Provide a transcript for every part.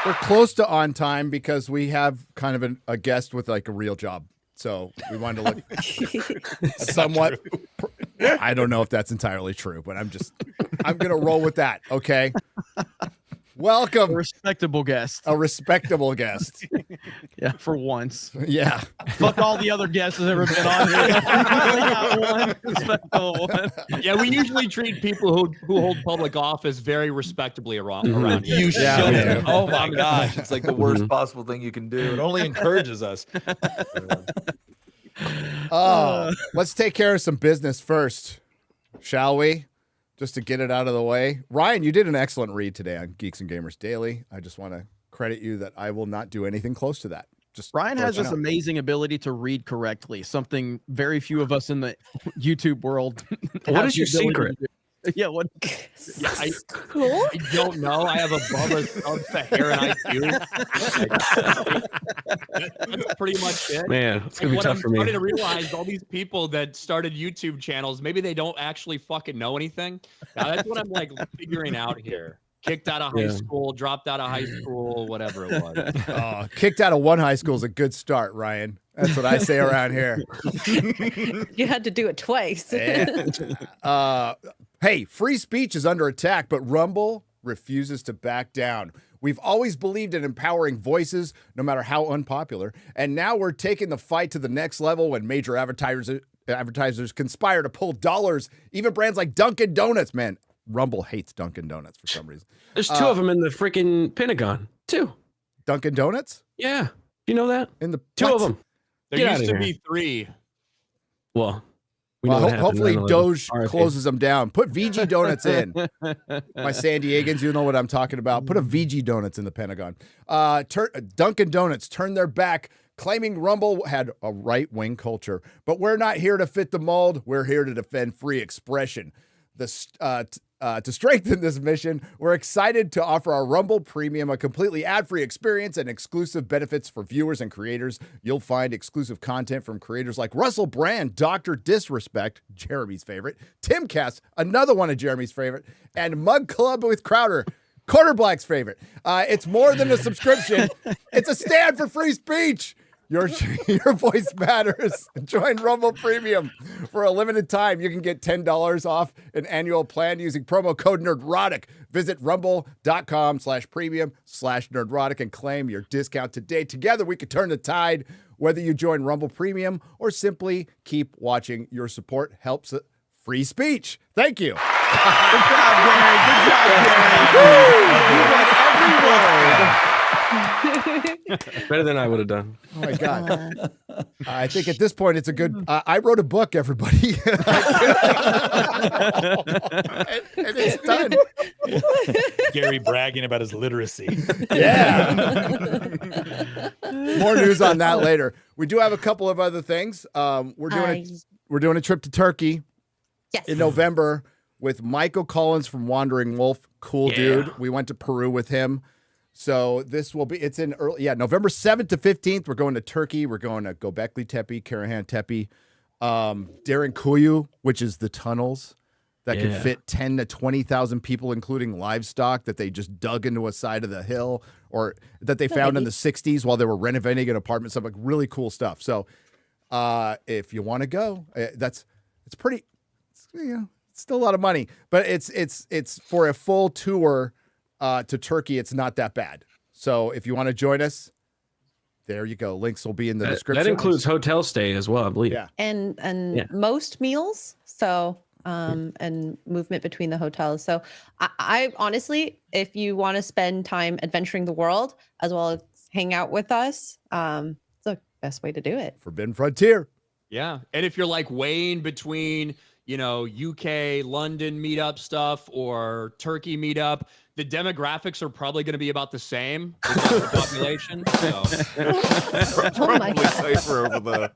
We're close to on time because we have kind of a guest with like a real job. So we wanted to look somewhat. I don't know if that's entirely true, but I'm going to roll with that. Okay. Welcome. A respectable guest. A respectable guest. Yeah, for once. Yeah. Fuck all the other guests that have ever been on here. One respectable one. Yeah, we usually treat people who hold public office very respectably around here. You should. Yeah. Oh my gosh, it's like the worst possible thing you can do. It only encourages us. Let's take care of some business first, shall we? Just to get it out of the way. Ryan, you did an excellent read today on Geeks and Gamers Daily. I just want to credit you that I will not do anything close to that. Just Ryan has this amazing ability to read correctly, something very few of us in the YouTube world. What is your secret? Yeah, what? Yeah, I don't know. I have a Bubba Sub-Saharan IQ. That's pretty much it. Man, it's gonna be tough for me. I'm starting to realize all these people that started YouTube channels, maybe they don't actually fucking know anything. Now, that's what I'm like figuring out here. Kicked out of high school, dropped out of high school, whatever it was. Kicked out of one high school is a good start, Ryan. That's what I say around here. You had to do it twice. Hey, free speech is under attack, but Rumble refuses to back down. We've always believed in empowering voices, no matter how unpopular. And now we're taking the fight to the next level when major advertisers conspire to pull dollars. Even brands like Dunkin' Donuts, man. Rumble hates Dunkin' Donuts for some reason. There's two of them in the freaking Pentagon. Two. Dunkin' Donuts? Yeah. You know that? In the two of them. There used to be three. Well, hopefully Doge closes them down. Put VG Donuts in. My San Diegans, you know what I'm talking about. Put a VG Donuts in the Pentagon. Dunkin' Donuts turned their back, claiming Rumble had a right-wing culture. But we're not here to fit the mold. We're here to defend free expression. To strengthen this mission, we're excited to offer our Rumble Premium a completely ad-free experience and exclusive benefits for viewers and creators. You'll find exclusive content from creators like Russell Brand, Dr. Disrespect, Jeremy's favorite, Timcast, another one of Jeremy's favorite, and Mug Club with Crowder, Quarter Black's favorite. It's more than a subscription. It's a stand for free speech. Your voice matters. Join Rumble Premium for a limited time. You can get $10 off an annual plan using promo code Nerdrotic. Visit rumble.com/premium/Nerdrotic and claim your discount today. Together, we can turn the tide. Whether you join Rumble Premium or simply keep watching, your support helps free speech. Thank you. Good job, Gary. Good job, Gary. You read every word. Better than I would have done. Oh my God. I think at this point it's a good I wrote a book, everybody. and it's done. Gary bragging about his literacy. Yeah. More news on that later. We do have a couple of other things. We're doing a trip to Turkey in November with Michael Collins from Wandering Wolf. Cool dude. We went to Peru with him. So this will be, it's in November 7th to 15th. We're going to Turkey. We're going to Göbekli Tepe, Karahan Tepe, Derinkuyu, which is the tunnels that can fit 10 to 20,000 people, including livestock that they just dug into a side of the hill or that they found in the 60s while they were renovating an apartment. Stuff like really cool stuff. So if you want to go, it's pretty, it's still a lot of money, but it's for a full tour to Turkey, it's not that bad. So if you want to join us, there you go. Links will be in the description. That includes hotel stay as well, I believe. Yeah. And most meals. So and movement between the hotels. So I honestly, if you want to spend time adventuring the world as well as hang out with us, it's the best way to do it. Forbidden Frontier. Yeah. And if you're like weighing between, UK, London meetup stuff or Turkey meetup, the demographics are probably going to be about the same with the population. So. Probably safer over there.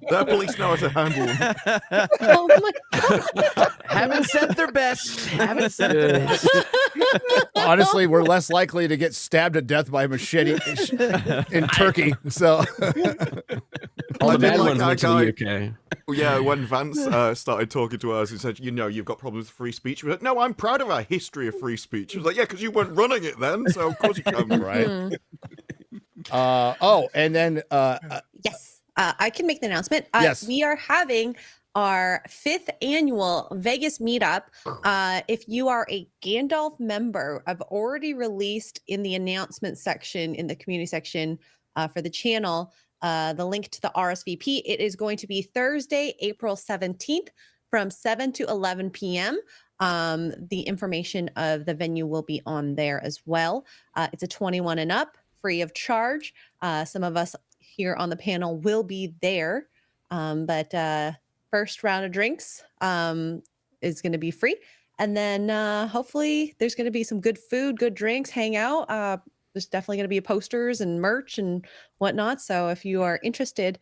That police know how to handle them. Oh my God. Haven't sent their best. Honestly, we're less likely to get stabbed to death by a machete in Turkey. So All the I did bad like ones that went to guy. the UK. Yeah, when Vance started talking to us and said, you know, you've got problems with free speech. We were like, no, I'm proud of our history of free speech. He was like, yeah, because you weren't running it then, so of course you can. Right. Mhm. And then Yes, I can make the announcement. Yes. We are having our 5th annual Vegas meetup. If you are a Gandalf member, I've already released in the announcement section, in the community section for the channel, the link to the RSVP. It is going to be Thursday, April 17th from 7 to 11 p.m. The information of the venue will be on there as well. It's a 21 and up, free of charge. Some of us here on the panel will be there, but first round of drinks is going to be free. And then hopefully there's going to be some good food, good drinks, hang out. There's definitely going to be posters and merch and whatnot. So if you are interested,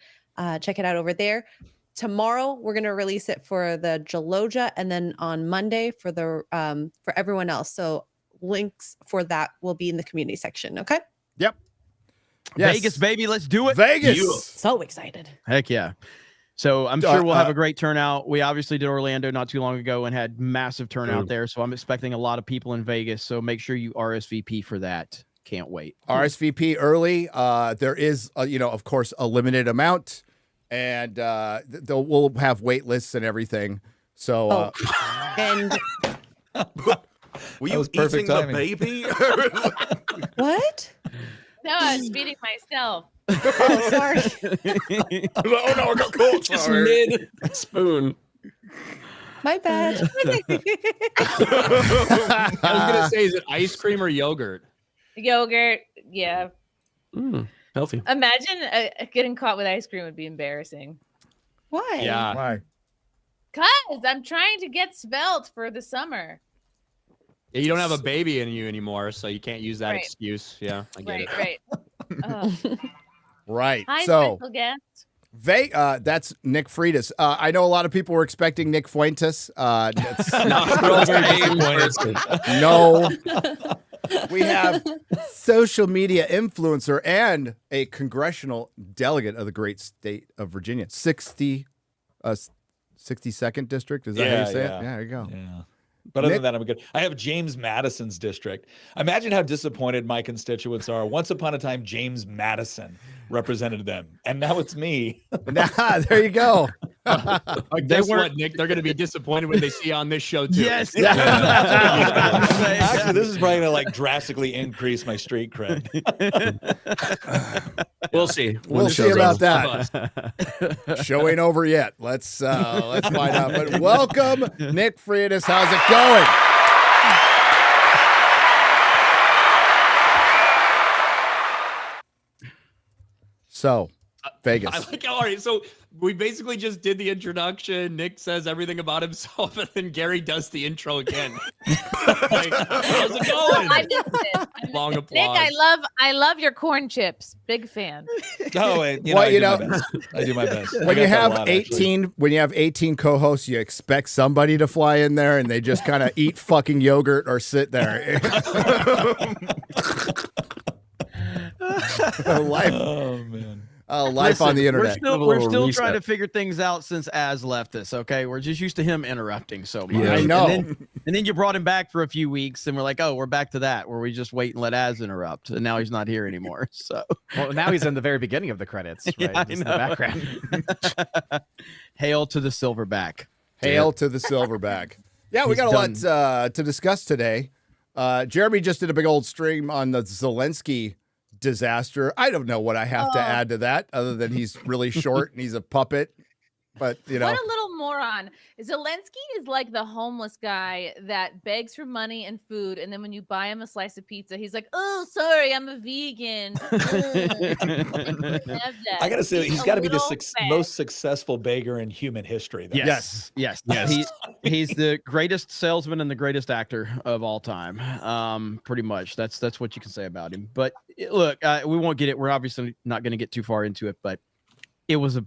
check it out over there. Tomorrow we're going to release it for the Geloja, and then on Monday for the for everyone else. So links for that will be in the community section. Okay. Yep. Yes. Vegas, baby, let's do it. Vegas. So excited. Heck yeah. So I'm sure we'll have a great turnout. We obviously did Orlando not too long ago and had massive turnout there. So I'm expecting a lot of people in Vegas. So make sure you RSVP for that. Can't wait. RSVP early. There is, of course, a limited amount, and we'll have wait lists and everything. So, And Were you eating the baby? what? No, I was feeding myself. Oh, sorry. Oh no, I got caught. Just Sorry. mid spoon. My bad. I was gonna say, is it ice cream or yogurt? Yogurt, yeah. Healthy. Imagine getting caught with ice cream would be embarrassing. Why? Yeah. Why? Cause I'm trying to get svelte for the summer. Yeah, you don't have a baby in you anymore, so you can't use that Right. excuse. Yeah, I get it. Right. Right. Hi, So, special guest. that's Nick Freitas. I know a lot of people were expecting Nick Fuentes. That's no. We have social media influencer and a congressional delegate of the great state of Virginia, 62nd district. Is that how you say it? Yeah, there you go. Yeah. But other than that, I'm good. I have James Madison's district. Imagine how disappointed my constituents are. Once upon a time, James Madison represented them, and now it's me. There you go. Guess what, Nick? They're going to be disappointed when they see you on this show too. Yes. Actually, this is probably going to drastically increase my street cred. We'll see. We'll see about that. Show ain't over yet. Let's find out. But welcome, Nick Freitas. How's it going? So, Vegas. I like how, all right, so we basically just did the introduction. Nick says everything about himself, and then Gary does the intro again. Like, how's it going? I missed it. Long Nick, applause. I love your corn chips. Big fan. Oh, wait, I do my best. When you have 18 co-hosts, you expect somebody to fly in there, and they just kind of eat fucking yogurt or sit there. Life. Oh man. Life on the internet. We're still trying to figure things out since Az left us. Okay, we're just used to him interrupting so much. Yeah, I know. And then you brought him back for a few weeks, and we're like, oh, we're back to that where we just wait and let Az interrupt, and now he's not here anymore. So, well, now he's in the very beginning of the credits, right? Yeah, Just in the background. Hail to the silverback. Hail to the silverback. Yeah, we got a lot to discuss today. Jeremy just did a big old stream on the Zelensky disaster. I don't know what I have to add to that other than he's really short and he's a puppet. But, What a little moron. Zelensky is like the homeless guy that begs for money and food, and then when you buy him a slice of pizza, he's like, oh, sorry, I'm a vegan. I gotta say, he's got to be the most successful beggar in human history. Though. Yes. He's the greatest salesman and the greatest actor of all time. Pretty much. That's what you can say about him. But look, we won't get it. We're obviously not going to get too far into it, but it was a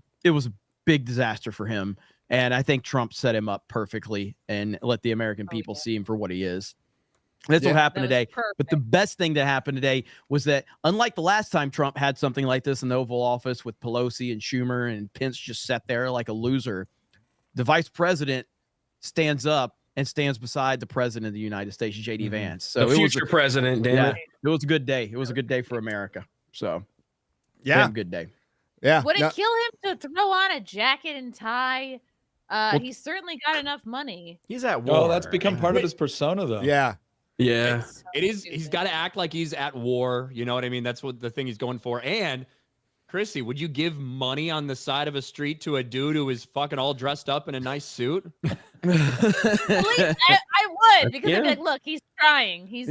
big disaster for him. And I think Trump set him up perfectly and let the American people see him for what he is. That's what happened That was today. perfect. But the best thing that happened today was that, unlike the last time Trump had something like this in the Oval Office with Pelosi and Schumer and Pence just sat there like a loser, the vice president stands up and stands beside the president of the United States, J.D. Vance. So the future president, damn it. It was a good day. It was a good day for America. So, Yeah. a good day. Yeah. Would it No- kill him to throw on a jacket and tie? He's certainly got enough money. He's at war. Oh, that's become part of his persona, though. yeah. Yeah. It is. He's got to act like he's at war. You know what I mean? That's what the thing he's going for. And Chrissy, would you give money on the side of a street to a dude who is fucking all dressed up in a nice suit? I would, because I'd be like, look, he's trying. He's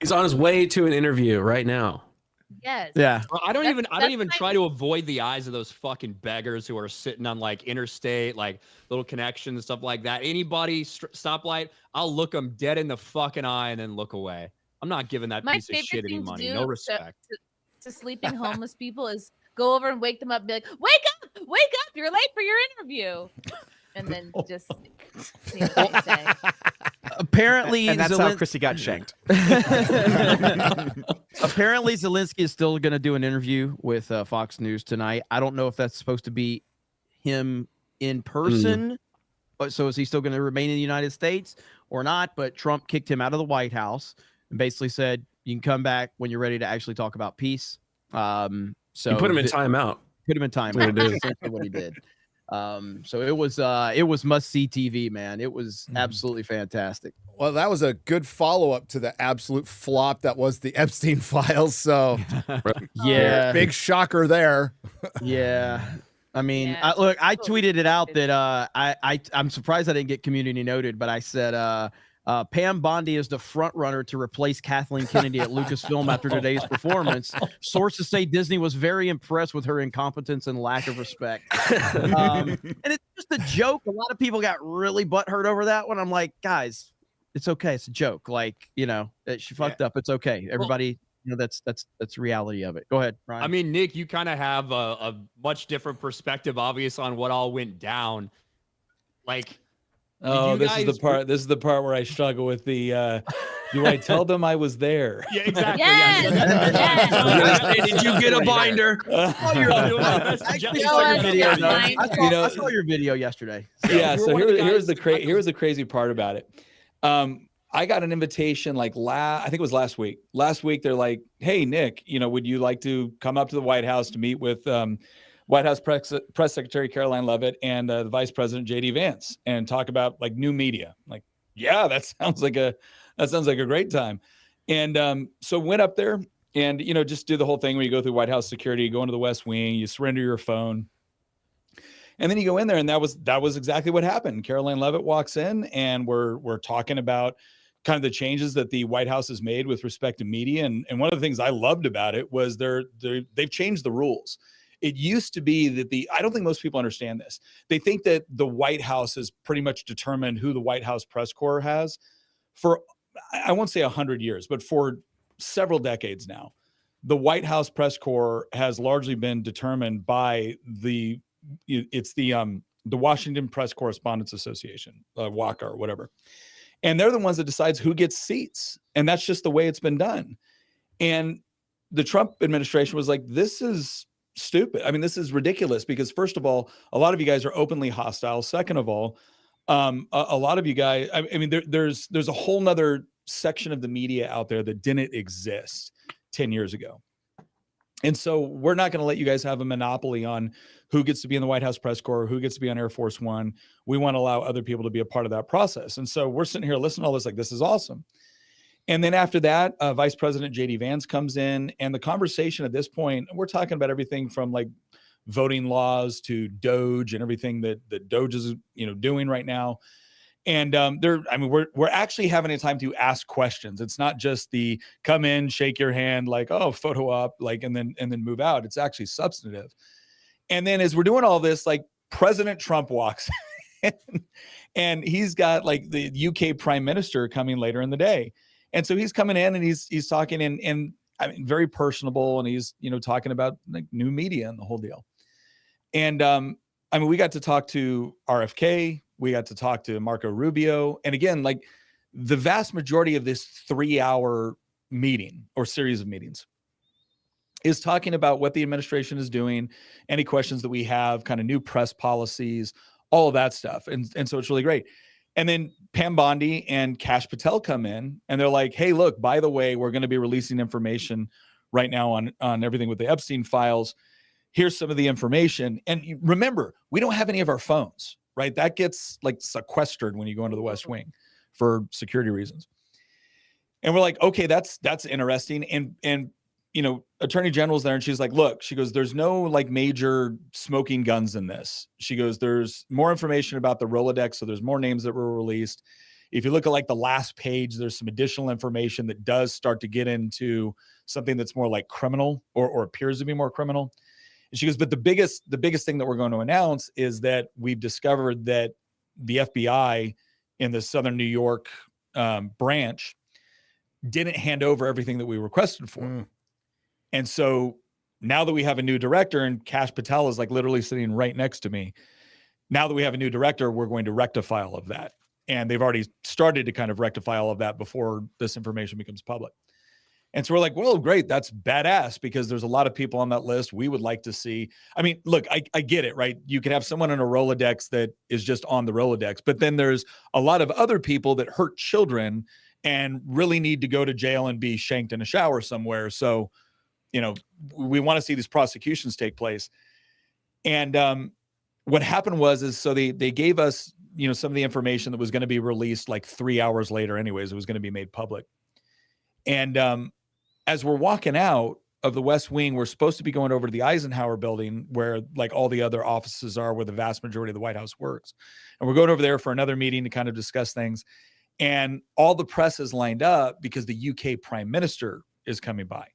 He's on his way to an interview right now. Yes. Yeah. Well, I don't That's even like- try to avoid the eyes of those fucking beggars who are sitting on like interstate, like little connections and stuff like that. Anybody stoplight, I'll look them dead in the fucking eye and then look away. I'm not giving that My piece of favorite shit any thing to money. do No respect. to sleeping homeless people is go over and wake them up and be like, wake up, you're late for your interview. And then just see what they say. Apparently, And that's how Chrissy got shanked. Apparently, Zelensky is still going to do an interview with Fox News tonight. I don't know if that's supposed to be him in person. But so is he still going to remain in the United States or not? But Trump kicked him out of the White House and basically said, you can come back when you're ready to actually talk about peace. So You put him in timeout. Put him in timeout. What it That's is. essentially what he did. So it was must see TV, man. It was absolutely fantastic. Well, that was a good follow up to the absolute flop that was the Epstein files. So, Yeah. big shocker there. Yeah. I mean, Yeah, I tweeted it out that I'm surprised I didn't get community noted, but I said Pam Bondi is the front runner to replace Kathleen Kennedy at Lucasfilm after today's performance. Sources say Disney was very impressed with her incompetence and lack of respect. And it's just a joke. A lot of people got really butthurt over that one. I'm like, guys, it's okay. It's a joke. Like, she fucked up. It's okay. Everybody, that's reality of it. Go ahead, Ryan. I mean, Nick, you kind of have a much different perspective, obvious, on what all went down. Like, Oh, this is the part where I struggle with the do I tell them I was there? Yeah, exactly. Yes. Hey, did you get a binder? I saw your video yesterday. Yeah, so here's the crazy part about it. I got an invitation I think it was last week. Last week they're like, "Hey Nick, would you like to come up to the White House to meet with White House Press Secretary Caroline Leavitt and the Vice President J.D. Vance and talk about new media?" I'm like, yeah, that sounds like a great time. And so went up there and just do the whole thing where you go through White House security, you go into the West Wing, you surrender your phone. And then you go in there, and that was exactly what happened. Caroline Leavitt walks in, and we're talking about kind of the changes that the White House has made with respect to media. And one of the things I loved about it was they've changed the rules. It used to be that I don't think most people understand this. They think that the White House has pretty much determined who the White House press corps has for, I won't say 100 years, but for several decades now. The White House press corps has largely been determined by the Washington Press Correspondents Association, WACA or whatever. And they're the ones that decides who gets seats. And that's just the way it's been done. And the Trump administration was like, this is stupid. I mean, this is ridiculous because first of all, a lot of you guys are openly hostile. Second of all, a lot of you guys, I mean, there's a whole nother section of the media out there that didn't exist 10 years ago. And so we're not going to let you guys have a monopoly on who gets to be in the White House press corps, who gets to be on Air Force One. We want to allow other people to be a part of that process. And so we're sitting here listening to all this, like, this is awesome. And then after that, Vice President J.D. Vance comes in, and the conversation at this point, we're talking about everything from voting laws to Doge and everything that Doge is, doing right now. And we're actually having a time to ask questions. It's not just the come in, shake your hand, photo op, and then move out. It's actually substantive. And then as we're doing all this, President Trump walks in, and he's got the UK Prime Minister coming later in the day. And so he's coming in and he's talking and I mean, very personable, and he's, talking about new media and the whole deal. And we got to talk to RFK. We got to talk to Marco Rubio. And again, the vast majority of this 3-hour meeting or series of meetings is talking about what the administration is doing, any questions that we have, kind of new press policies, all of that stuff. And so it's really great. And then Pam Bondi and Kash Patel come in and they're like, hey, look, by the way, we're going to be releasing information right now on everything with the Epstein files. Here's some of the information. And remember, we don't have any of our phones, right? That gets like sequestered when you go into the West Wing for security reasons. And we're like, okay, that's interesting. And you know, Attorney General's there and she's like, look, she goes, there's no like major smoking guns in this. She goes, there's more information about the Rolodex. So there's more names that were released. If you look at like the last page, there's some additional information that does start to get into something that's more like criminal or appears to be more criminal. And she goes, but the biggest thing that we're going to announce is that we've discovered that the FBI in the Southern New York branch didn't hand over everything that we requested for. And so now that we have a new director, and Kash Patel is like literally sitting right next to me, now that we have a new director, we're going to rectify all of that. And they've already started to kind of rectify all of that before this information becomes public. And so we're like, well, great. That's badass because there's a lot of people on that list we would like to see. I mean, look, I get it, right? You could have someone in a Rolodex that is just on the Rolodex, but then there's a lot of other people that hurt children and really need to go to jail and be shanked in a shower somewhere. So, you know, we want to see these prosecutions take place. And what happened was so they gave us, you know, some of the information that was going to be released like 3 hours later anyways. It was going to be made public. And as we're walking out of the West Wing, we're supposed to be going over to the Eisenhower building where like all the other offices are, where the vast majority of the White House works. And we're going over there for another meeting to kind of discuss things. And all the press is lined up because the UK Prime Minister is coming by.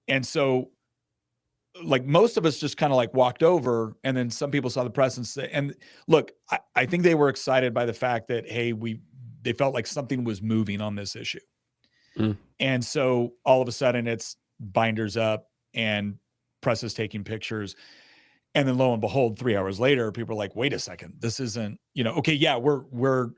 And so like most of us just kind of like walked over, and then some people saw the press and look, I think they were excited by the fact that, hey, they felt like something was moving on this issue. And so all of a sudden it's binders up and press is taking pictures. And then lo and behold, 3 hours later, people are like, wait a second, this isn't, you know, okay, yeah, we're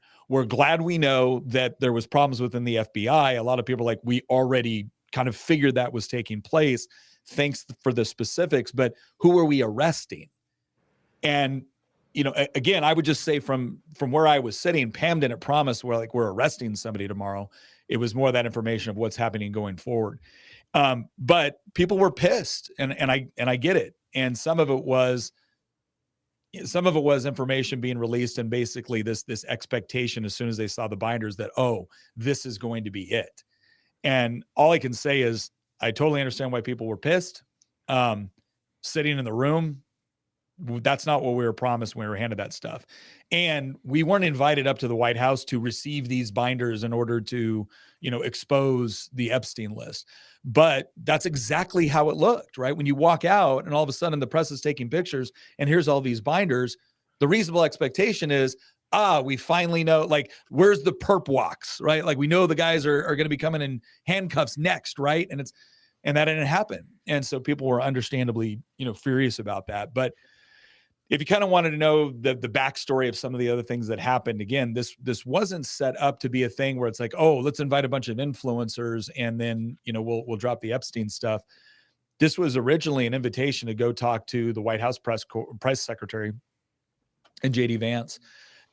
glad we know that there was problems within the FBI. A lot of people are like, we already kind of figured that was taking place. Thanks for the specifics, but who are we arresting? And, you know, again, I would just say from where I was sitting, Pam didn't promise we're arresting somebody tomorrow. It was more that information of what's happening going forward. But people were pissed, and I get it. And some of it was information being released, and basically this expectation as soon as they saw the binders that, oh, this is going to be it. And all I can say is I totally understand why people were pissed. Sitting in the room, that's not what we were promised when we were handed that stuff. And we weren't invited up to the White House to receive these binders in order to, you know, expose the Epstein list. But that's exactly how it looked, right? When you walk out and all of a sudden the press is taking pictures and here's all these binders, the reasonable expectation is, we finally know, like, where's the perp walks, right? Like, we know the guys are going to be coming in handcuffs next, right? And that didn't happen. And so people were understandably, you know, furious about that. But if you kind of wanted to know the backstory of some of the other things that happened, again, this wasn't set up to be a thing where it's like, oh, let's invite a bunch of influencers and then, you know, we'll drop the Epstein stuff. This was originally an invitation to go talk to the White House press secretary and JD Vance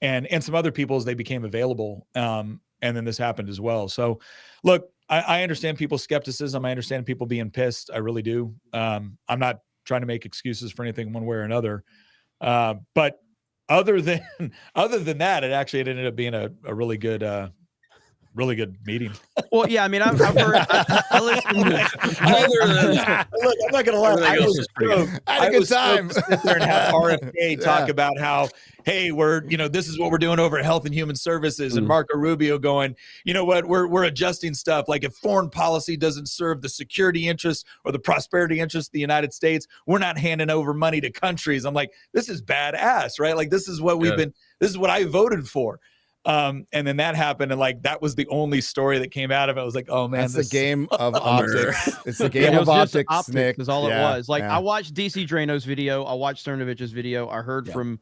and some other people as they became available. And then this happened as well. So look, I understand people's skepticism. I understand people being pissed. I really do. I'm not trying to make excuses for anything one way or another. But other than that, it actually ended up being a really good meeting. Well, yeah, I mean, I've heard, I listened to Other than that, look, I'm not gonna lie. Everything else is pretty good. I had a good time. To sit there and have RFK talk about how, hey, this is what we're doing over at Health and Human Services, and Marco Rubio going, you know what, we're adjusting stuff. Like, if foreign policy doesn't serve the security interests or the prosperity interests of the United States, we're not handing over money to countries. I'm like, this is badass, right? Like, this is what this is what I voted for. And then that happened, and like that was the only story that came out of it. I was like, oh man, that's the game of optics. It's the game of optics, optics, Nick. is all it was. Like, I watched DC Drano's video, I watched Cernovich's video, I heard from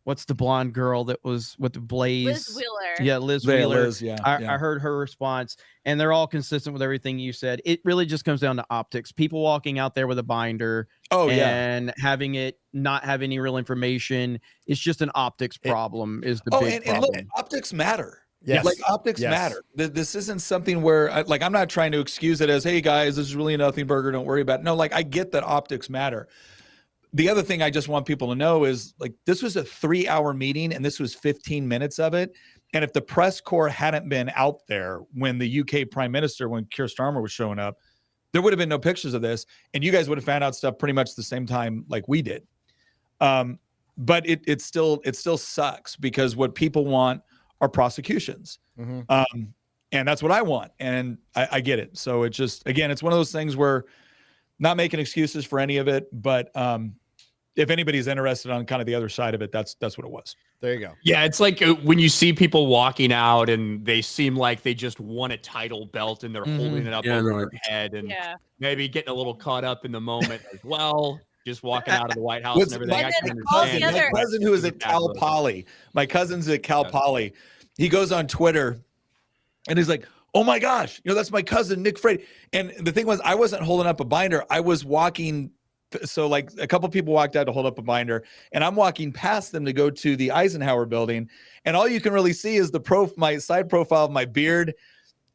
what's the blonde girl that was with the Blaze? Liz Wheeler. Yeah, Liz Wheeler. I heard her response, and they're all consistent with everything you said. It really just comes down to optics. People walking out there with a binder and having it not have any real information. It's just an optics problem is the big problem. And look, optics matter. Yes. Like optics matter. This isn't something where I'm not trying to excuse it as, hey guys, this is really a nothing burger. Don't worry about it. No, like I get that optics matter. The other thing I just want people to know is like, this was a 3-hour meeting and this was 15 minutes of it. And if the press corps hadn't been out there when the UK prime minister, when Keir Starmer was showing up, there would have been no pictures of this. And you guys would have found out stuff pretty much the same time like we did. But it still sucks because what people want are prosecutions. Mm-hmm. And that's what I want. And I get it. So it's just, again, it's one of those things where not making excuses for any of it, but if anybody's interested on kind of the other side of it, that's what it was. There you go. Yeah, it's like when you see people walking out and they seem like they just won a title belt and they're holding it up over their head and maybe getting a little caught up in the moment as well. Just walking out of the White House and everything. I can understand. My cousin who is at Cal Poly, my cousin's at Cal Poly, he goes on Twitter and he's like, oh my gosh, that's my cousin, Nick Freitas. And the thing was, I wasn't holding up a binder. I was walking. So like a couple people walked out to hold up a binder and I'm walking past them to go to the Eisenhower building. And all you can really see is my side profile of my beard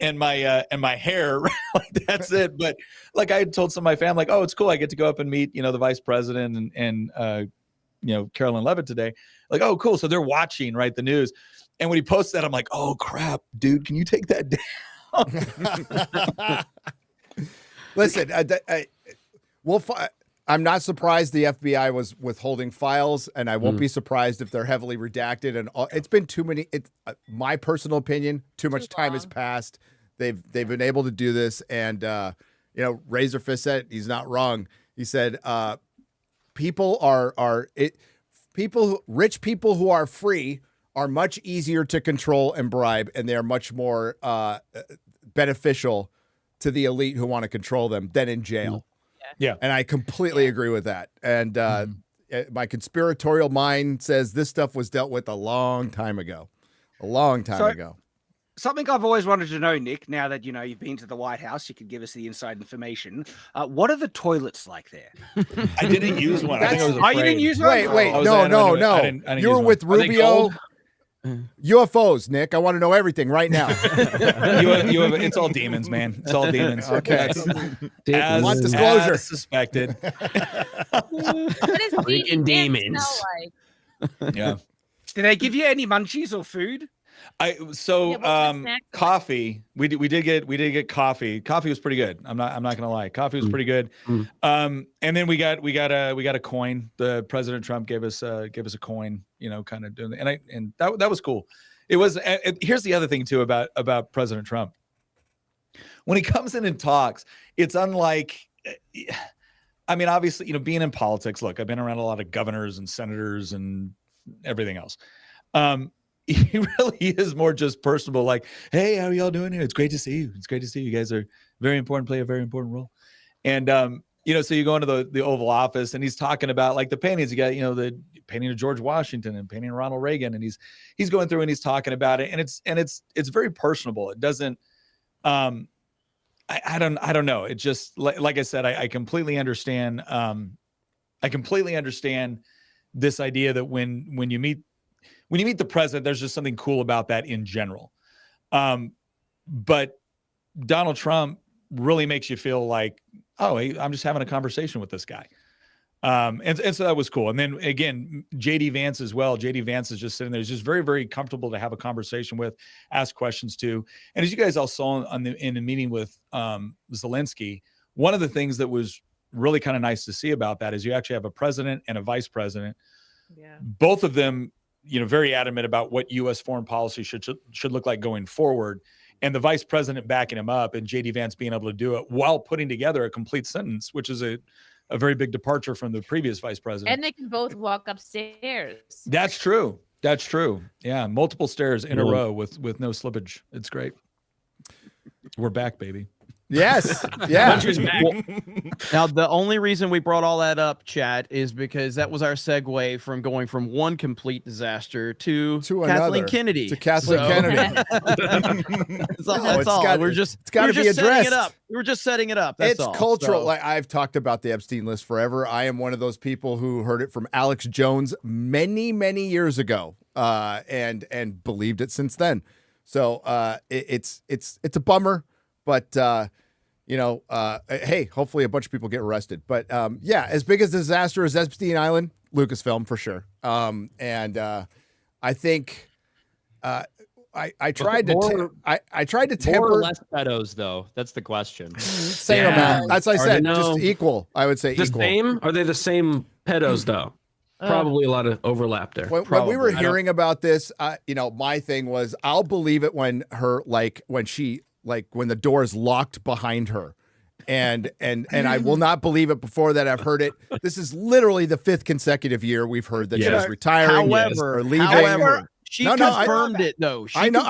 and my hair. Like that's it. But like I had told some of my family, like, oh, it's cool. I get to go up and meet, the vice president and Carolyn Levitt today. Like, oh, cool. So they're watching, right, the news. And when he posts that, I'm like, oh crap, dude, can you take that down? Listen, I'm not surprised the FBI was withholding files, and I won't be surprised if they're heavily redacted. And it's been too many. It's my personal opinion. Too much time has passed. They've been able to do this, and Razorfist said he's not wrong. He said rich people who are free are much easier to control and bribe, and they are much more beneficial to the elite who want to control them than in jail. Yeah. And I completely agree with that. And my conspiratorial mind says this stuff was dealt with a long time ago. Something I've always wanted to know, Nick, now that, you've been to the White House, you could give us the inside information. What are the toilets like there? I didn't use one. I think I was afraid. You didn't use one? Wait, no. I didn't You were with Rubio. UFOs, Nick. I want to know everything right now. It's all demons, man. It's all demons. Okay. As disclosure. as suspected. Freaking demons. Yeah. Did they give you any munchies or food? Coffee. We did get coffee. Coffee was pretty good. I'm not gonna lie. Coffee was pretty good. And then we got a coin. The President Trump gave us a coin. Kind of doing, and that was cool. It was. Here's the other thing too about President Trump. When he comes in and talks, it's unlike. I mean, obviously, being in politics. Look, I've been around a lot of governors and senators and everything else. He really is more just personable, like, hey, how are y'all doing here? It's great to see you. It's great to see you. You guys are play a very important role. And, so you go into the Oval Office and he's talking about like the paintings. You got, the painting of George Washington and painting of Ronald Reagan. And he's going through and he's talking about it. And it's very personable. It doesn't, I don't know. It just, like I said, I completely understand. I completely understand this idea that when you meet the president, there's just something cool about that in general. But Donald Trump really makes you feel like, oh, hey, I'm just having a conversation with this guy. And so that was cool. And then again, JD Vance as well. JD Vance is just sitting there. He's just very, very comfortable to have a conversation with, ask questions to. And as you guys all saw in the meeting with Zelensky, one of the things that was really kind of nice to see about that is you actually have a president and a vice president. Yeah. Both of them, very adamant about what U.S. foreign policy should look like going forward, and the vice president backing him up, and J.D. Vance being able to do it while putting together a complete sentence, which is a very big departure from the previous vice president. And they can both walk upstairs. That's true. Yeah, multiple stairs in a row with no slippage. It's great. We're back, baby. Yes. Yeah. Country's back. Now, the only reason we brought all that up, chat, is because that was our segue from going from one complete disaster to Kathleen another. Kennedy. To Kathleen Kennedy. That's all. It's got to be addressed. It up. We were just setting it up. That's It's all. cultural. So- Like I've talked about the Epstein list forever. I am one of those people who heard it from Alex Jones many, many years ago, and believed it since then. So it's a bummer, but hey, hopefully a bunch of people get arrested. But yeah, as big a disaster as Epstein Island, Lucasfilm for sure. I think I tried to I tried to temper More or less pedos, though. That's the question. Same amount. As I said, just equal. I would say the equal. same. Are they the same pedos though? Probably a lot of overlap there. When we were hearing about this, my thing was I'll believe it when the door is locked behind her. And I will not believe it before that. I've heard it. This is literally the 5th consecutive year we've heard that she's retiring or leaving. She confirmed it, though. I know.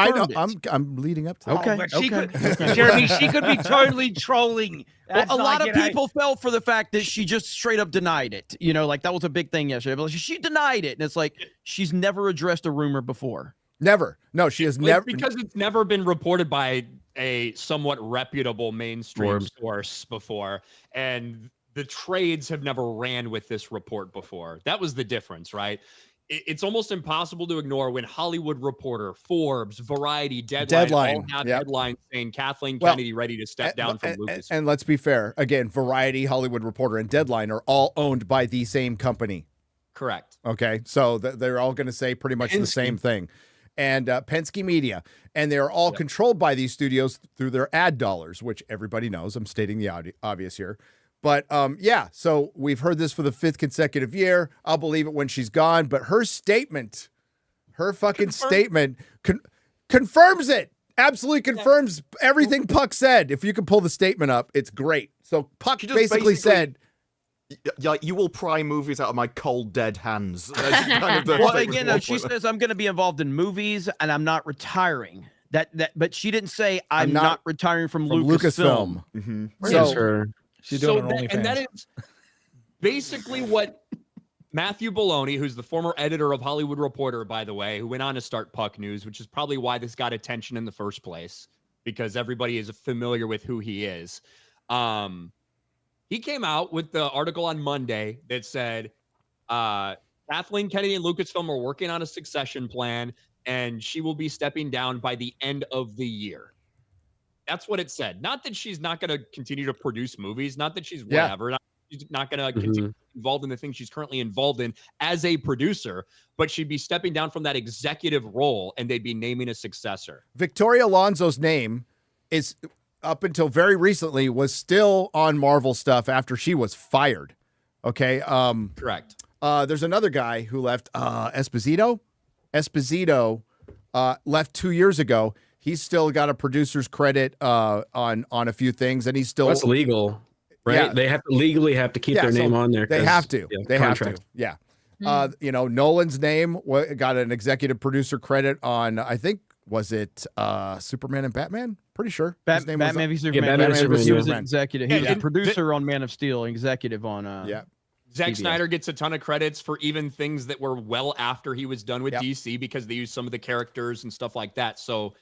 I'm leading up to that. Okay. Jeremy, she could be totally trolling. Well, a lot of people fell for the fact that she just straight up denied it. Like that was a big thing yesterday. But she denied it, and it's like she's never addressed a rumor before. Never. No, she has never. Because it's never been reported by a somewhat reputable mainstream source before, and the trades have never ran with this report before. That was the difference, right? It's almost impossible to ignore when Hollywood Reporter, Forbes, Variety, Deadline all have headlines saying Kathleen Kennedy ready to step down from Lucas. And let's be fair. Again, Variety, Hollywood Reporter, and Deadline are all owned by the same company. Correct. Okay, so they're all going to say pretty much the same thing. And Penske Media. And they're all controlled by these studios through their ad dollars, which everybody knows. I'm stating the obvious here. But so we've heard this for the 5th consecutive year. I'll believe it when she's gone. But her statement, statement confirms it. Absolutely confirms everything Puck said. If you can pull the statement up, it's great. So Puck basically said, you will pry movies out of my cold, dead hands. She says, I'm going to be involved in movies and I'm not retiring. But she didn't say, I'm not retiring from Lucasfilm. Mm-hmm. So she's doing OnlyFans. And that is basically what Matthew Bologna, who's the former editor of Hollywood Reporter, by the way, who went on to start Puck News, which is probably why this got attention in the first place, because everybody is familiar with who he is. He came out with the article on Monday that said Kathleen Kennedy and Lucasfilm are working on a succession plan, and she will be stepping down by the end of the year. That's what it said. Not that she's not going to continue to produce movies, not that she's whatever, she's not going to continue involved in the things she's currently involved in as a producer, but she'd be stepping down from that executive role, and they'd be naming a successor. Victoria Alonso's name is, up until very recently, was still on Marvel stuff after she was fired. Okay. Correct. There's another guy who left, Esposito left 2 years ago. He's still got a producer's credit on a few things, and he's still. That's legal, right? Yeah. They legally have to keep their name on there. They have to. They contract. have to. Yeah. Nolan's name got an executive producer credit on, I think, was it Superman and Batman? Pretty sure. Batman v Superman. Yeah, Batman v He was Superman. an executive. He was a producer on Man of Steel, executive on. Zack CBS. Snyder gets a ton of credits for even things that were well after he was done with DC, because they used some of the characters and stuff like that. So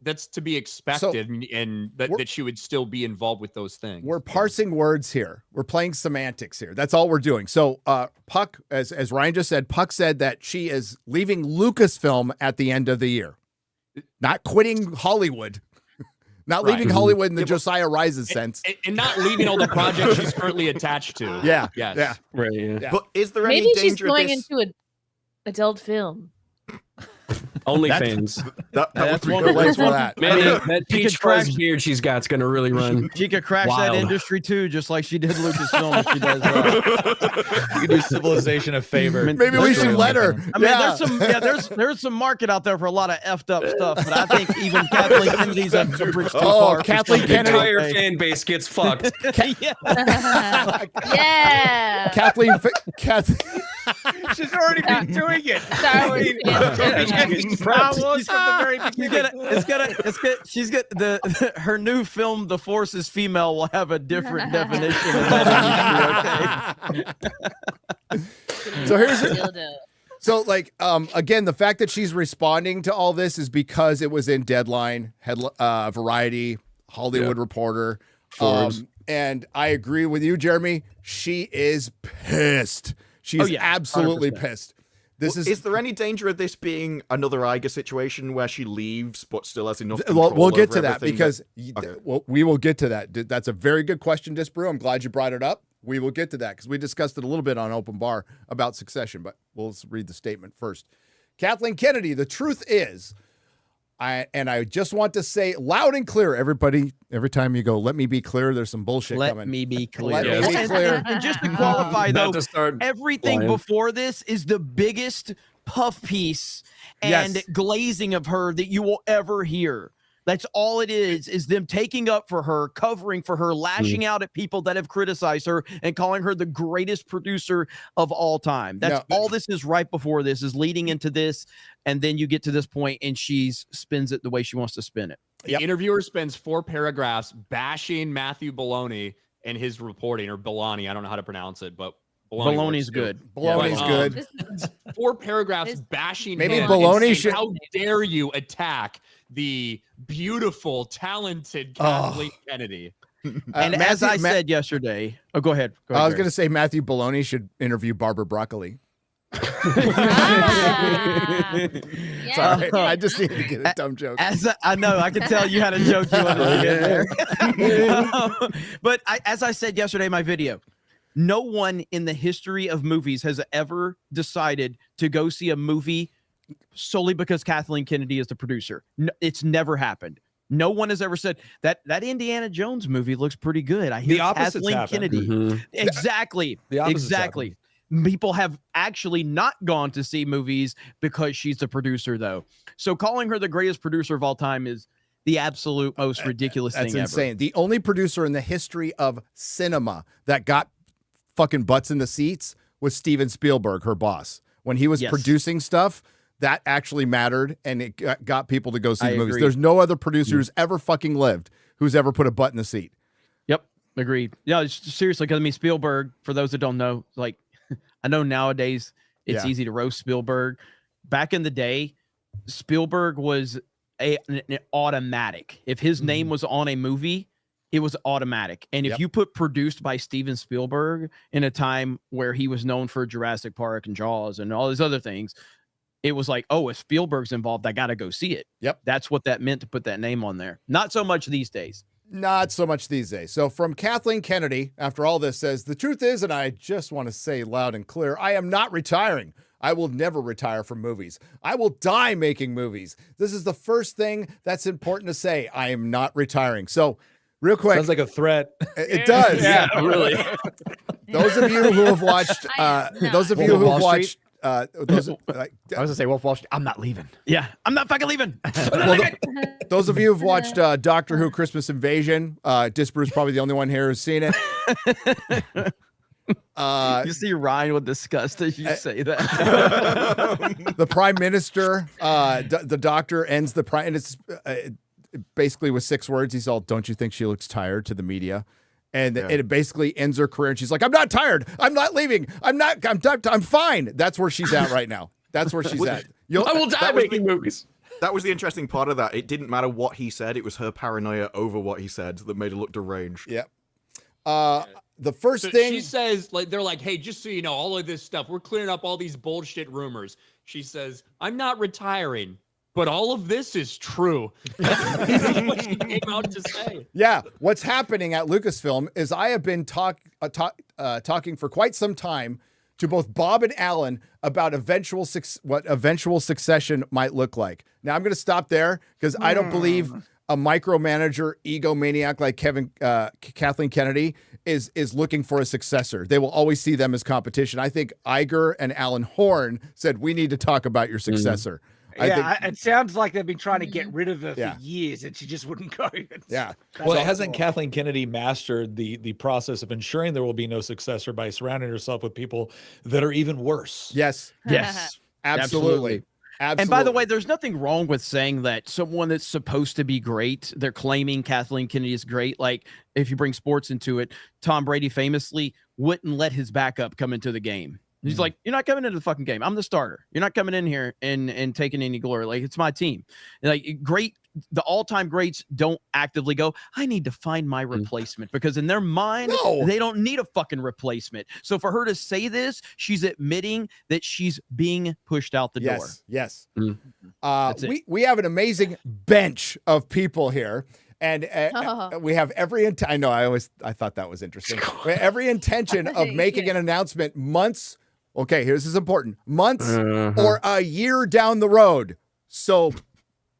that's to be expected, and that she would still be involved with those things. We're parsing words here. We're playing semantics here. That's all we're doing. So Puck, as Ryan just said, Puck said that she is leaving Lucasfilm at the end of the year. Not quitting Hollywood. Not leaving Hollywood in the Josiah Rises sense. And not leaving all the projects she's currently attached to. Yeah. Yes. Yeah. Right. Yeah. But is there Maybe any she's danger going this... into an adult film. OnlyFans. That's one place for that. Man, that peach fuzz beard she's got's gonna really run. She could crash that industry too, just like she did Lucasfilm. If she does. You could do Civilization a favor. Maybe we should let her. I mean, there's some market out there for a lot of effed up stuff, but I think even Kathleen Kennedy's a bridge too far. Kathleen The Kennedy. entire fan base gets fucked. Yeah. Kathleen She's already been doing it. Star Wars fan. Star Wars from the very beginning. She's got her new film, The Force is Female, will have a different definition of that industry, okay? So here's Dildo. So, like, again, the fact that she's responding to all this is because it was in Deadline, Variety, Hollywood Reporter. And I agree with you, Jeremy. She is pissed. She's absolutely 100%. pissed. Is there any danger of this being another Iger situation where she leaves but still has enough Well, control we'll get over to that everything because Okay. we will get to that. That's a very good question, Disparu. I'm glad you brought it up. We will get to that because we discussed it a little bit on Open Bar about Succession, but we'll read the statement first. Kathleen Kennedy, the truth is, I just want to say loud and clear, everybody, every time you go, let me be clear, there's some bullshit coming. Let me be clear. Let me be clear. And just to qualify, though, to start everything flying. before this is the biggest puff piece and Yes. glazing of her that you will ever hear. That's all it is them taking up for her, covering for her, lashing out at people that have criticized her and calling her the greatest producer of all time. That's all this is right before this is leading into this. And then you get to this point and she spins it the way she wants to spin it. The interviewer spends 4 paragraphs bashing Matthew Baloney and his reporting, or Baloney. I don't know how to pronounce it, but Baloney's good. Baloney's good. 4 paragraphs bashing Maybe him Baloney and saying, should- how dare you attack the beautiful, talented Kathleen Kennedy? And as I said yesterday, go ahead. I was going to say Matthew Baloney should interview Barbara Broccoli. Sorry, I just needed to get a dumb joke. I know, I can tell you had a joke you wanted to get there. But as I said yesterday in my video, no one in the history of movies has ever decided to go see a movie solely because Kathleen Kennedy is the producer. No, it's never happened. No one has ever said that Indiana Jones movie looks pretty good. I hear The opposites Kathleen happen. Kennedy. Exactly. The opposites Exactly. People have actually not gone to see movies because she's the producer, though. So calling her the greatest producer of all time is the absolute most ridiculous That's thing insane. ever. The only producer in the history of cinema that got fucking butts in the seats was Steven Spielberg, her boss. When he was producing stuff, that actually mattered, and it got people to go see the movies. agree. There's no other producer who's ever fucking lived who's ever put a butt in the seat. Yep, agreed. Yeah, seriously, because I mean, Spielberg, for those that don't know, like, I know nowadays it's easy to roast Spielberg. Back in the day, Spielberg was an automatic. If his name was on a movie, it was automatic. And if you put produced by Steven Spielberg in a time where he was known for Jurassic Park and Jaws and all these other things, it was like, oh, if Spielberg's involved, I got to go see it. Yep. That's what that meant to put that name on there. Not so much these days. Not so much these days. So from Kathleen Kennedy, after all this, says, the truth is, and I just want to say loud and clear, I am not retiring. I will never retire from movies. I will die making movies. This is the first thing that's important to say. I am not retiring. So real quick. Sounds like a threat. It does. Yeah, really. Those of you who have watched, those of you who have watched, I was gonna say Wolf Wall Street. I'm not leaving. Yeah, I'm not fucking leaving. Those of you who've watched Doctor Who Christmas Invasion, Disparu's probably the only one here who's seen it. You see Ryan with disgust as you say that. The Prime Minister, the Doctor ends the Prime, and it's basically with 6 words. He's all, "Don't you think she looks tired?" to the media. And it basically ends her career. And she's like, "I'm not tired. I'm not leaving. I'm fine." That's where she's at right now. That's where she's at. I will die making movies. That was the interesting part of that. It didn't matter what he said. It was her paranoia over what he said that made her look deranged. Yeah. The first So thing she says, like, they're like, "Hey, just so you know, all of this stuff, we're clearing up all these bullshit rumors." She says, "I'm not retiring, but all of this is true." That's what she came out to say. Yeah, what's happening at Lucasfilm is I have been talking for quite some time to both Bob and Alan about what eventual succession might look like. Now I'm going to stop there because I don't believe a micromanager, egomaniac like Kathleen Kennedy is looking for a successor. They will always see them as competition. I think Iger and Alan Horn said, "We need to talk about your successor." It sounds like they've been trying to get rid of her Yeah. for years, and she just wouldn't go. Yeah. Well, hasn't Kathleen Kennedy mastered the process of ensuring there will be no successor by surrounding herself with people that are even worse? Yes. Yes. Absolutely. Absolutely. And by the way, there's nothing wrong with saying that someone that's supposed to be great, they're claiming Kathleen Kennedy is great. Like, if you bring sports into it, Tom Brady famously wouldn't let his backup come into the game. He's like, you're not coming into the fucking game. I'm the starter. You're not coming in here and taking any glory. Like, it's my team. Like, great. The all-time greats don't actively go, I need to find my replacement, because in their mind, they don't need a fucking replacement. So for her to say this, she's admitting that she's being pushed out the door. Yes. We have an amazing bench of people here. And we have every I know I thought that was interesting. We have every intention of making an announcement months. Okay, this is important. Months or a year down the road. So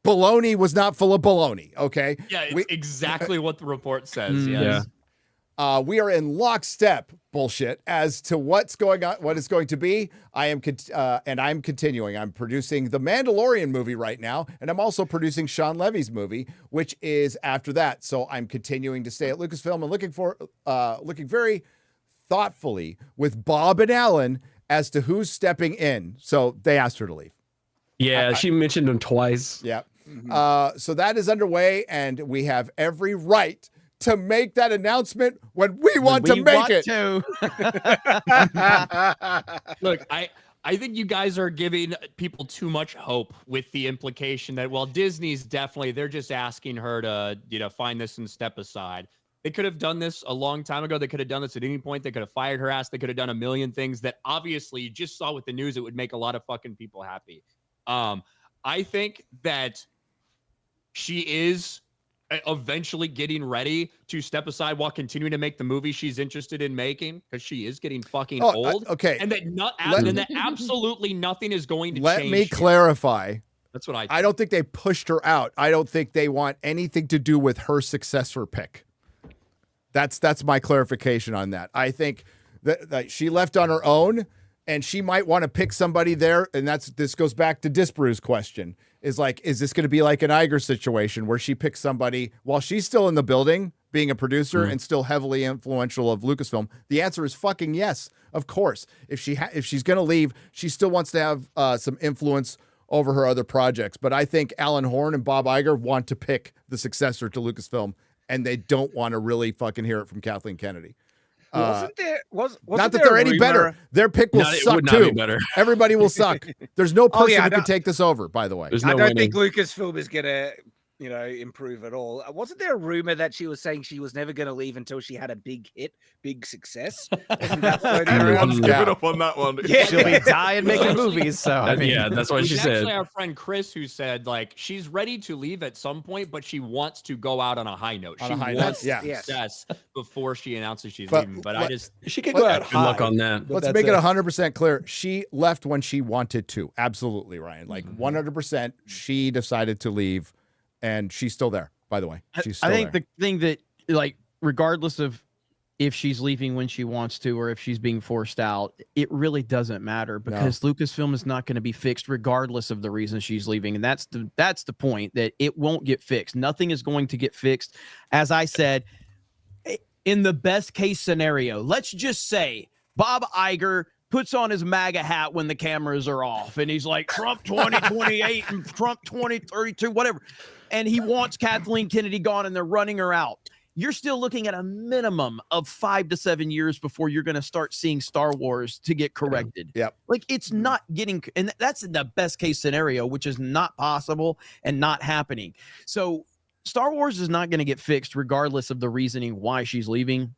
baloney was not full of baloney. Okay. Yeah, it's exactly what the report says. Yes. We are in lockstep bullshit as to what's going on, what it's going to be. I'm continuing. I'm producing the Mandalorian movie right now, and I'm also producing Sean Levy's movie, which is after that. So I'm continuing to stay at Lucasfilm and looking very thoughtfully with Bob and Alan as to who's stepping in. So they asked her to leave. Yeah, she mentioned him twice. Yeah. So that is underway, and we have every right to make that announcement when we want to make it. Look, I think you guys are giving people too much hope with the implication that, well, Disney's definitely, they're just asking her to, find this and step aside. They could have done this a long time ago. They could have done this at any point. They could have fired her ass. They could have done a million things that obviously you just saw with the news. It would make a lot of fucking people happy. I think that she is eventually getting ready to step aside while continuing to make the movie she's interested in making, because she is getting fucking old. Okay. And that absolutely nothing is going to change. Let me clarify. That's what I don't think they pushed her out. I don't think they want anything to do with her successor pick. That's my clarification on that. I think that she left on her own, and she might want to pick somebody there. And this goes back to Disparu's question. Is this going to be like an Iger situation where she picks somebody while she's still in the building, being a producer and still heavily influential of Lucasfilm? The answer is fucking yes, of course. If she's going to leave, she still wants to have some influence over her other projects. But I think Alan Horn and Bob Iger want to pick the successor to Lucasfilm, and they don't want to really fucking hear it from Kathleen Kennedy. Wasn't not that they're any better. Their pick will suck too. Everybody will suck. There's no person who can take this over, by the way. I don't think Lucasfilm is going to, improve at all. Wasn't there a rumor that she was saying she was never going to leave until she had a big hit, big success? Everyone's giving up on that one. Yeah. She'll be dying making movies. So that's what she said. Actually, our friend Chris, who said she's ready to leave at some point, but she wants to go out on a high note. She wants success before she announces she's leaving. But she could go out high. Good luck on that. Let's make it 100% clear. She left when she wanted to. Absolutely, Ryan. 100%. She decided to leave. And she's still there, by the way. She's still there. The thing that, regardless of if she's leaving when she wants to or if she's being forced out, it really doesn't matter, because Lucasfilm is not going to be fixed regardless of the reason she's leaving. And that's the point, that it won't get fixed. Nothing is going to get fixed. As I said, in the best case scenario, let's just say Bob Iger puts on his MAGA hat when the cameras are off, and he's like, Trump 2028 and Trump 2032, whatever. And he wants Kathleen Kennedy gone, and they're running her out. You're still looking at a minimum of 5 to 7 years before you're going to start seeing Star Wars to get corrected. Yep. It's not getting, and that's the best case scenario, which is not possible and not happening. So Star Wars is not going to get fixed regardless of the reasoning why she's leaving.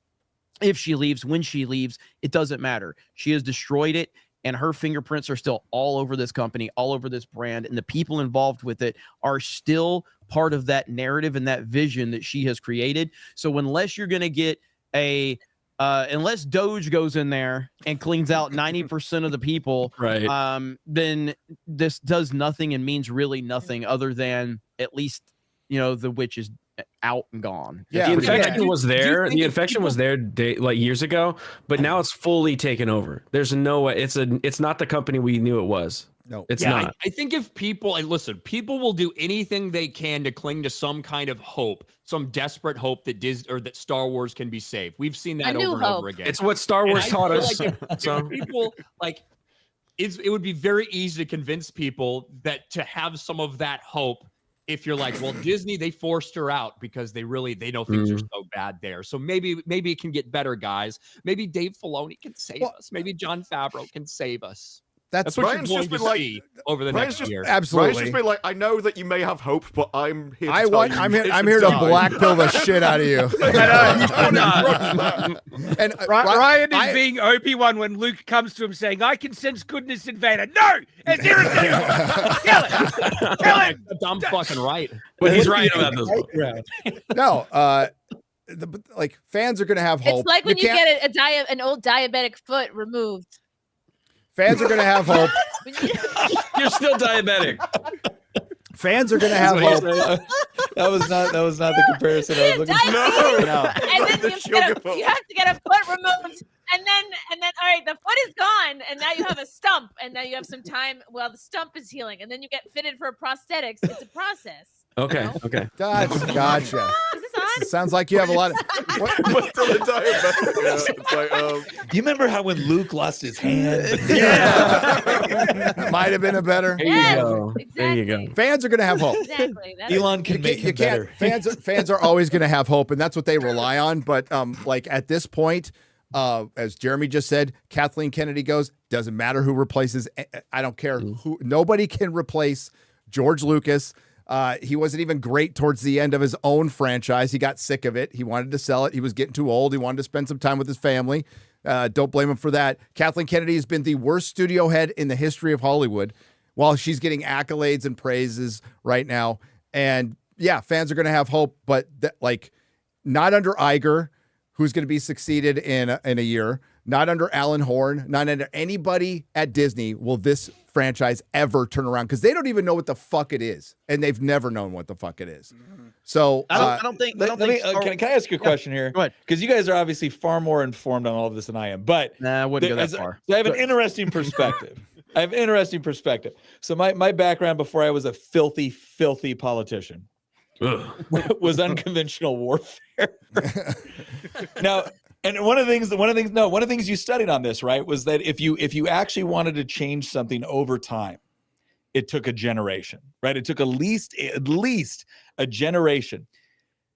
If she leaves, when she leaves, it doesn't matter. She has destroyed it, and her fingerprints are still all over this company, all over this brand, and the people involved with it are still part of that narrative and that vision that she has created. So unless you're going to get unless Doge goes in there and cleans out 90% of the people, right? Then this does nothing and means really nothing other than at least, the witch is out and gone. Yeah, the infection was there. The infection was there years ago, but now it's fully taken over. There's no way. It's not the company we knew it was. No, It's Yeah, not. I think if people, and listen, people will do anything they can to cling to some kind of hope, some desperate hope that Disney or that Star Wars can be saved. We've seen that new over and hope. over again. It's what Star And Wars I taught feel us. like if people like, it would be very easy to convince people that to have some of that hope. If you're like, well, Disney, they forced her out because they know things are so bad there. So maybe it can get better, guys. Maybe Dave Filoni can save us. Maybe Jon Favreau can save us. That's what Ryan's you're just going been to like- see over the Ryan's next just- year. Absolutely. Ryan's just been like, I know that you may have hope, but I'm here to I tell want. you I'm you here. I'm should here to die. black pill the shit out of you. And Ryan is I- being Obi-Wan when Luke comes to him saying, I can sense goodness in Vader. No, it's irritating. Kill it. Kill it. I'm fucking right. But he's right about this one. no, like fans are gonna have hope. It's like when you can't- get an old diabetic foot removed. Fans are gonna have hope. You're still diabetic. Fans are gonna have hope. That was not the comparison I was looking for. No. And then you have to get a foot removed. And then, all right, the foot is gone, and now you have a stump, and now you have some time while the stump is healing, and then you get fitted for prosthetics. It's a process. Okay. You know? Okay. Gotcha. Is this on? Sounds like you have a lot of. What? But still a diabetic. Yeah, it's like, You remember how when Luke lost his hand? Yeah. Might have been a better. There Yes, you go. There you go. exactly. Fans are gonna have hope. Exactly. That's Elon can make him better. Fans are always going to have hope, and that's what they rely on. But like at this point, as Jeremy just said, Kathleen Kennedy goes. Doesn't matter who replaces. I don't care who. Nobody can replace George Lucas. He wasn't even great towards the end of his own franchise. He got sick of it. He wanted to sell it. He was getting too old. He wanted to spend some time with his family. Don't blame him for that. Kathleen Kennedy has been the worst studio head in the history of Hollywood, while she's getting accolades and praises right now. And yeah, fans are going to have hope, but not under Iger, who's going to be succeeded in a year. Not under Alan Horn, not under anybody at Disney will this franchise ever turn around, because they don't even know what the fuck it is, and they've never known what the fuck it is. So I don't think. Can I ask you a question here? Go ahead. Because you guys are obviously far more informed on all of this than I am. But Nah, I wouldn't go that far. I have an interesting perspective. So my background before I was a filthy, filthy politician was unconventional warfare. Now, and one of the things you studied on this, right, was that if you actually wanted to change something over time, it took a generation, right? It took at least a generation.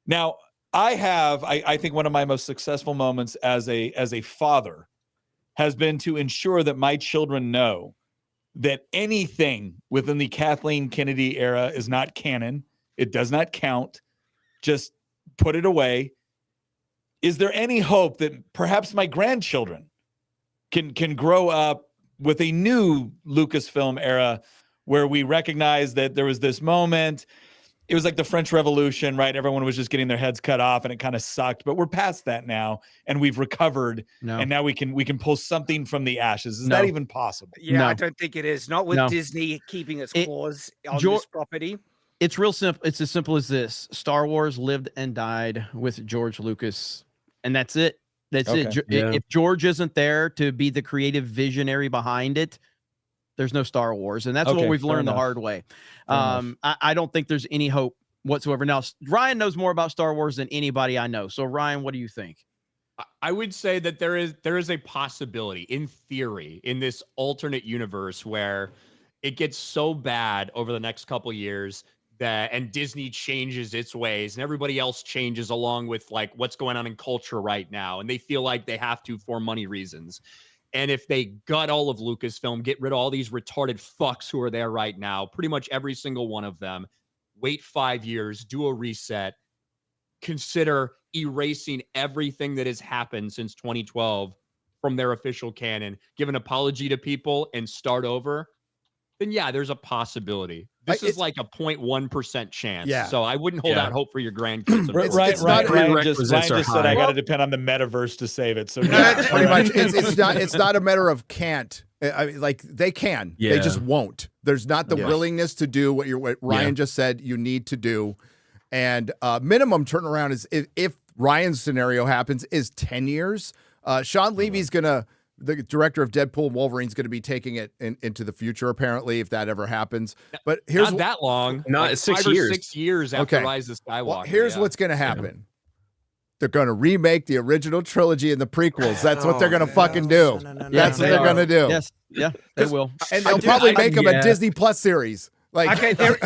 Now, I think one of my most successful moments as a father has been to ensure that my children know that anything within the Kathleen Kennedy era is not canon. It does not count. Just put it away. Is there any hope that perhaps my grandchildren can grow up with a new Lucasfilm era where we recognize that there was this moment? It was like the French Revolution, right? Everyone was just getting their heads cut off and it kind of sucked, but we're past that now and we've recovered. No. And now we can pull something from the ashes. Is that even possible? Yeah, No. I don't think it is. Not with No. Disney keeping its claws on Geor- this property. It's real simple. It's as simple as this: Star Wars lived and died with George Lucas, and that's it. That's Okay. it. Yeah. If George isn't there to be the creative visionary behind it, there's no Star Wars, and that's Okay, what we've fair learned enough. the hard way. Fair enough. I don't think there's any hope whatsoever. Now, Ryan knows more about Star Wars than anybody I know. So, Ryan, what do you think? I would say that there is a possibility, in theory, in this alternate universe where it gets so bad over the next couple years and Disney changes its ways and everybody else changes along with like what's going on in culture right now, and they feel like they have to for money reasons. And if they gut all of Lucasfilm, get rid of all these retarded fucks who are there right now, pretty much every single one of them, wait 5 years, do a reset, consider erasing everything that has happened since 2012 from their official canon, give an apology to people and start over, then yeah, there's a possibility. This is like a 0.1% chance. Yeah. So I wouldn't hold out hope for your grandkids. Ryan just Prerequisites said are I got to high. depend on the metaverse to save it. So Pretty much, it's not a matter of can't. I mean, like they can, they Yeah. just won't. There's not the Yeah. willingness to do what Ryan just said you need to do, and minimum turnaround is if Ryan's scenario happens is 10 years. Sean Levy's gonna the director of Deadpool and Wolverine is going to be taking it into the future, apparently, if that ever happens. But here's not that long. Not like 6 5 or years. 6 years after Okay. Rise of Skywalker. Well, here's what's going to happen. They're going to remake the original trilogy and the prequels. That's what they're going to fucking do. That's what they're going to do. Yes, yeah, they will. And they'll probably make them a Disney Plus series. Like, Okay, there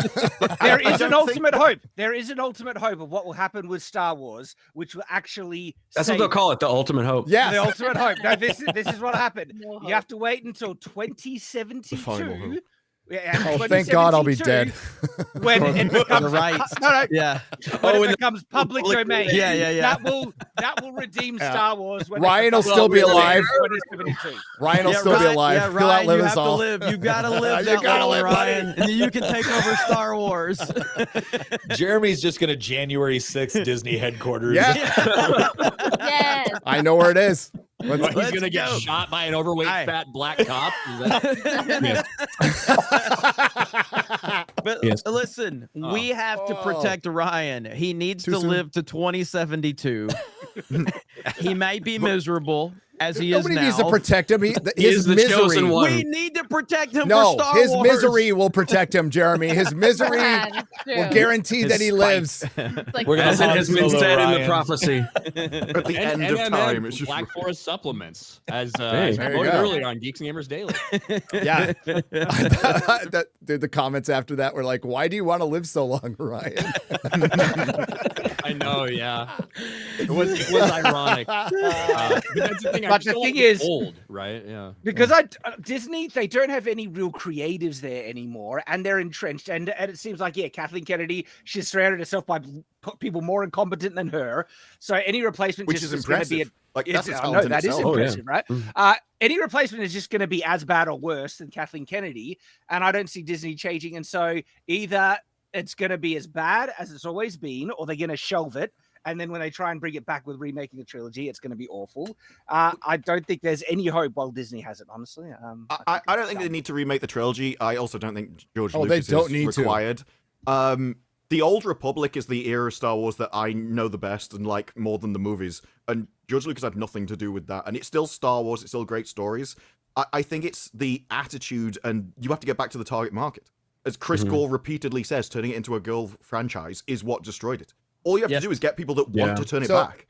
is an ultimate hope. There is an ultimate hope of what will happen with Star Wars, which will actually. That's what they'll call it, the ultimate hope. yeah, The ultimate hope. No, this is what happened. No You hope. have to wait until 2072. Yeah, oh, thank God I'll be 2072, dead. When it becomes rights. no, Yeah. when Oh, it becomes public domain. Yeah. That will redeem Star Wars. When Ryan will it becomes still be public alive. domain in 2072. Ryan will still be alive. Yeah, He'll Ryan, outlive you us have to all. live. You gotta live. You that gotta long, live, buddy. Ryan, and then you can take over Star Wars. Jeremy's just gonna January 6th Disney headquarters. Yeah, Yes. I know where it is. He's Let's gonna get go. shot by an overweight Aye. fat black cop. Is that- But Yes. listen, we have to protect Ryan. He needs Too to soon. live to 2072. He may be miserable as he Nobody is now. needs to protect him. He His is the misery. chosen one. We need to protect him No, for Star his Wars. misery will protect him, Jeremy. His misery Yeah, that's will true. guarantee His that he spite. lives. It's like We're gonna As it Han has been Solo said in the Ryan. prophecy. At the end of NMN time, it's just Black Forest supplements, as Hey. I There you promoted go. earlier on Geeks and Gamers Daily. Yeah. The comments after that were like, why do you want to live so long, Ryan? I know, yeah. It was ironic. But that's the thing. I But just the feel thing like it's is- old, right? Yeah. Because Disney, they don't have any real creatives there anymore, and they're entrenched. And it seems like, Kathleen Kennedy, she's surrounded herself by people more incompetent than her. So any replacement which just is going to be impressive. Like it's- that's a I talent know, in that is itself. Oh, yeah. impressive, right? Any replacement is just going to be as bad or worse than Kathleen Kennedy, and I don't see Disney changing. And so either it's going to be as bad as it's always been, or they're going to shelve it. And then when they try and bring it back with remaking the trilogy, it's going to be awful. I don't think there's any hope while Disney has it, honestly. I don't think they need to remake the trilogy. I also don't think George Oh, they Lucas don't is need to. required. The Old Republic is the era of Star Wars that I know the best and like more than the movies. And George Lucas had nothing to do with that. And it's still Star Wars. It's still great stories. I think it's the attitude, and you have to get back to the target market. As Chris Gore repeatedly says, turning it into a girl franchise is what destroyed it. All you have to do is get people that want to turn it back.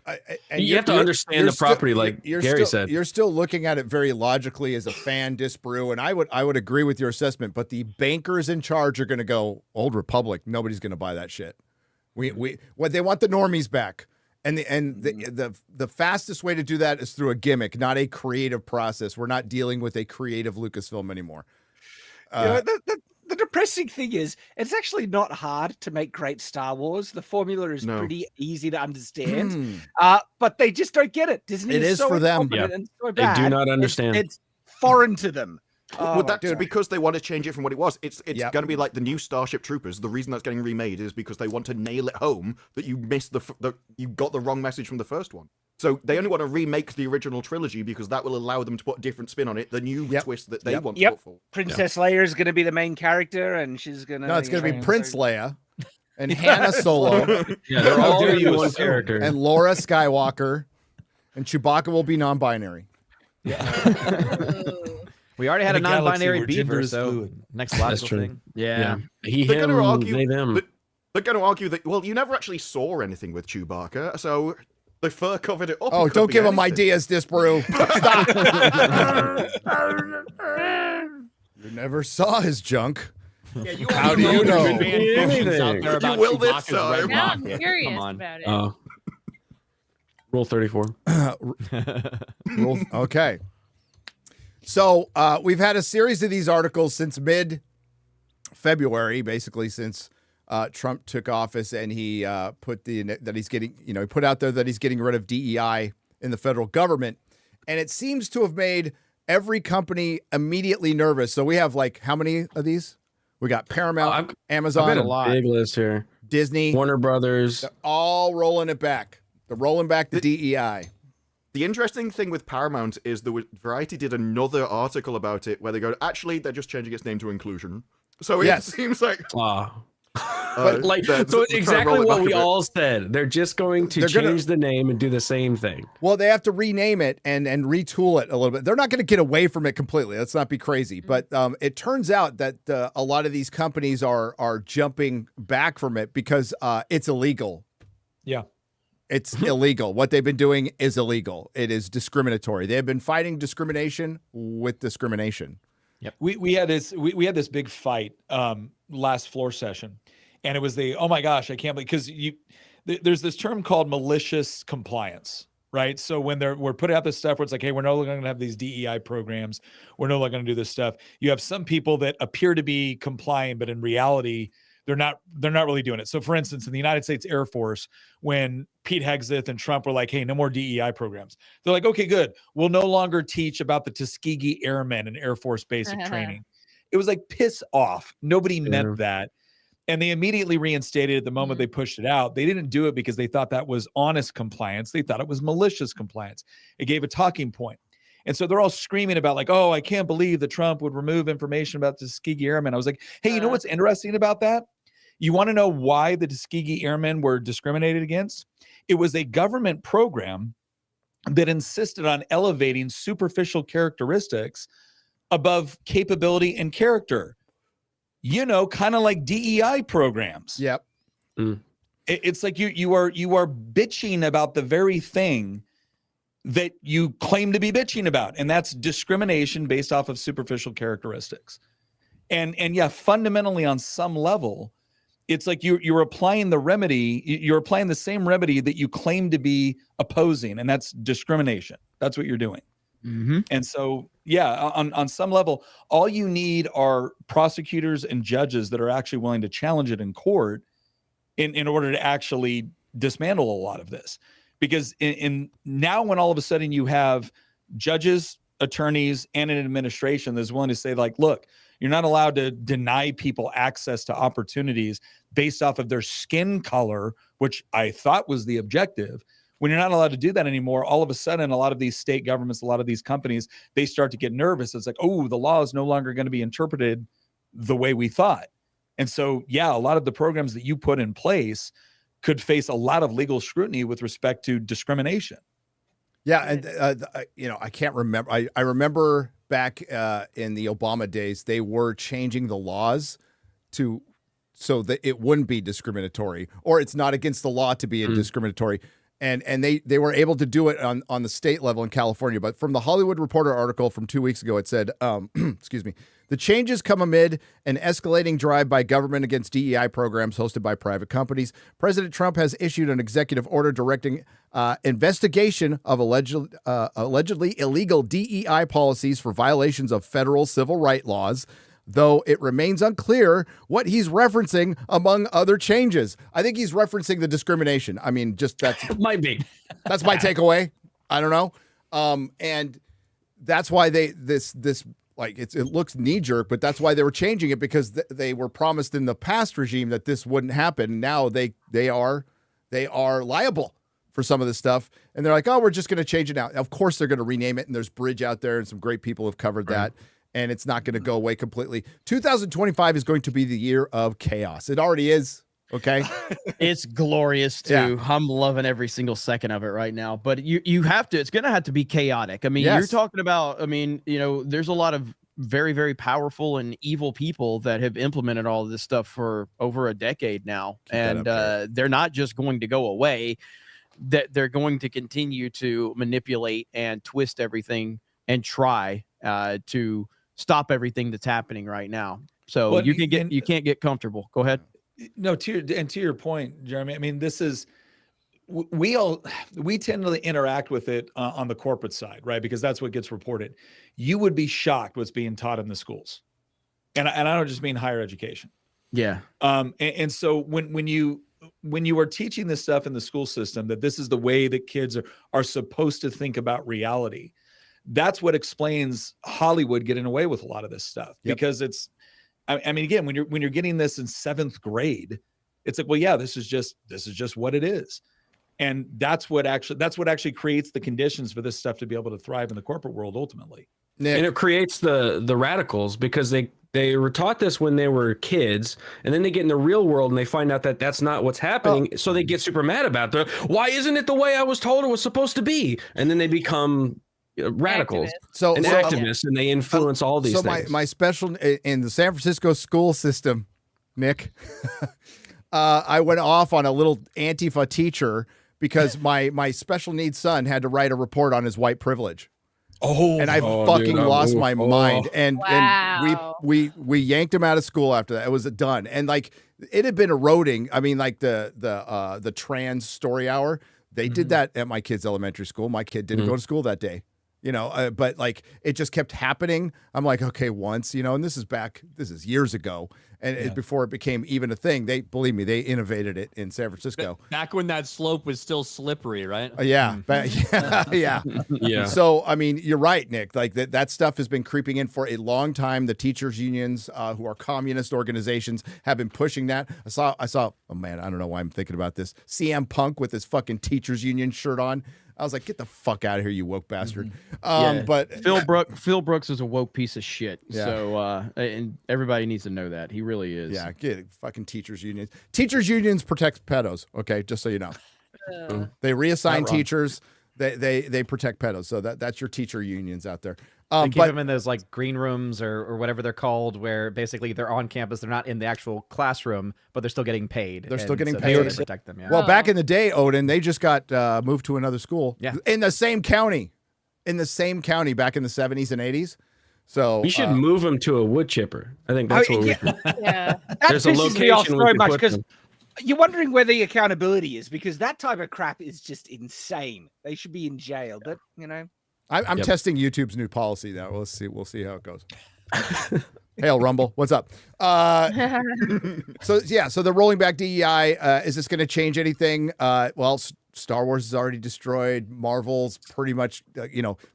And You have to understand the property, like Gary said. You're still looking at it very logically as a fan, Disparu, and I would agree with your assessment. But the bankers in charge are going to go, Old Republic. Nobody's going to buy that shit. What they want the normies back, and the fastest way to do that is through a gimmick, not a creative process. We're not dealing with a creative Lucasfilm anymore. The depressing thing is, it's actually not hard to make great Star Wars. The formula is pretty easy to understand, but they just don't get it. Disney It is so for them. incompetent and so They bad. do not understand. It's foreign to them. Well, that's because they want to change it from what it was. It's Yep. going to be like the new Starship Troopers. The reason that's getting remade is because they want to nail it home that you missed you got the wrong message from the first one. So they only want to remake the original trilogy because that will allow them to put a different spin on it, the new twist that they want to put forward. Princess Leia is going to be the main character, and she's going to. No, it's going to be Prince Leia and Hannah Solo. Yeah, they're all going to be one character. And Laura Skywalker, and Chewbacca will be non-binary. We already had a In a galaxy non-binary where gender beaver, is so fluid. next logical true. thing. Yeah. He, They're him, going to argue. they, them. They're going to argue that you never actually saw anything with Chewbacca, so the fur covered it up. Oh, It could don't be give him anything. ideas, Disparu. Stop. You never saw his junk. Yeah, you How do you know? Out there about You will this Chewbacca's red time. Now I'm rocket. curious Come on. about it. Oh. Rule 34. Okay. So we've had a series of these articles since mid-February, basically since Trump took office, and he put that he's getting, he put out there that he's getting rid of DEI in the federal government, and it seems to have made every company immediately nervous. So we have how many of these? We got Paramount, Amazon, I've got a big list here. Disney, Warner Brothers. They're all rolling it back. They're rolling back the DEI. The interesting thing with Paramount is Variety did another article about it where they go, actually, they're just changing its name to Inclusion. So it Yes. seems like... Like, so exactly what we all said. They're just going to change the name and do the same thing. Well, they have to rename it and retool it a little bit. They're not going to get away from it completely. Let's not be crazy. But it turns out that a lot of these companies are jumping back from it because it's illegal. Yeah. It's illegal. What they've been doing is illegal. It is discriminatory. They have been fighting discrimination with discrimination. Yep. We had this big fight last floor session. And it was oh my gosh, I can't believe, because there's this term called malicious compliance, right? So when we're putting out this stuff where it's like, hey, we're no longer going to have these DEI programs, we're no longer going to do this stuff. You have some people that appear to be compliant, but in reality, they're not really doing it. So for instance, in the United States Air Force, when Pete Hegseth and Trump were like, hey, no more DEI programs, they're like, okay, good. We'll no longer teach about the Tuskegee Airmen in Air Force basic training. It was like, piss off. Nobody meant that. And they immediately reinstated it the moment they pushed it out. They didn't do it because they thought that was honest compliance. They thought it was malicious compliance. It gave a talking point. And so they're all screaming about like, oh, I can't believe that Trump would remove information about the Tuskegee Airmen. I was like, hey, you know what's interesting about that? You want to know why the Tuskegee Airmen were discriminated against? It was a government program that insisted on elevating superficial characteristics above capability and character. You know, kind of like DEI programs. Yep. It's like you are bitching about the very thing that you claim to be bitching about, and that's discrimination based off of superficial characteristics. And yeah, fundamentally on some level, it's like you're applying the remedy. You're applying the same remedy that you claim to be opposing, and that's discrimination. That's what you're doing. And so, yeah, on some level, all you need are prosecutors and judges that are actually willing to challenge it in court in order to actually dismantle a lot of this. Because in now, when all of a sudden you have judges, attorneys, and an administration that's willing to say, like, look, you're not allowed to deny people access to opportunities based off of their skin color, which I thought was the objective. When you're not allowed to do that anymore, all of a sudden, a lot of these state governments, a lot of these companies, they start to get nervous. It's like, oh, the law is no longer going to be interpreted the way we thought. And so, yeah, a lot of the programs that you put in place could face a lot of legal scrutiny with respect to discrimination. Yeah, and I can't remember. I remember back in the Obama days, they were changing the laws so that it wouldn't be discriminatory, or it's not against the law to be discriminatory. And they were able to do it on the state level in California. But from the Hollywood Reporter article from 2 weeks ago, it said, excuse me, the changes come amid an escalating drive by government against DEI programs hosted by private companies. President Trump has issued an executive order directing investigation of allegedly illegal DEI policies for violations of federal civil rights laws, though it remains unclear what he's referencing among other changes. I think he's referencing the discrimination. I mean, just might be. That's my takeaway. I don't know. And that's why this it looks knee jerk, but that's why they were changing it, because they were promised in the past regime that this wouldn't happen. Now they are liable for some of this stuff. And they're like, oh, we're just going to change it now. Of course they're going to rename it. And there's Bridge out there and some great people have covered that. And it's not going to go away completely. 2025 is going to be the year of chaos. It already is. Okay. It's glorious too. Yeah. I'm loving every single second of it right now. But you have to, it's going to have to be chaotic. I mean, you're talking about, there's a lot of very, very powerful and evil people that have implemented all of this stuff for over a decade now. And they're not just going to go away. That they're going to continue to manipulate and twist everything and try to stop everything that's happening right now. So you can't get comfortable. Go ahead. No, to your point, Jeremy, I mean, this is, we tend to interact with it on the corporate side, right? Because that's what gets reported. You would be shocked what's being taught in the schools. And I don't just mean higher education. Yeah. And so when you are teaching this stuff in the school system, that this is the way that kids are supposed to think about reality, that's what explains Hollywood getting away with a lot of this stuff. Because it's, I mean, again, when you're getting this in 7th grade, it's like, well, yeah, this is just what it is. And that's what actually creates the conditions for this stuff to be able to thrive in the corporate world ultimately. Nick. And it creates the radicals because they were taught this when they were kids, and then they get in the real world and they find out that that's not what's happening. So they get super mad about it. Why isn't it the way I was told it was supposed to be? And then they become radicals activists, and they influence all these things. So my special in the San Francisco school system, Nick, I went off on a little Antifa teacher because my special needs son had to write a report on his white privilege. And I fucking lost my mind. And we yanked him out of school after that. It was done. And like it had been eroding. I mean, like the trans story hour, they did that at my kid's elementary school. My kid didn't go to school that day. But like it just kept happening. I'm like, okay, once, and this is years ago. And before it became even a thing, they innovated it in San Francisco. Back when that slope was still slippery, right? Yeah. So, I mean, you're right, Nick. Like that stuff has been creeping in for a long time. The teachers unions, who are communist organizations, have been pushing that. I saw, oh man, I don't know why I'm thinking about this. CM Punk with his fucking teachers union shirt on. I was like, get the fuck out of here, you woke bastard. But Phil Brooks is a woke piece of shit. Yeah. So, and everybody needs to know that. He really is. Yeah, get it. Fucking teachers unions. Teachers unions protect pedos, okay? Just so you know. They reassign teachers. They protect pedos. So that's your teacher unions out there. They keep them in those like green rooms or whatever they're called, where basically they're on campus. They're not in the actual classroom, but they're still getting paid. They're still getting so paid to protect them. Yeah. Well, back in the day, Odin, they just got moved to another school. Yeah. In the same county. Back in the 70s and 80s. So we should move them to a wood chipper. I think that's what we should. That There's a pisses me off location so we much can put because them. you're wondering where the accountability is, because that type of crap is just insane. They should be in jail, but I'm testing YouTube's new policy now. We'll see how it goes. Hail Rumble, what's up? So they're rolling back DEI. Is this going to change anything? Well, Star Wars is already destroyed. Marvel's pretty much,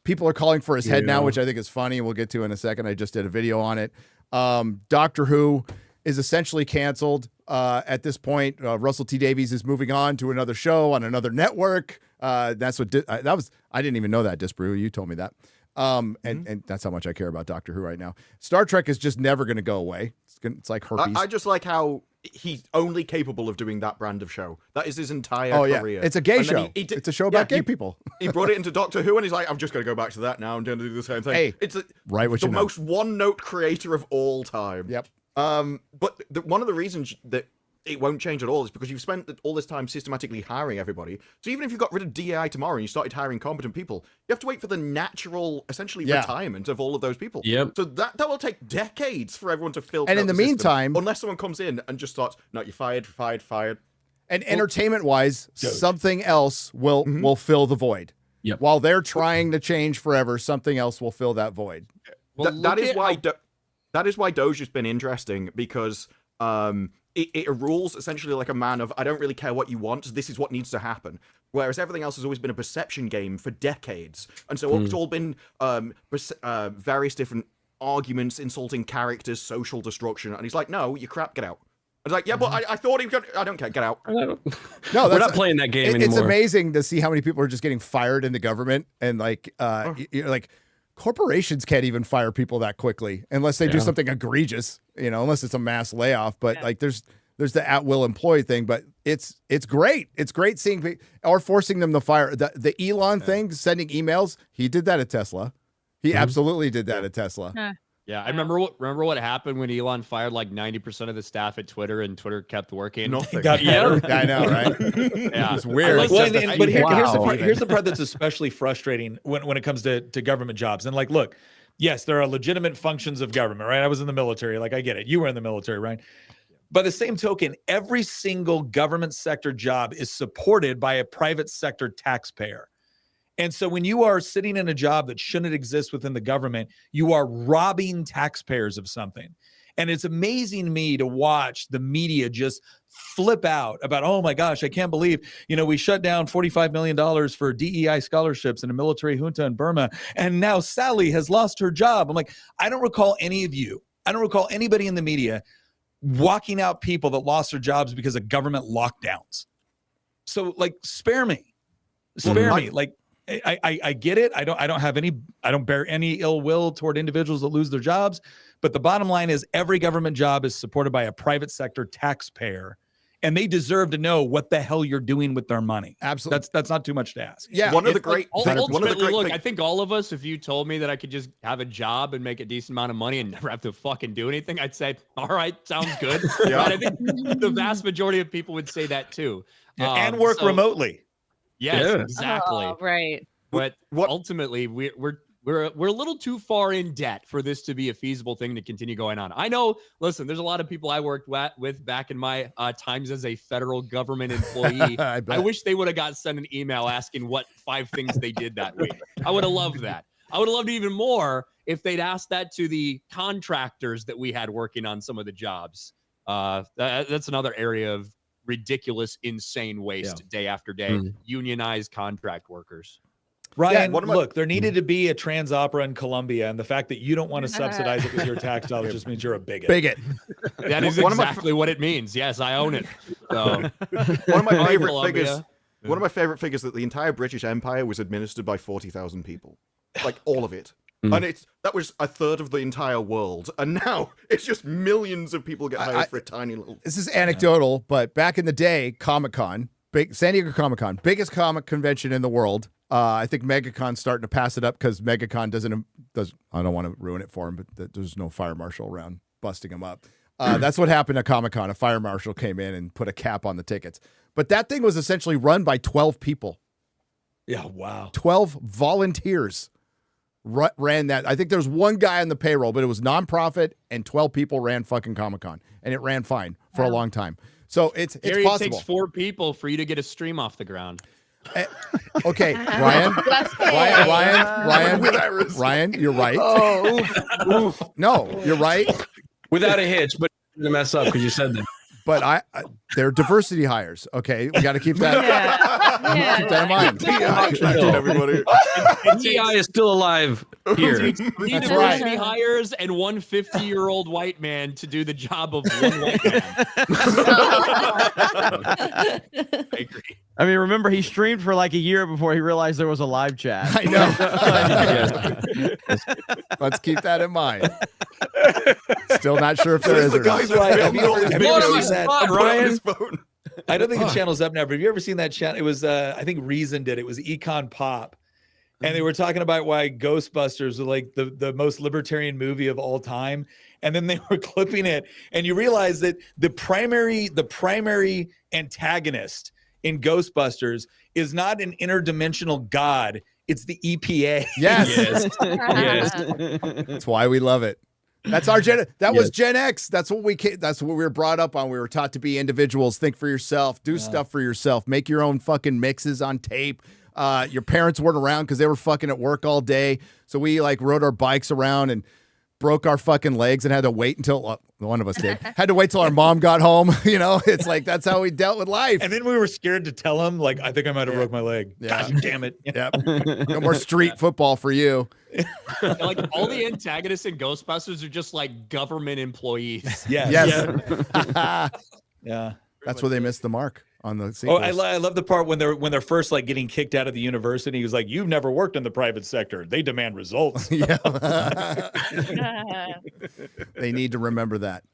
people are calling for his head now, which I think is funny. We'll get to in a second. I just did a video on it. Doctor Who is essentially canceled at this point. Russell T Davies is moving on to another show on another network. That's what that was. I didn't even know that, Disparu. You told me that. And that's how much I care about Doctor Who right now. Star Trek is just never going to go away. It's like herpes. I just like how he's only capable of doing that brand of show. That is his entire career. It's a gay show. It's a show about gay people. He brought it into Doctor Who, and he's like, I'm just going to go back to that now. I'm going to do the same thing. Hey, it's the most one-note creator of all time. Yep. But one of the reasons that it won't change at all is because you've spent all this time systematically hiring everybody. So even if you got rid of DEI tomorrow and you started hiring competent people, you have to wait for the natural, essentially, retirement of all of those people. Yep. So that will take decades for everyone to fill. And in the meantime, unless someone comes in and just starts, no, you're fired. And entertainment-wise, something else will fill the void. Yep. While they're trying to change forever, something else will fill that void. Well, that is why Doge has been interesting, because it rules essentially like a man of, I don't really care what you want, this is what needs to happen. Whereas everything else has always been a perception game for decades. And so it's all been various different arguments, insulting characters, social destruction. And he's like, no, you crap, get out. I was like, yeah, but I thought he was going to, I don't care, get out. No, we're not playing that game anymore. It's amazing to see how many people are just getting fired in the government. And like, corporations can't even fire people that quickly unless they do something egregious, unless it's a mass layoff. But like there's the at-will employee thing, but it's great. It's great seeing people or forcing them to fire. The Elon thing, sending emails, he did that at Tesla. He absolutely did that at Tesla. Yeah, I remember what happened when Elon fired like 90% of the staff at Twitter, and Twitter kept working. Nothing. I know, right? Yeah, it's weird. But here's the part that's especially frustrating when it comes to government jobs. And like, look, yes, there are legitimate functions of government, right? I was in the military, like I get it. You were in the military, right? By the same token, every single government sector job is supported by a private sector taxpayer. And so when you are sitting in a job that shouldn't exist within the government, you are robbing taxpayers of something. And it's amazing to me to watch the media just flip out about, oh my gosh, I can't believe, we shut down $45 million for DEI scholarships in a military junta in Burma. And now Sally has lost her job. I'm like, I don't recall anybody in the media walking out people that lost their jobs because of government lockdowns. So like, spare me. I get it. I don't bear any ill will toward individuals that lose their jobs. But the bottom line is every government job is supported by a private sector taxpayer. And they deserve to know what the hell you're doing with their money. Absolutely. That's not too much to ask. Yeah. Ultimately, look, I think all of us, if you told me that I could just have a job and make a decent amount of money and never have to fucking do anything, I'd say, all right, sounds good. Yeah. Right? I think the vast majority of people would say that too. And work remotely. Yes, exactly. Oh, right. But ultimately, we're a little too far in debt for this to be a feasible thing to continue going on. I know, listen, there's a lot of people I worked with back in my times as a federal government employee. I wish they would have got sent an email asking what 5 things they did that week. I would have loved that. I would have loved even more if they'd asked that to the contractors that we had working on some of the jobs. That's another area of ridiculous, insane waste day after day. Unionized contract workers. Ryan, look, there needed to be a trans opera in Colombia, and the fact that you don't want to subsidize it with your tax dollars just means you're a bigot. Bigot. That is exactly what it means. Yes, I own it. So. One of my favorite figures. One of my favorite figures that the entire British Empire was administered by 40,000 people, like all of it, and that was a third of the entire world, and now it's just millions of people get hired for a tiny little. This is anecdotal, but back in the day, Comic-Con, San Diego Comic-Con, biggest comic convention in the world. I think MegaCon's starting to pass it up because MegaCon does. I don't want to ruin it for him, but there's no fire marshal around busting him up. That's what happened at Comic-Con. A fire marshal came in and put a cap on the tickets. But that thing was essentially run by 12 people. Yeah, wow. 12 volunteers ran that. I think there's one guy on the payroll, but it was nonprofit, and 12 people ran fucking Comic-Con, and it ran fine for a long time. So it's possible. It takes 4 people for you to get a stream off the ground. Okay, Ryan, you're right. Oh, no, you're right. Without a hitch, but to mess up because you said that. But they're diversity hires. Okay, we got to keep that. Keep that in mind. Everybody. DEI is still alive here. It takes 3 diversity hires and 1 50-year-old white man to do the job of 1 white man. I agree. I mean, remember he streamed for like a year before he realized there was a live chat. I know. Let's keep that in mind. Still not sure if there is. Guys, Ryan, have you ever seen that? Ryan? I don't think the channel's up now, but have you ever seen that channel? It was, I think Reason did. It was Econ Pop. And they were talking about why Ghostbusters were like the most libertarian movie of all time. And then they were clipping it. And you realize that the primary antagonist in Ghostbusters is not an interdimensional god. It's the EPA. Yes. Yes. That's why we love it. That's our was Gen X. That's what we were brought up on. We were taught to be individuals, think for yourself, do stuff for yourself, make your own fucking mixes on tape. Your parents weren't around because they were fucking at work all day. So we like rode our bikes around and broke our fucking legs and had to wait until one of us did. Had to wait till our mom got home. You know, it's like that's how we dealt with life. And then we were scared to tell him, like, I think I might have broke my leg. Yeah. God damn it. Yep. No more street football for you. Like all the antagonists in Ghostbusters are just like government employees. Yes. Yeah. That's where they missed the mark on the sequels. Oh, I love the part when they're first like getting kicked out of the university. He was like, "You've never worked in the private sector. They demand results." Yeah. They need to remember that.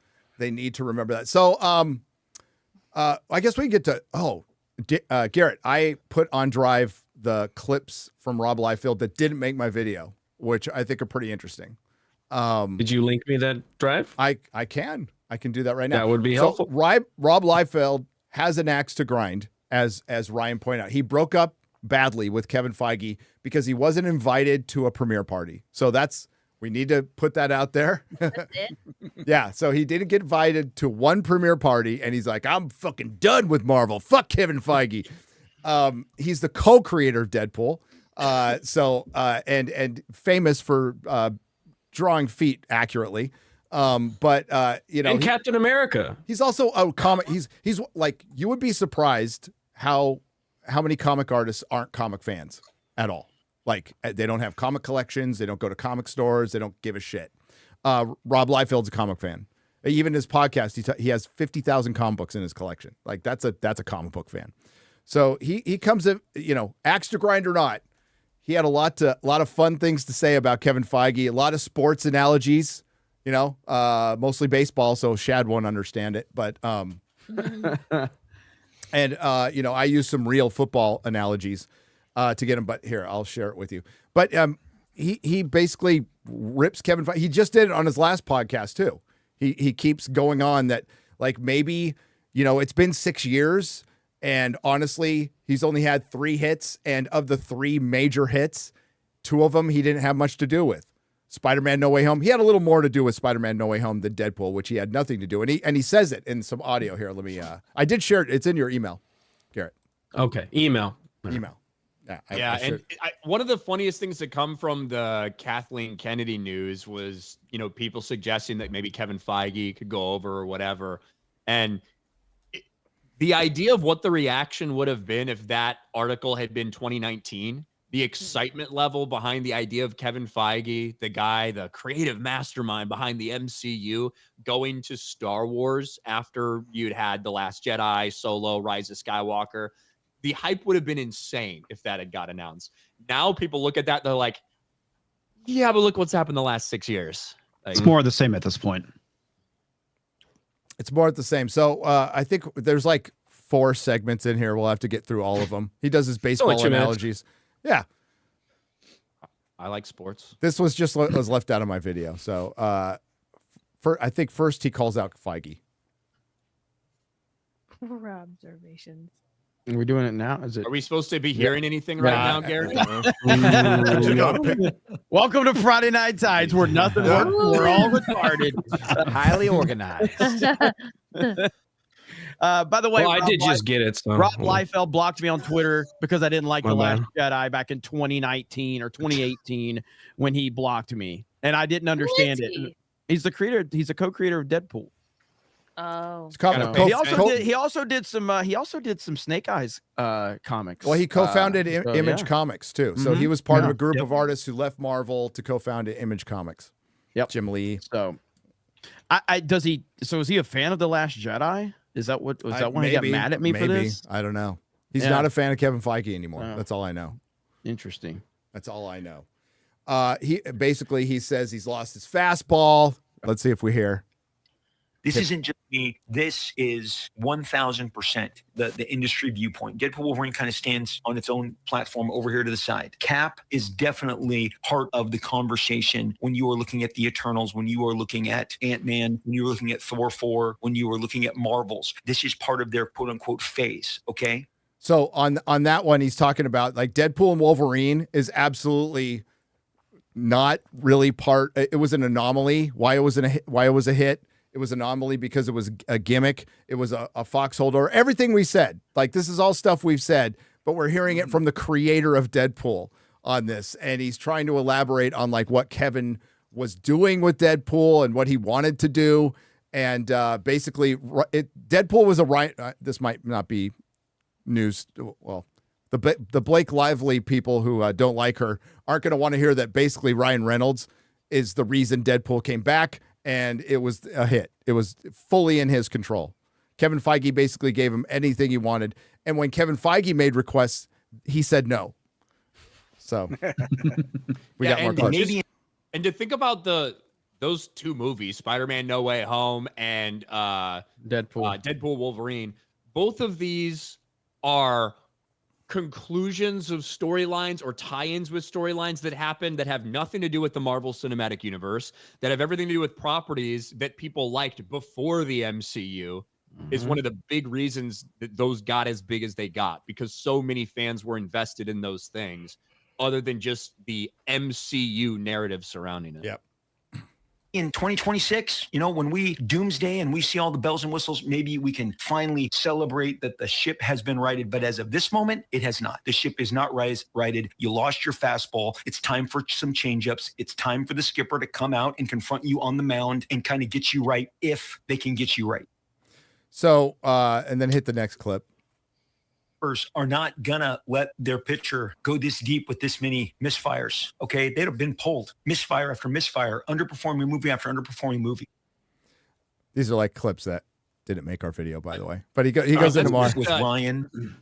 So, I guess we can get to Garrett. I put on Drive the clips from Rob Liefeld that didn't make my video, which I think are pretty interesting. Did you link me that drive? I can do that right now. That would be helpful. Rob Liefeld has an axe to grind, as Ryan pointed out. He broke up badly with Kevin Feige because he wasn't invited to a premiere party. So we need to put that out there. That's it. Yeah, so he didn't get invited to one premiere party, and he's like, I'm fucking done with Marvel. Fuck Kevin Feige. He's the co-creator of Deadpool. And famous for drawing feet accurately. And Captain America. He's also a comic. He's like, you would be surprised how many comic artists aren't comic fans at all. Like, they don't have comic collections. They don't go to comic stores. They don't give a shit. Rob Liefeld's a comic fan. Even his podcast, he has 50,000 comic books in his collection. Like, that's a comic book fan. So he comes in, axe to grind or not, he had a lot of fun things to say about Kevin Feige, a lot of sports analogies, mostly baseball, so Shad won't understand it, but and I use some real football analogies to get him, but here, I'll share it with you. But he basically rips Kevin Feige. He just did it on his last podcast too. He keeps going on that, like, maybe, it's been 6 years, and honestly, he's only had 3 hits, and of the 3 major hits, 2 of them he didn't have much to do with. Spider-Man No Way Home. He had a little more to do with Spider-Man No Way Home than Deadpool, which he had nothing to do. And he says it in some audio here. Let me I did share it. It's in your email, Garrett. Okay. Email. Yeah. And one of the funniest things that come from the Kathleen Kennedy news was, people suggesting that maybe Kevin Feige could go over or whatever. And the idea of what the reaction would have been if that article had been 2019, the excitement level behind the idea of Kevin Feige, the guy, the creative mastermind behind the MCU, going to Star Wars after you'd had The Last Jedi, Solo, Rise of Skywalker. The hype would have been insane if that had got announced. Now people look at that, they're like, yeah, but look what's happened the last 6 years. Like, It's more of the same at this point. It's more of the same. So I think there's like 4 segments in here. We'll have to get through all of them. He does his baseball analogies. Yeah. I like sports. This was just what was left out of my video. So I think first he calls out Feige. Poor observations. Are we doing it now? Is it? Are we supposed to be hearing anything right now, Gary? Welcome to Friday Night Tides, where nothing works. We're all retarded. Highly organized. By the way, Well, I did just get it. So. Rob Liefeld blocked me on Twitter because I didn't like My The Last bad. Jedi back in 2019 or 2018 when he blocked me, and I didn't understand it. He's the creator. He's a co-creator of Deadpool. Oh. He also did some Snake Eyes comics. Well, he co-founded Image yeah. Comics too. So he was part of a group of artists who left Marvel to co-found Image Comics. Yep. Jim Lee. So, is he a fan of The Last Jedi? Is that what was that why he got mad at me for this? I don't know. He's not a fan of Kevin Feige anymore. Oh. That's all I know. Interesting. That's all I know. He says he's lost his fastball. Let's see if we hear. This isn't just me. This is 1000% the industry viewpoint. Deadpool Wolverine kind of stands on its own platform over here to the side. Cap is definitely part of the conversation when you are looking at the Eternals, when you are looking at Ant-Man, when you are looking at Thor 4, when you are looking at Marvels. This is part of their quote unquote phase. Okay. So on that one, he's talking about like Deadpool and Wolverine is absolutely not really part. It was an anomaly. Why it was a hit. It was an anomaly because it was a gimmick. It was a foxhole door. Everything we said, like this is all stuff we've said, but we're hearing it from the creator of Deadpool on this. And he's trying to elaborate on like what Kevin was doing with Deadpool and what he wanted to do. And basically Deadpool was this might not be news. Well, the Blake Lively people who don't like her aren't going to want to hear that basically Ryan Reynolds is the reason Deadpool came back. And it was a hit. It was fully in his control. Kevin Feige basically gave him anything he wanted. And when Kevin Feige made requests, he said no. So we got more questions. And to think about those 2 movies, Spider-Man No Way Home and Deadpool Wolverine, both of these are conclusions of storylines or tie-ins with storylines that happen that have nothing to do with the Marvel Cinematic Universe, that have everything to do with properties that people liked before the MCU, is one of the big reasons that those got as big as they got, because so many fans were invested in those things other than just the MCU narrative surrounding it. Yep. In 2026, when we doomsday and we see all the bells and whistles, maybe we can finally celebrate that the ship has been righted. But as of this moment, it has not. The ship is not righted. You lost your fastball. It's time for some changeups. It's time for the skipper to come out and confront you on the mound and kind of get you right if they can get you right. So, and then hit the next clip. Are not gonna let their pitcher go this deep with this many misfires. Okay, they'd have been pulled misfire after misfire, underperforming movie after underperforming movie. These are like clips that didn't make our video, by the way. But he goes into more with Ryan.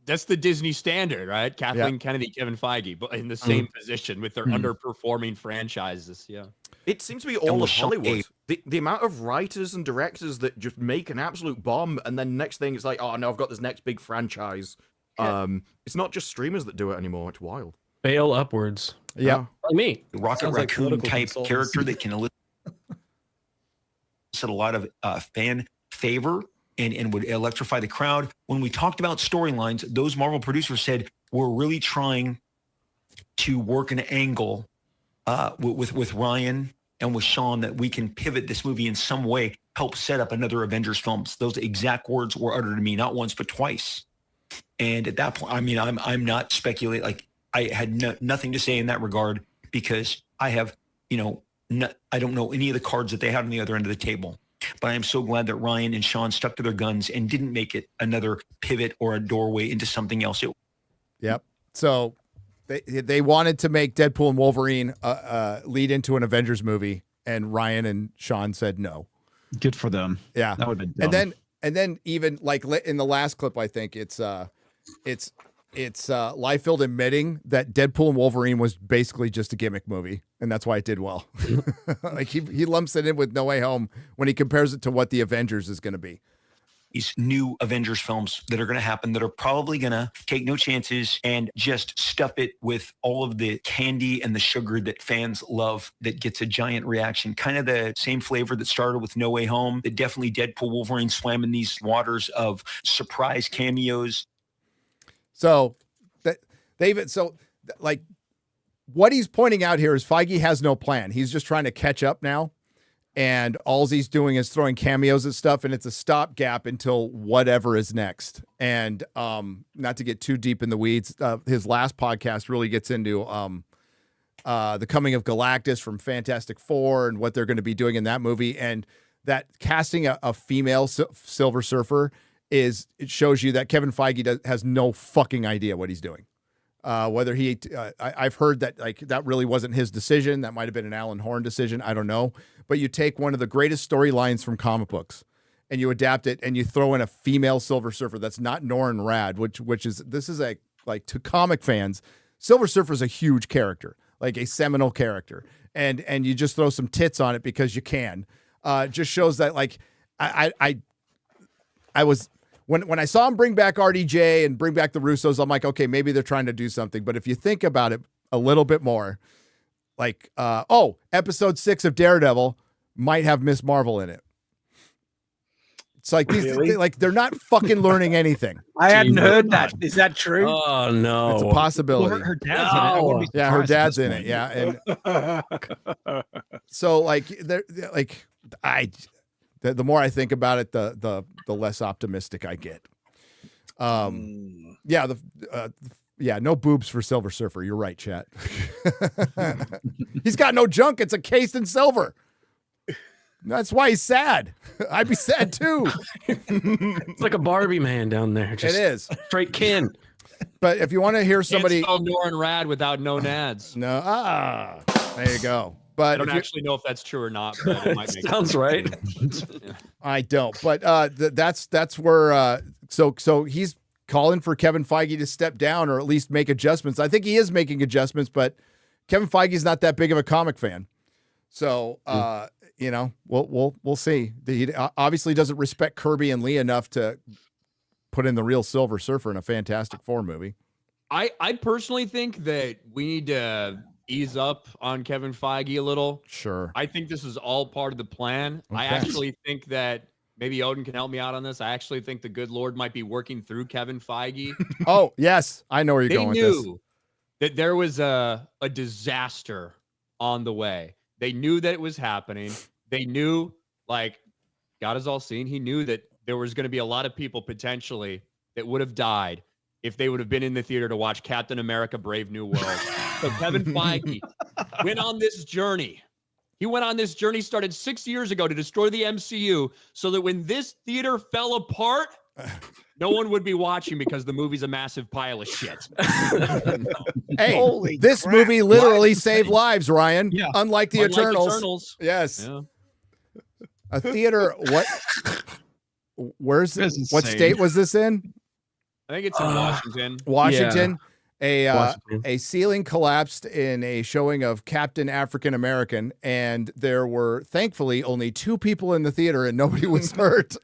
That's the Disney standard, right? Kathleen Kennedy, Kevin Feige, but in the same position with their underperforming franchises. Yeah. It seems to be all of Hollywood. The amount of writers and directors that just make an absolute bomb, and then next thing it's like, oh no, I've got this next big franchise. It's not just streamers that do it anymore. It's wild. Fail upwards. Yeah, like me. Rocket Raccoon type character that can elicit a lot of fan favor and would electrify the crowd. When we talked about storylines, those Marvel producers said we're really trying to work an angle with Ryan and with Sean that we can pivot this movie in some way, help set up another Avengers films. Those exact words were uttered to me not once but twice. And at that point, I mean, I'm not speculating. Like I had nothing to say in that regard because I have, I don't know any of the cards that they had on the other end of the table. But I am so glad that Ryan and Sean stuck to their guns and didn't make it another pivot or a doorway into something else. Yep. So they wanted to make Deadpool and Wolverine lead into an Avengers movie, and Ryan and Sean said no. Good for them. Yeah, that would have been dumb. And then even like in the last clip, I think it's Liefeld admitting that Deadpool and Wolverine was basically just a gimmick movie, and that's why it did well. Like he lumps it in with No Way Home when he compares it to what the Avengers is going to be. These new Avengers films that are going to happen that are probably going to take no chances and just stuff it with all of the candy and the sugar that fans love that gets a giant reaction. Kind of the same flavor that started with No Way Home, that definitely Deadpool Wolverine swam in these waters of surprise cameos. So David, like what he's pointing out here is Feige has no plan. He's just trying to catch up now. And all he's doing is throwing cameos and stuff, and it's a stopgap until whatever is next. And not to get too deep in the weeds, his last podcast really gets into the coming of Galactus from Fantastic Four and what they're going to be doing in that movie. And that casting a female Silver Surfer it shows you that Kevin Feige has no fucking idea what he's doing. Whether I've heard that like that really wasn't his decision. That might've been an Alan Horn decision. I don't know. But you take one of the greatest storylines from comic books and you adapt it and you throw in a female Silver Surfer. That's not Norrin Rad, this is like to comic fans, Silver Surfer is a huge character, like a seminal character. And you just throw some tits on it because you can. Just shows that like I was, when I saw him bring back RDJ and bring back the Russos, I'm like, okay, maybe they're trying to do something. But if you think about it a little bit more, like, episode 6 of Daredevil might have Miss Marvel in it. It's like they're not fucking learning anything. I hadn't heard that. Is that true? Oh no, it's a possibility. Well, her dad's in it. I wouldn't be Yeah, her surprised dad's at in this it. Yeah, and so like they're like the more I think about it, the less optimistic I get. Yeah, no boobs for Silver Surfer. You're right, chat. He's got no junk. It's encased in silver. That's why he's sad. I'd be sad too. It's like a Barbie man down there. Just it is. Straight kin. But if you want to hear somebody... Can't spell Norrin Rad without no nads. No. There you go. But I don't actually know if that's true or not. But it might make sounds right. I don't. But that's where... So he's calling for Kevin Feige to step down or at least make adjustments. I think he is making adjustments, but Kevin Feige's not that big of a comic fan. So, we'll see. He obviously doesn't respect Kirby and Lee enough to put in the real Silver Surfer in a Fantastic Four movie. I personally think that we need to ease up on Kevin Feige a little. Sure. I think this is all part of the plan. Okay. I actually think that maybe Odin can help me out on this. I actually think the good Lord might be working through Kevin Feige. Oh, yes. I know where you're going with this. They knew that there was a disaster on the way. They knew that it was happening. They knew, like, God is all seen. He knew that there was going to be a lot of people potentially that would have died if they would have been in the theater to watch Captain America Brave New World. So Kevin Feige went on this journey. He went on this journey, started 6 years ago to destroy the MCU so that when this theater fell apart, no one would be watching because the movie's a massive pile of shit. Hey, this movie literally saved lives, Ryan. Yeah. Unlike the Eternals. Yes. Yeah. A theater. What? What state was this in? I think it's in Washington. Washington. Washington. A ceiling collapsed in a showing of Captain African American, and there were thankfully only 2 people in the theater, and nobody was hurt.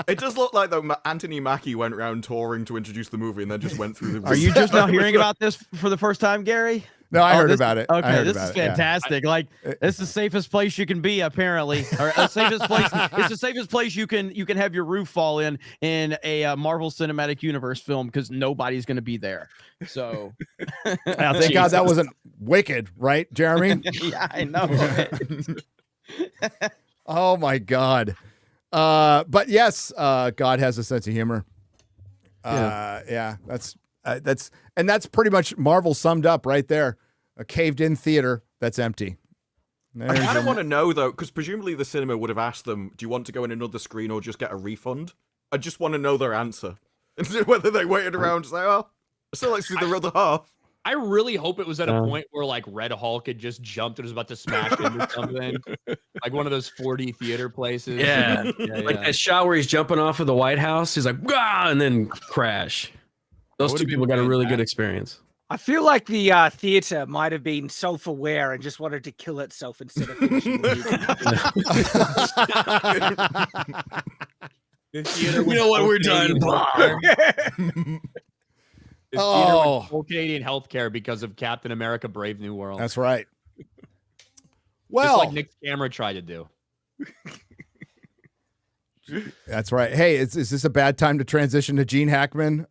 It does look like though Anthony Mackie went around touring to introduce the movie and then just went through the. Are you just now hearing about this for the first time, Gary? No, I heard about it. Okay, this is fantastic. Yeah. Like, it's the safest place you can be, apparently. Or the safest place. It's the safest place you can have your roof fall in a Marvel Cinematic Universe film because nobody's going to be there. So, thank God that wasn't Wicked, right, Jeremy? Yeah, I know. Oh my God. But yes, God has a sense of humor. That's pretty much Marvel summed up right there. A caved-in theater that's empty. I kind of want to know though, because presumably the cinema would have asked them, "Do you want to go in another screen or just get a refund?" I just want to know their answer. Whether they waited around to say, "Oh, I still like to see the other half." I really hope it was at a point where like Red Hulk had just jumped and was about to smash into something, like one of those 4D theater places. Yeah, like that shot where he's jumping off of the White House. He's like, "Gah!" and then crash. Those 2 people got a really good experience. I feel like the theater might have been self-aware and just wanted to kill itself instead of finishing the movie. You know what? We're done. Full Canadian healthcare because of Captain America: Brave New World. That's right. Well, just like Nick's camera tried to do. That's right. Hey, is this a bad time to transition to Gene Hackman?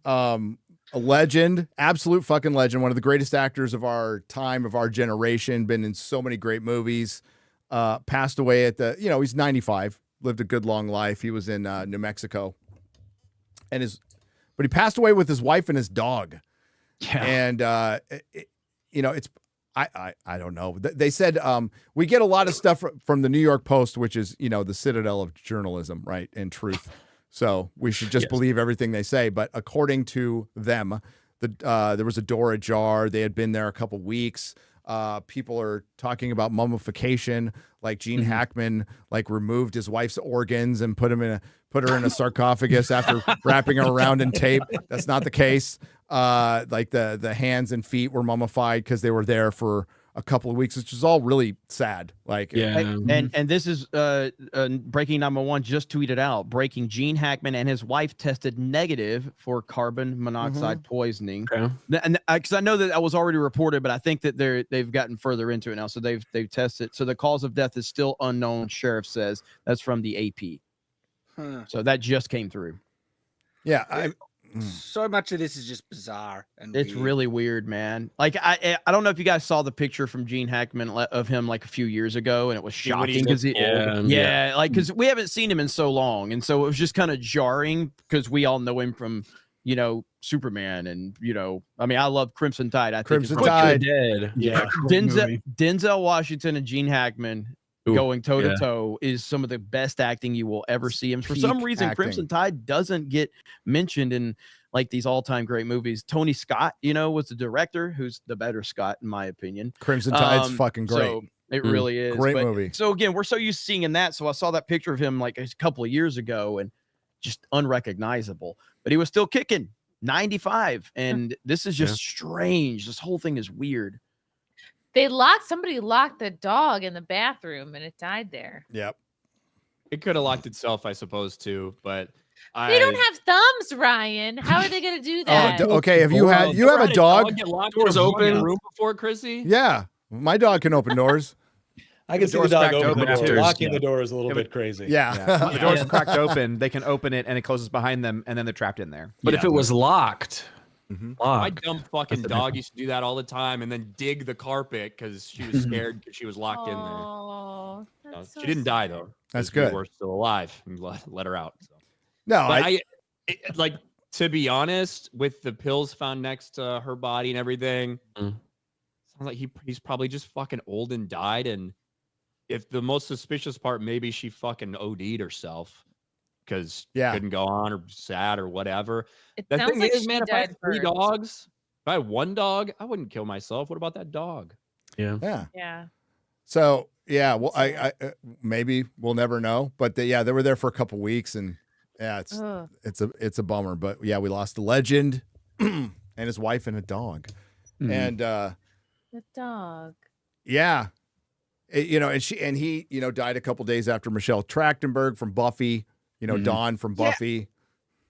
A legend, absolute fucking legend, one of the greatest actors of our time, of our generation, been in so many great movies. Passed away at he's 95, lived a good long life. He was in New Mexico, but he passed away with his wife and his dog. Yeah. And it's I don't know. They said we get a lot of stuff from the New York Post, which is the citadel of journalism, right, and truth. So we should just believe everything they say. But according to them, there was a door ajar. They had been there a couple weeks. People are talking about mummification, like Gene Hackman, like removed his wife's organs and put her in a sarcophagus after wrapping her around in tape. That's not the case. Like the hands and feet were mummified because they were there for a couple of weeks, which is all really sad. Like, and this is breaking number 1 just tweeted out. Breaking: Gene Hackman and his wife tested negative for carbon monoxide poisoning. Okay. And because I know that was already reported, but I think that they've gotten further into it now. So they've tested. So the cause of death is still unknown. Sheriff says that's from the AP. So that just came through. Yeah. So much of this is just bizarre and it's weird. Really weird, man. Like I don't know if you guys saw the picture from Gene Hackman of him like a few years ago, and it was shocking because like because we haven't seen him in so long, and so it was just kind of jarring because we all know him from Superman, and I mean I love Crimson Tide. I think Crimson Tide, Denzel Washington and Gene Hackman. Going toe to toe is some of the best acting you will ever see. And for some reason, Crimson Tide doesn't get mentioned in like these all-time great movies. Tony Scott, was the director, who's the better Scott in my opinion. Crimson Tide's fucking great. So it really is. Great movie. So again, we're so used to seeing that. So I saw that picture of him like a couple of years ago and just unrecognizable. But he was still kicking, 95. And this is just strange. This whole thing is weird. Somebody locked the dog in the bathroom and it died there. Yep. It could have locked itself, I suppose, too, but they don't have thumbs, Ryan. How are they going to do that? Okay, have you have a dog? Doors open room before, Chrissy? Yeah, my dog can open doors. I can see the dog open the door. Locking the door is a little bit crazy. Yeah. The door's cracked open. They can open it and it closes behind them, and then they're trapped in there. But if it was locked. My dumb fucking dog used to do that all the time and then dig the carpet because she was scared because she was locked in there. She didn't die though. That's good. We're still alive. And let her out. So. No, like to be honest, with the pills found next to her body and everything, sounds like he's probably just fucking old and died. And if the most suspicious part, maybe she fucking OD'd herself. Because couldn't go on or sad or whatever. The thing is, man, if I had 3 dogs, if I had 1 dog, I wouldn't kill myself. What about that dog? Yeah. So well, I maybe we'll never know, but they were there for a couple weeks, and Yeah, it's a bummer, but yeah, we lost a legend and his wife and a dog. And The dog. yeah. And he died a couple days after Michelle Trachtenberg from Buffy, Dawn from Buffy.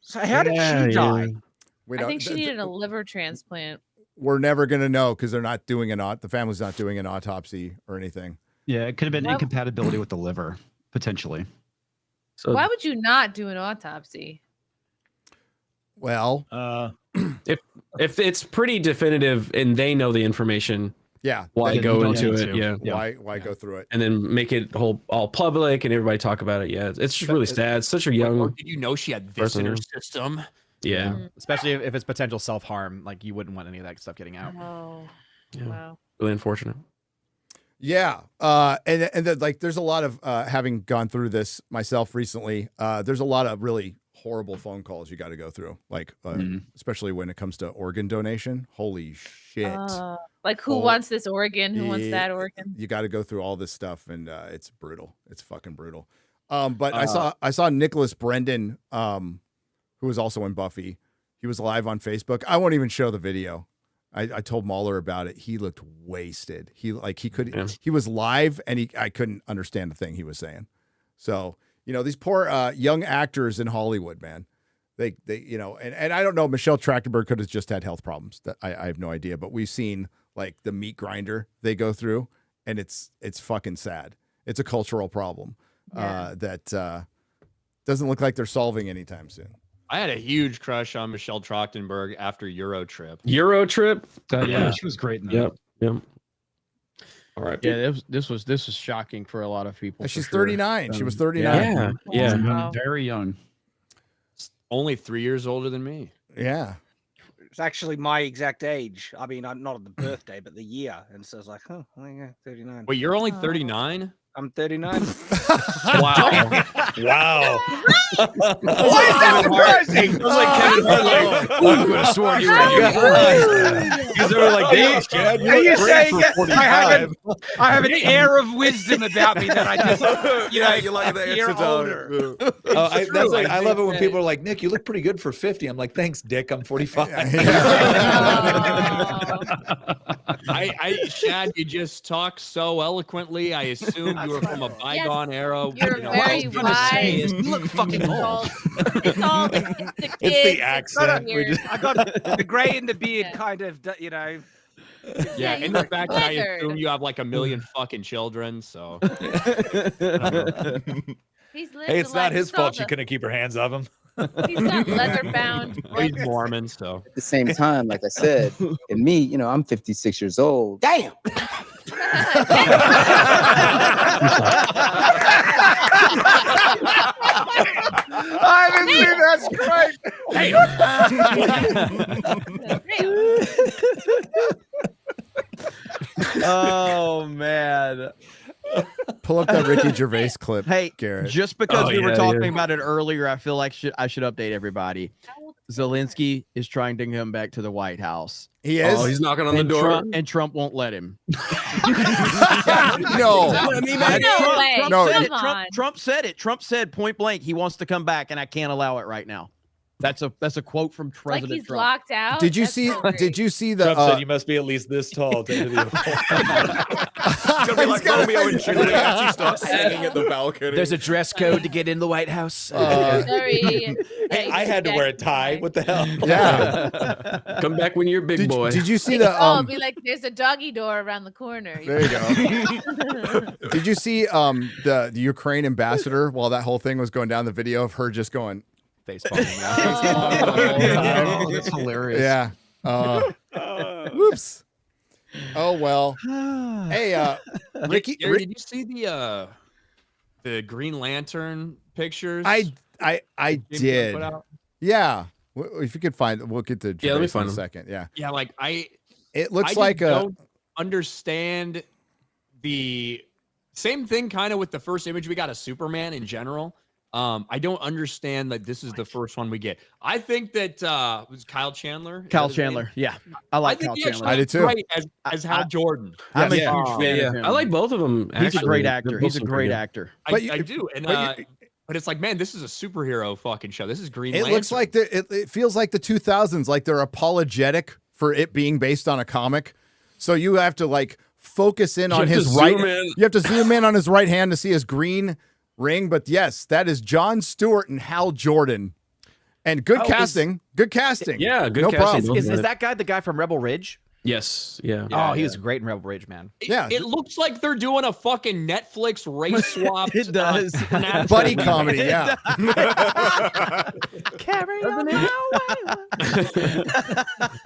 So how did she die? We I don't- think she needed a liver transplant. We're never going to know because they're not doing the family's not doing an autopsy or anything. Yeah, it could have been incompatibility with the liver, potentially. So Why would you not do an autopsy? Well, if it's pretty definitive and they know the information, yeah, why then go you don't into need it? to. Yeah. why go through it? And then make it all public and everybody talk about it. Yeah, it's just really sad. It's such a Or young. did you know she had this in her person. system? Yeah, Especially if it's potential self-harm, like you wouldn't want any of that stuff getting out. Oh, Yeah. wow. really unfortunate. Yeah. And then, like, there's a lot of, having gone through this myself recently, there's a lot of really horrible phone calls you got to go through, like, especially when it comes to organ donation. Holy shit. Like who wants this organ? Who wants that organ? You got to go through all this stuff, and it's brutal. It's fucking brutal. But I saw Nicholas Brendan, who was also in Buffy. He was live on Facebook. I won't even show the video. I told Mahler about it. He looked wasted. He was live and I couldn't understand a thing he was saying. So, these poor young actors in Hollywood, man, they and I don't know, Michelle Trachtenberg could have just had health problems. That I have no idea, but we've seen like the meat grinder they go through, and it's fucking sad. It's a cultural problem that doesn't look like they're solving anytime soon. I had a huge crush on Michelle Trachtenberg after Eurotrip. Eurotrip. Yeah, she was great in that. Yep. All right. Yeah, this was shocking for a lot of people. And she's for sure. 39. She was 39. Yeah. Wow. Very young. Only 3 years older than me. Yeah. It's actually my exact age. I mean, I'm not on the birthday, but the year. And so I was like, oh, yeah, 39. Wait, you're only 39? I'm 39. Wow. Wow. Why is that surprising? I was like Kevin Hart. I could have sworn you were Because they were like, damn, Chad, Are you saying great for 45. I have an air of wisdom about me that I just, you like the you're answer older. That's like, I love it when people are like, Nick, you look pretty good for 50. I'm like, thanks, Dick. I'm 45. Shad, you just talk so eloquently. I assume you were from a bygone era. You're very wise. You look fucking old. It's all the kids. It's the accent. I got the gray in the beard kind of, Yeah, Yeah, and you the were fact that I weathered. assume you have like a million fucking children, so. He's lived Hey, it's a not life. his He saw fault she the- couldn't keep her hands off him. He's got leather bound. He's Mormon, so. At the same time, like I said, and me, I'm 56 years old. Damn. I haven't seen that's great. Oh man. Pull up that Ricky Gervais clip. Hey, Garrett. just because Oh, we were yeah, talking yeah. about it earlier, I feel like I should update everybody. Zelensky is trying to come back to the White House. He is. Oh, he's knocking on the And door. Trump won't let him. No. I mean, man, No way. No, Come it- on. Trump said it. Trump said point blank he wants to come back, and I can't allow it right now. That's a quote from Like President he's Trump. locked out. Did you That's see? so great. Did you see the? Trump said you must be at least this tall to enter the It's gonna be like Romeo and Juliet as she starts singing at the balcony. There's a dress code to get in the White House. Very. Hey, I had to wear a tie. What the hell? Yeah. Come back when you're a big boy. Did you see the? Be like, there's a doggy door around the corner. There you go. Did you see the Ukraine ambassador while that whole thing was going down? The video of her just going. Face palming. Oh, That's hilarious. Yeah. Whoops. Oh well. Hey, Ricky. Gary, did you see the Green Lantern pictures? I James Gunn did. put out? Yeah. If you could find, we'll get to Yeah, let me Gervais find in a him. second. Yeah. Yeah, like It looks I like just a. don't understand the same thing kind of with the first image we got of Superman in general. I don't understand that this is the first one we get. I think that was Kyle Chandler. Is Kyle that his name? Chandler. Yeah, I like think Kyle he Chandler. actually I did looks too. Great as Hal Jordan. I'm a Yes. huge fan of him. I like both of them. He's a actually. great They're actor. both He's a some great pretty actor. But I do. And but But it's like, man, this is a superhero fucking show. This is Green It Lantern. looks like it feels like the 2000s, like they're apologetic for it being based on a comic. So you have to like focus in on his right. You have to zoom in on his right hand to see his green ring. But yes, that is Jon Stewart and Hal Jordan. And good casting. Good casting. Yeah, good no casting. problem. Is that guy the guy from Rebel Ridge? Yes. Yeah. Oh, he was great in Rebel Ridge, man. It looks like they're doing a fucking Netflix race swap. It does. Buddy comedy, yeah. Carry on my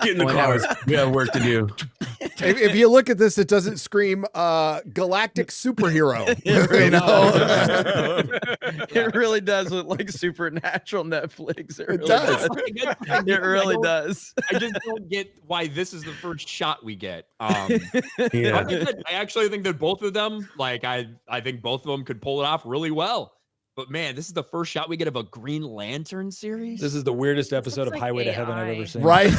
Get in the car. We have work to do. If you look at this, it doesn't scream galactic superhero. You know? It really does look like Supernatural Netflix. It does. It really does. I just don't get why this is the first shot we get. Yeah. I actually think that both of them, like I think both of them could pull it off really well. But man, this is the first shot we get of a Green Lantern series. This is the weirdest episode of Highway to Heaven I've ever seen. Right?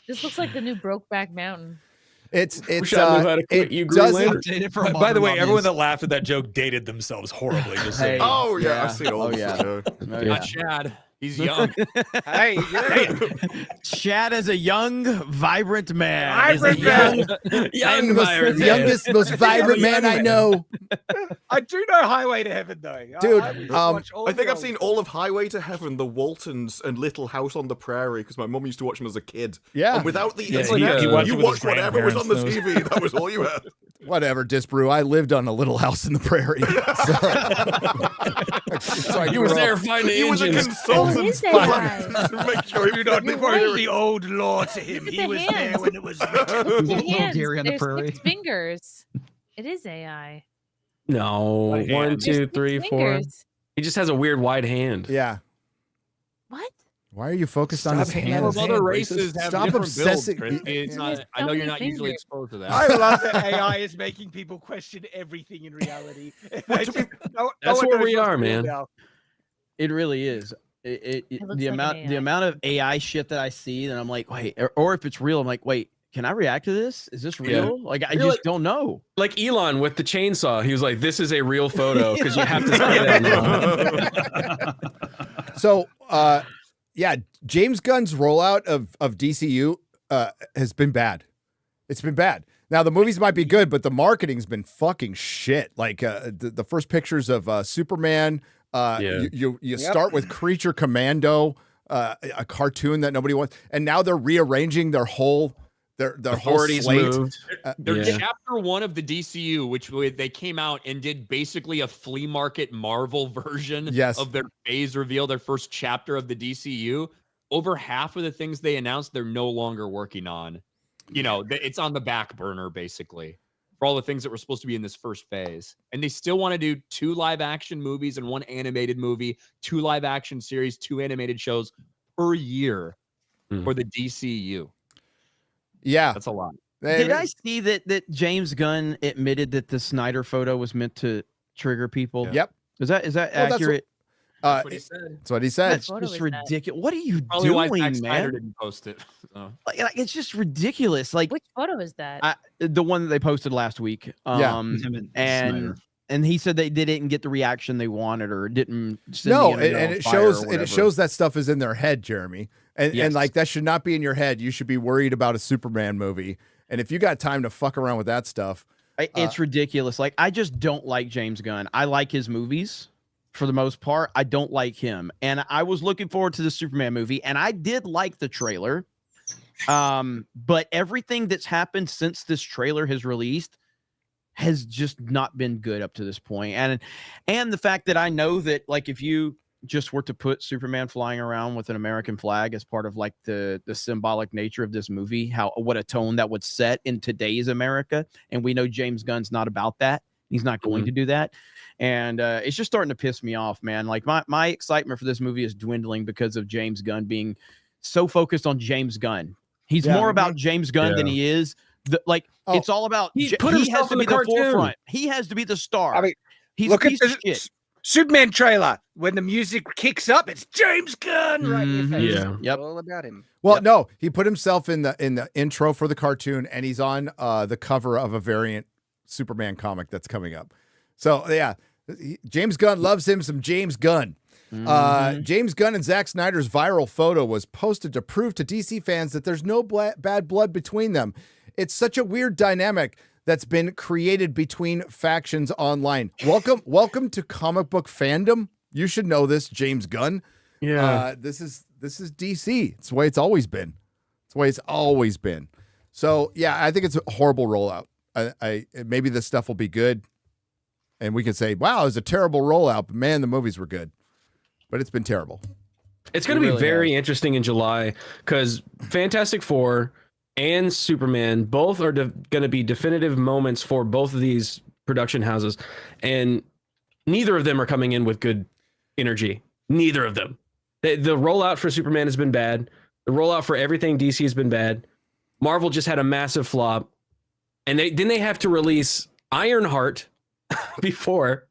This looks like the new Brokeback Mountain. It doesn't. By the way, everyone that laughed at that joke dated themselves horribly. Just saying. Oh yeah, I see all this. Not Chad. He's young. Hey, Chad is a young, vibrant man. Vibrant man. Youngest, most vibrant man I know. I do know Highway to Heaven though. Dude, I think I've seen all of Highway to Heaven, The Waltons, and Little House on the Prairie because my mum used to watch them as a kid. Yeah. And without the he internet, you watched watched whatever was on the TV. That was all you had. Whatever, Disparu. I lived on a little house in the prairie. So He was there finding He was a engines. consultant. Is that to make sure Do he not You're quote right. the old law to him. Look at He the was hands. there when it was written. Look at the Little hands. deer on the There's prairie. 6 fingers. It is AI. No. Right 1, hand. 2, There's 3, 6 4. fingers. He just has a weird wide hand. Yeah. What? Why are you focused on his Stop hands? Well, other races have Stop different obsessing- builds, Christy. It's not, I know you're not usually exposed to that. I love that AI is making people question everything in reality. That's where we are, man. It really is. looks The like an amount AI. of AI shit that I see, and I'm like, wait, or if it's real, I'm like, wait, can I react to this? Is this real? Like, I just don't know. Like Elon with the chainsaw. He was like, this is a real photo because you have to say that. So, yeah, James Gunn's rollout of DCU has been bad. It's been bad. Now, the movies might be good, but the marketing's been fucking shit. Like the first pictures of Superman, you start with Creature Commando, a cartoon that nobody wants, and now they're rearranging their whole whole slate. Moved. They're chapter 1 of the DCU, which they came out and did basically a flea market Marvel version of their phase reveal, their first chapter of the DCU. Over half of the things they announced, they're no longer working on. You know, it's on the back burner, basically, for all the things that were supposed to be in this first phase. And they still want to do 2 live action movies and 1 animated movie, 2 live action series, 2 animated shows per year for the DCU. Yeah. That's a lot. Did I see that James Gunn admitted that the Snyder photo was meant to trigger people? Yep. Is that accurate? That's what he said. That's what he said. That's just ridiculous. What are you Probably why doing, Zack man? Snyder didn't post it. So. Like, it's just ridiculous. Like, Which photo is that? the one that they posted last week. And he said they didn't get the reaction they wanted, or didn't. No, and it shows that stuff is in their head, Jeremy, and like that should not be in your head. You should be worried about a Superman movie, and if you got time to fuck around with that stuff, it's ridiculous. Like, I just don't like James Gunn. I like his movies for the most part. I don't like him, and I was looking forward to the Superman movie, and I did like the trailer. But everything that's happened since this trailer has released has just not been good up to this point. And the fact that I know that, like, if you just were to put Superman flying around with an American flag as part of like the symbolic nature of this movie, what a tone that would set in today's America. And we know James Gunn's not about that. He's not going to do that. And it's just starting to piss me off, man. Like, my excitement for this movie is dwindling because of James Gunn being so focused on James Gunn. He's more about James Gunn than he is. It's all about he has to be the forefront. He has to be the star. I mean, he's look a at piece the of shit. Superman trailer. When the music kicks up, it's James Gunn right in your face. Yeah. Yep. All about him. well, no, he put himself in the intro for the cartoon, and he's on the cover of a variant Superman comic that's coming up. So yeah, James Gunn loves him some James Gunn. James Gunn and Zack Snyder's viral photo was posted to prove to DC fans that there's no bad blood between them. It's such a weird dynamic that's been created between factions online. Welcome to comic book fandom. You should know this, James Gunn. Yeah. This is DC. It's the way it's always been. It's the way it's always been. So yeah, I think it's a horrible rollout. I maybe this stuff will be good, and we can say, wow, it was a terrible rollout, but man, the movies were good. But it's been terrible. It's going to be very interesting in July because Fantastic Four and Superman both are going to be definitive moments for both of these production houses, and neither of them are coming in with good energy. Neither of them. The rollout for Superman has been bad. The rollout for everything DC has been bad. Marvel just had a massive flop, and they have to release Ironheart before,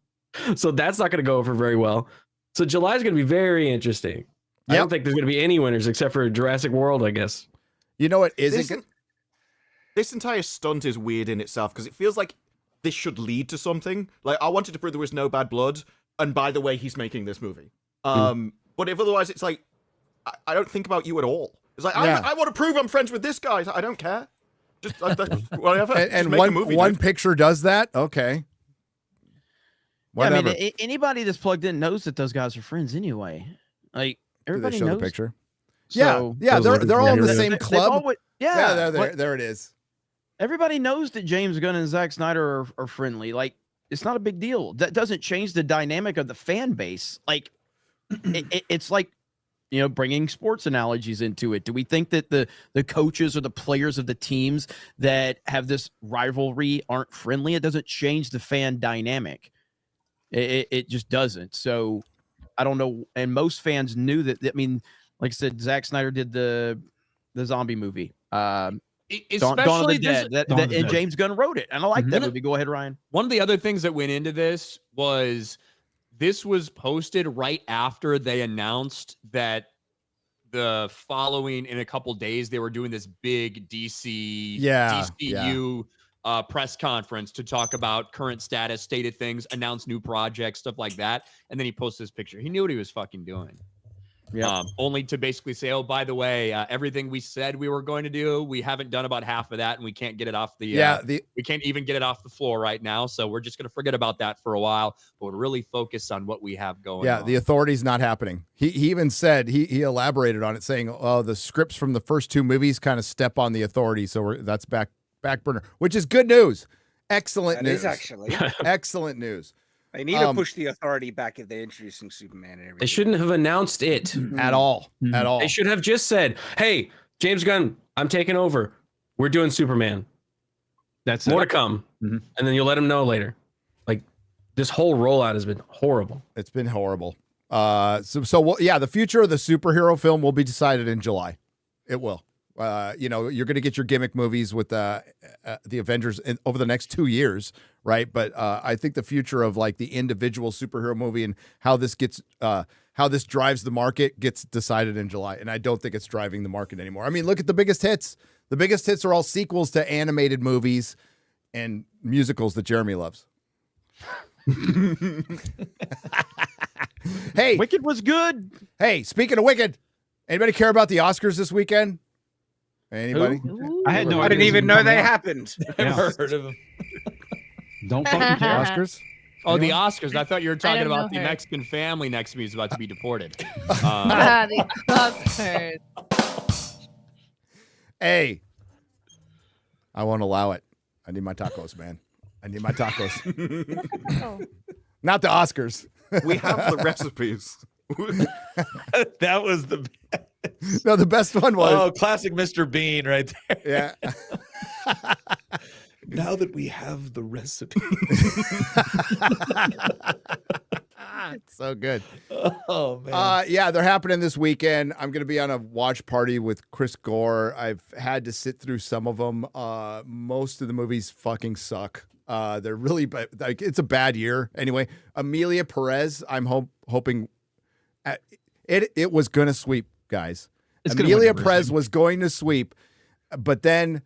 so that's not going to go over very well. So July is going to be very interesting. Yep. I don't think there's going to be any winners except for Jurassic World, I guess. You know what isn't? This entire stunt is weird in itself because it feels like this should lead to something. Like, I wanted to prove there was no bad blood, and by the way, he's making this movie. But if otherwise, it's like, I don't think about you at all. It's like, I want to prove I'm friends with this guy. I don't care. Just whatever. And one picture does that? Okay. Whatever. Yeah, I mean, anybody that's plugged in knows that those guys are friends anyway. Like, everybody knows. The picture? So, yeah, they're all in the same club. There it is. Everybody knows that James Gunn and Zack Snyder are friendly. Like, it's not a big deal. That doesn't change the dynamic of the fan base. Like, it's like, you know, bringing sports analogies into it. Do we think that the coaches or the players of the teams that have this rivalry aren't friendly? It doesn't change the fan dynamic. It just doesn't. So I don't know. And most fans knew that. I mean, like I said, Zack Snyder did the zombie movie. Especially Dawn of the Dead. And James Gunn wrote it. And I like that movie. Go ahead, Ryan. One of the other things that went into this was posted right after they announced that the following in a couple days they were doing this big DCU press conference to talk about current status, state of things, announce new projects, stuff like that. And then he posted this picture. He knew what he was fucking doing. Yeah. Only to basically say, oh, by the way, everything we said we were going to do, we haven't done about half of that, and we can't get it off we can't even get it off the floor right now. So we're just going to forget about that for a while, but we're really focused on what we have going on. Yeah, the authority's not happening. He even said, he elaborated on it, saying, oh, the scripts from the first two movies kind of step on the authority, so that's back burner, which is good news. Excellent news. That is actually. Excellent news. They need to push the authority back if they're introducing Superman and everything. They shouldn't have announced it at all. At all. They should have just said, hey, James Gunn, I'm taking over. We're doing Superman. That's more to come. And then you'll let them know later. Like, this whole rollout has been horrible. It's been horrible. The future of the superhero film will be decided in July. It will. You're going to get your gimmick movies with the Avengers over the next 2 years, right? But I think the future of like the individual superhero movie and how this drives the market gets decided in July. And I don't think it's driving the market anymore. I mean, look at the biggest hits. The biggest hits are all sequels to animated movies and musicals that Jeremy loves. Hey, Wicked was good. Hey, speaking of Wicked, anybody care about the Oscars this weekend? Anybody? I didn't even know they happened. Never heard of them. Don't fucking care. Oscars? Oh, the Oscars. I thought you were talking about the Mexican family next to me is about to be deported. The Oscars. Hey, I won't allow it. I need my tacos, man. I need my tacos. Not the Oscars. We have the recipes. That was the best. No, the best one was classic Mr. Bean right there. Yeah. Now that we have the recipe. It's so good. Oh man. Yeah, they're happening this weekend. I'm going to be on a watch party with Chris Gore. I've had to sit through some of them. Most of the movies fucking suck. They're really like it's a bad year. Anyway, Amelia Perez, I'm hoping it was going to sweep, guys. Amelia Perez was going to sweep, but then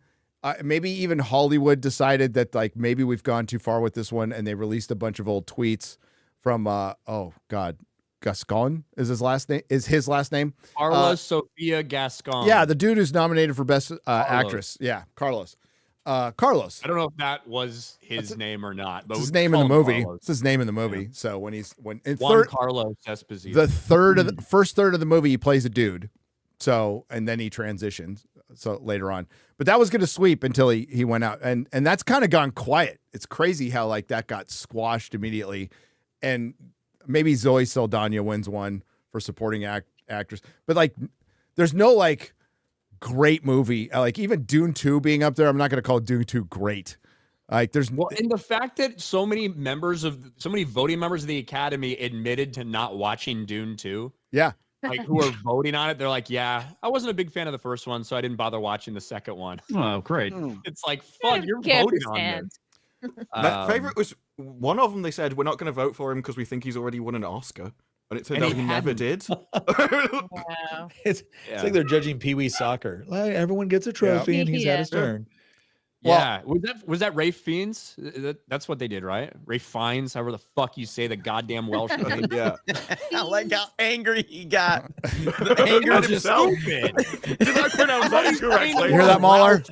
maybe even Hollywood decided that like maybe we've gone too far with this one, and they released a bunch of old tweets from Gascon is his last name. Carlos Sofia Gascon. Yeah, the dude who's nominated for best actress. Yeah, Carlos. Carlos. I don't know if that was his name or not, but it's his name in the movie. Carlos. It's his name in the movie. Yeah. So when Carlos Esposito, the first third of the movie, he plays a dude. So and then he transitions. So later on, but that was going to sweep until he went out, and that's kind of gone quiet. It's crazy how like that got squashed immediately, and maybe Zoe Saldana wins one for supporting actress, but like there's no like great movie. Like even Dune 2 being up there, I'm not going to call Dune 2 great. Like there's and the fact that so many voting members of the Academy admitted to not watching Dune 2. Yeah. Like who are voting on it, they're like, yeah, I wasn't a big fan of the first one, so I didn't bother watching the second one. Oh, great. It's like, fuck, you're voting on this. My favorite was one of them. They said we're not going to vote for him because we think he's already won an Oscar, and it turned out he never did. It's like they're judging Pee Wee soccer. Like everyone gets a trophy and he's had his turn. Yeah, was that Rafe Fiennes? That's what they did, right? Rafe Fiennes, however the fuck you say the goddamn Welsh name. Yeah. I like how angry he got. The anger is just stupid. Did I pronounce that correctly? You hear that, Mahler?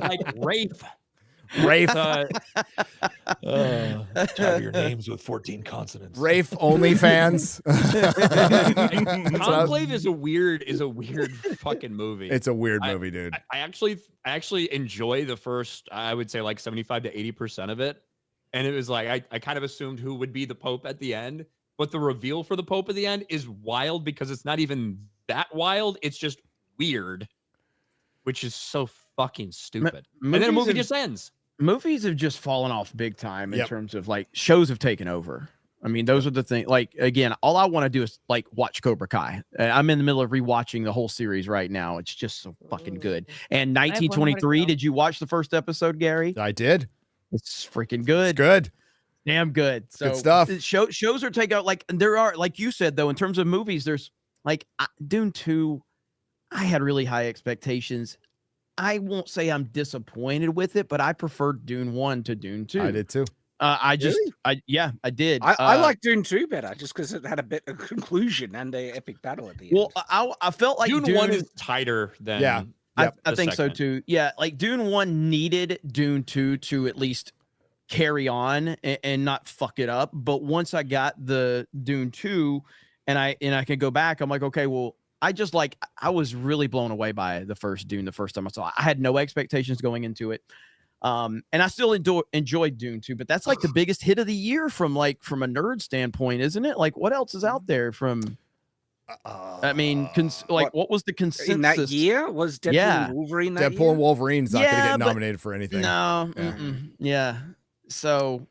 Like Rafe. Type your names with 14 consonants. Rafe OnlyFans. Conclave is a weird fucking movie. It's a weird movie, dude. I actually enjoy the first, I would say like 75 to 80% of it. And it was like I kind of assumed who would be the Pope at the end, but the reveal for the Pope at the end is wild because it's not even that wild. It's just weird, which is so fucking stupid. And then a movie just ends. Movies have just fallen off big time in terms of like shows have taken over. I mean, those are the things. Like again, all I want to do is like watch Cobra Kai. I'm in the middle of rewatching the whole series right now. It's just so fucking good. And 1923, did you watch the first episode, Gary? I did. It's freaking good. It's good. Damn good. So good stuff. Shows are taking out like there are, like you said though, in terms of movies, there's like Dune 2. I had really high expectations. I won't say I'm disappointed with it, but I preferred Dune 1 to Dune 2. I did too. I did. I like Dune 2 better just because it had a better conclusion and a epic battle at the end. Well, I felt like Dune 1 is tighter than I think so too. Yeah, like Dune 1 needed Dune 2 to at least carry on and not fuck it up. But once I got the Dune 2 and I can go back, I'm like, okay, well, I was really blown away by the first Dune the first time I saw it. I had no expectations going into it. And I still enjoyed Dune 2, but that's like the biggest hit of the year from a nerd standpoint, isn't it? Like what else is out there from I mean, what was the consensus in that year? Was Deadpool and Wolverine that Deadpool year? and Wolverine's not going to get nominated for anything. No. So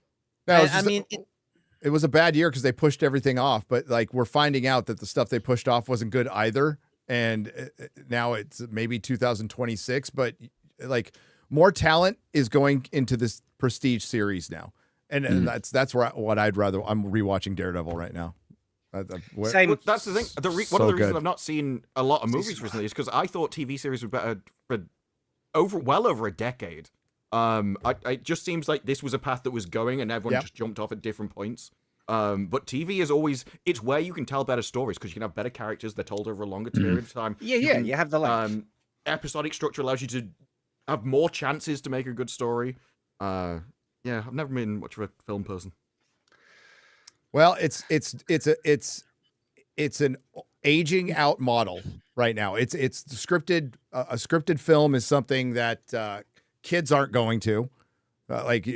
it was a bad year because they pushed everything off, but like we're finding out that the stuff they pushed off wasn't good either. And now it's maybe 2026, but like more talent is going into this prestige series now. And that's what I'd rather. I'm rewatching Daredevil right now. Same. That's the thing. One of the reasons I've not seen a lot of movies recently is because I thought TV series were better for well over a decade. It just seems like this was a path that was going and everyone just jumped off at different points. But TV is always, it's where you can tell better stories because you can have better characters. They're told over a longer period of time. You have the length. Episodic structure allows you to have more chances to make a good story. I've never been much of a film person. Well, it's an aging out model right now. It's scripted. A scripted film is something that kids aren't going to. Like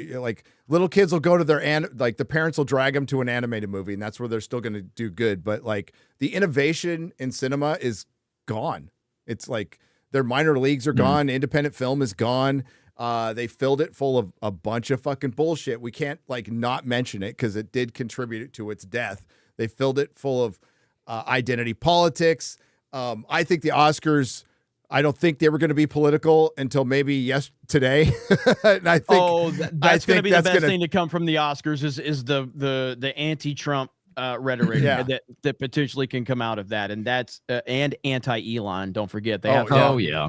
little kids will go to the parents will drag them to an animated movie, and that's where they're still going to do good. But like the innovation in cinema is gone. It's like their minor leagues are gone. Independent film is gone. They filled it full of a bunch of fucking bullshit. We can't like not mention it because it did contribute to its death. They filled it full of identity politics. I think the Oscars, I don't think they were going to be political until maybe today. And I think that's going to be the best thing to come from the Oscars is the anti-Trump rhetoric that potentially can come out of that, and that's and anti-Elon. Don't forget they have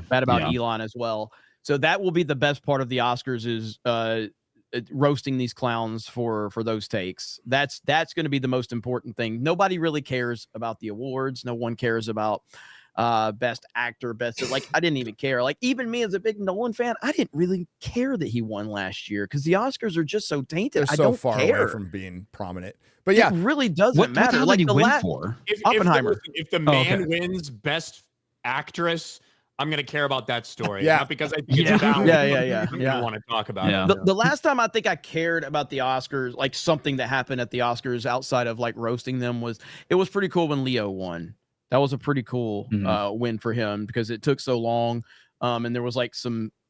bad about Elon as well. So that will be the best part of the Oscars is roasting these clowns for those takes. That's going to be the most important thing. Nobody really cares about the awards. No one cares about best actor, I didn't even care. Like, even me as a big Nolan fan, I didn't really care that he won last year because the Oscars are just so tainted. They're so far away from being prominent. But it really doesn't matter. What did he win for? Oppenheimer. If the man wins best actress, I'm going to care about that story. Yeah. Not because I think it's about I'm going to want to talk about it. The last time I think I cared about the Oscars, like something that happened at the Oscars outside of like roasting them, it was pretty cool when Leo won. That was a pretty cool win for him because it took so long. And there was like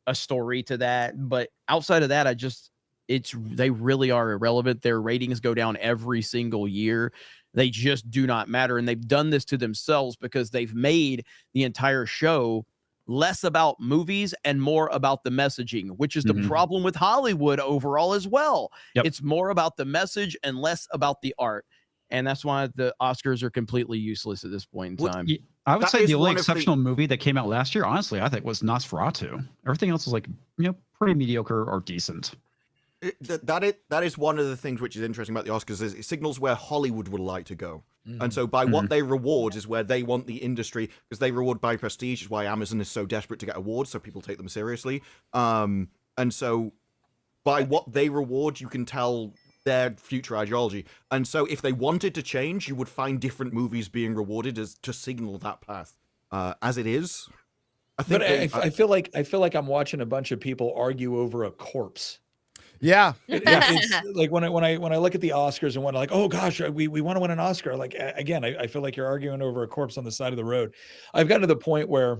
a story to that. But outside of that, they really are irrelevant. Their ratings go down every single year. They just do not matter. And they've done this to themselves because they've made the entire show less about movies and more about the messaging, which is the problem with Hollywood overall as well. Yep. It's more about the message and less about the art. And that's why the Oscars are completely useless at this point in time. I would say the only exceptional movie that came out last year, honestly, I think was Nosferatu. Everything else was like, pretty mediocre or decent. That is one of the things which is interesting about the Oscars is it signals where Hollywood would like to go. And so by what they reward is where they want the industry, because they reward by prestige, is why Amazon is so desperate to get awards, so people take them seriously. And so by what they reward, you can tell their future ideology. And so if they wanted to change, you would find different movies being rewarded as to signal that path. As it is, I think. But I feel like I'm watching a bunch of people argue over a corpse. Yeah. It's like when I look at the Oscars and like, oh gosh, we want to win an Oscar. Like, again, I feel like you're arguing over a corpse on the side of the road. I've gotten to the point where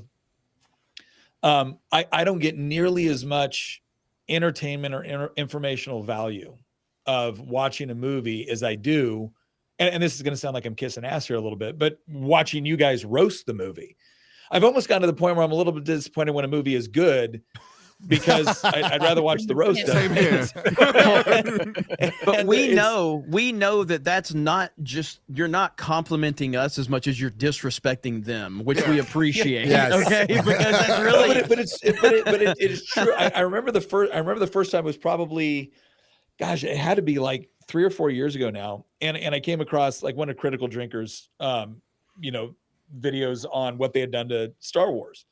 I don't get nearly as much entertainment or informational value of watching a movie as I do. And this is going to sound like I'm kissing ass here a little bit, but watching you guys roast the movie. I've almost gotten to the point where I'm a little bit disappointed when a movie is good, because I'd rather watch the roast. Same here. But we know that that's not just, you're not complimenting us as much as you're disrespecting them, which we appreciate. Yes. Okay, because that's really. But it is true. I remember the first time was probably, gosh, it had to be like 3 or 4 years ago now, and I came across like one of Critical Drinkers, videos on what they had done to Star Wars.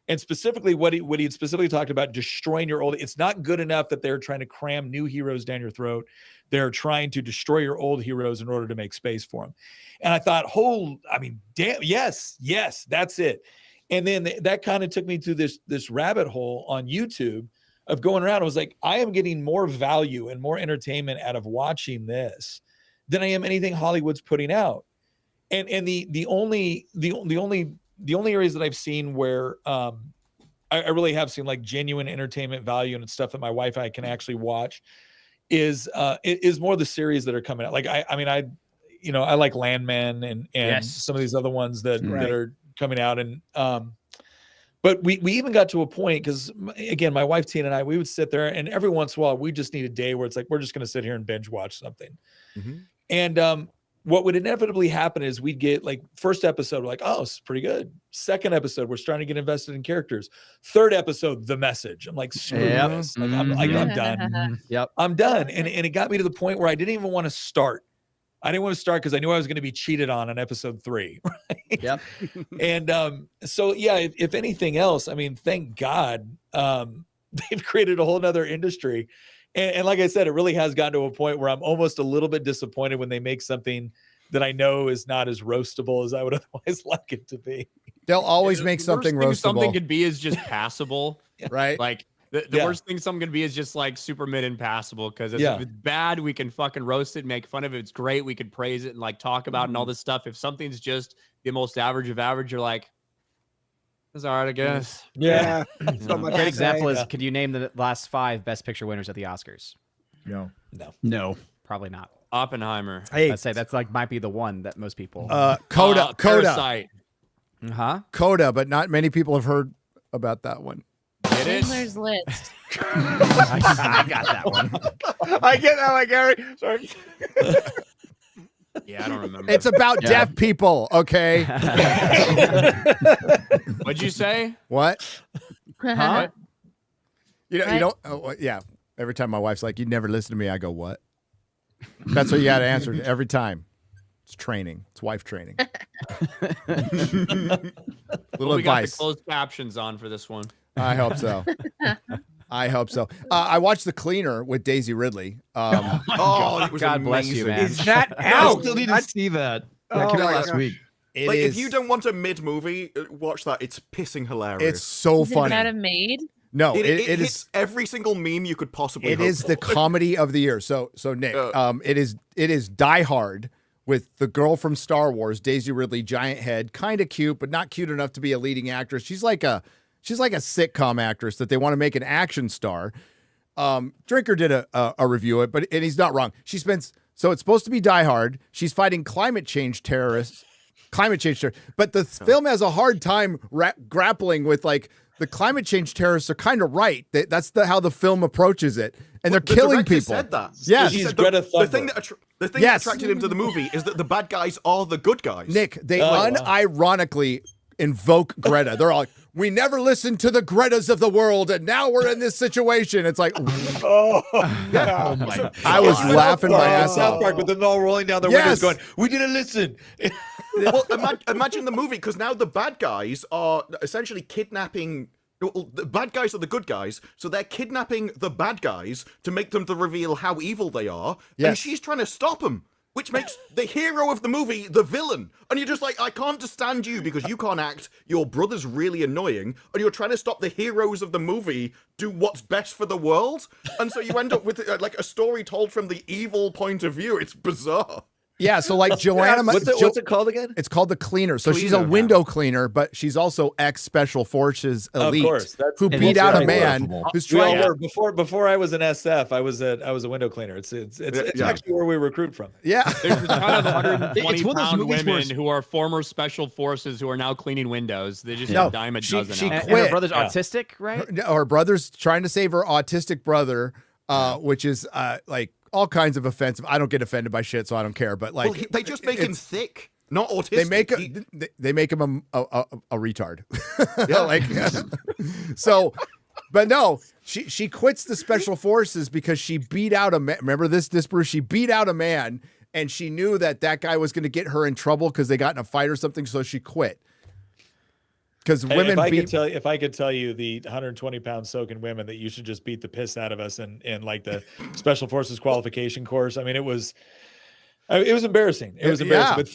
And specifically what he had specifically talked about destroying your old, it's not good enough that they're trying to cram new heroes down your throat. They're trying to destroy your old heroes in order to make space for them. And I thought, damn, yes, that's it. And then that kind of took me to this rabbit hole on YouTube of going around. I was like, I am getting more value and more entertainment out of watching this than I am anything Hollywood's putting out. And the only areas that I've seen where I really have seen like genuine entertainment value and stuff that my wife and I can actually watch is more the series that are coming out. Like I like Landman and some of these other ones that are coming out. And but we even got to a point, because again, my wife Tina and I, we would sit there and every once in a while we just need a day where it's like we're just going to sit here and binge watch something. And what would inevitably happen is we'd get like first episode, we're like, oh, it's pretty good. Second episode, we're starting to get invested in characters. Third episode, the message. I'm like, screw this. Like, I'm done. I'm done. And it got me to the point where I didn't even want to start. I didn't want to start because I knew I was going to be cheated on episode 3. Right? Yep. And so, yeah, if anything else, I mean, thank God they've created a whole nother industry. And like I said, it really has gotten to a point where I'm almost a little bit disappointed when they make something that I know is not as roastable as I would otherwise like it to be. They'll always make something roastable. Something could be is just passable, right? Like the worst thing something could be is just like super mid and passable. Because if it's bad, we can fucking roast it, make fun of it. If it's great, we can praise it and like talk about it and all this stuff. If something's just the most average of average, you're like, it's all right, I guess. Yeah. A great example is, could you name the last 5 Best Picture winners at the Oscars? No. Probably not. Oppenheimer. Hey, I'd say that's like might be the one that most people. Coda. Parasite. Coda, but not many people have heard about that one. Schindler's List. I got that one. I get that one, Gary. Sorry. Yeah, I don't remember. It's about deaf people, okay? What'd you say? What? Huh? You don't. Oh, yeah. Every time my wife's like, "You never listen to me," I go, "What?" That's what you got to answer every time. It's training. It's wife training. Little We got the advice. closed captions on for this one. I hope so. I hope so. I watched The Cleaner with Daisy Ridley. Oh, it was God bless amazing. you, man. Is that I out? still need to see that. That Oh came out my last gosh. week. It Like, is. if you don't want a mid-movie, watch that. It's pissing hilarious. It's so Is it funny. about a maid? No, it it hits is. every single meme you could possibly. It hope is the for. comedy of the year. So Nick, it is Die Hard with the girl from Star Wars, Daisy Ridley, giant head, kind of cute, but not cute enough to be a leading actress. She's like a sitcom actress that they want to make an action star. Drinker did a review of it, and he's not wrong. So it's supposed to be Die Hard. She's fighting climate change terrorists, but the film has a hard time grappling with like. The climate change terrorists are kind of right. That's how the film approaches it, and they're killing director people. Said that. Yes, He said Greta the thing that Yes. attracted him to the movie is that the bad guys are the good guys. Nick, they wow. unironically invoke Greta. They're all like, "We never listened to the Gretas of the world, and now we're in this situation." It's like, Oh, Oh my! I was laughing my ass South off. Park with them all rolling down their Yes. windows, going, "We didn't listen." Well, imagine the movie, because now the bad guys are essentially kidnapping. Well, the bad guys are the good guys, so they're kidnapping the bad guys to make them to reveal how evil they are, and Yes. she's trying to stop them, which makes the hero of the movie the villain. And you're just like, I can't stand you because you can't act, your brother's really annoying, and you're trying to stop the heroes of the movie do what's best for the world, and so you end up with like a story told from the evil point of view. It's bizarre. Yeah, so like Joanna, What's it called again? It's called The Cleaner. So she's a Cleaner, window cleaner, but she's also ex-Special Forces elite course, that's- who and beat that's out a right. man who's We all trying. were before I was an SF. I was a window cleaner. It's actually where we recruit from. Yeah, There's a ton of 120 It's one of those pound movies where women who are former special forces who are now cleaning windows. They just No, dime a she- dozen. she out. And quit. her brother's Yeah. autistic, right? her brother's trying to save her autistic brother, which is like all kinds of offensive. I don't get offended by shit, so I don't care. But like, Well, they just make him it's- thick, not autistic. They make him a retard. Like, so, but no, she quits the Special Forces because she beat out a man. Remember this, Disparu? She beat out a man, and she knew that guy was going to get her in trouble because they got in a fight or something. So she quit. Because Hey, women if I could tell you the 120-pound soaking women that you should just beat the piss out of us in like the Special Forces qualification course. I mean, it was embarrassing. It was embarrassing. Yeah. But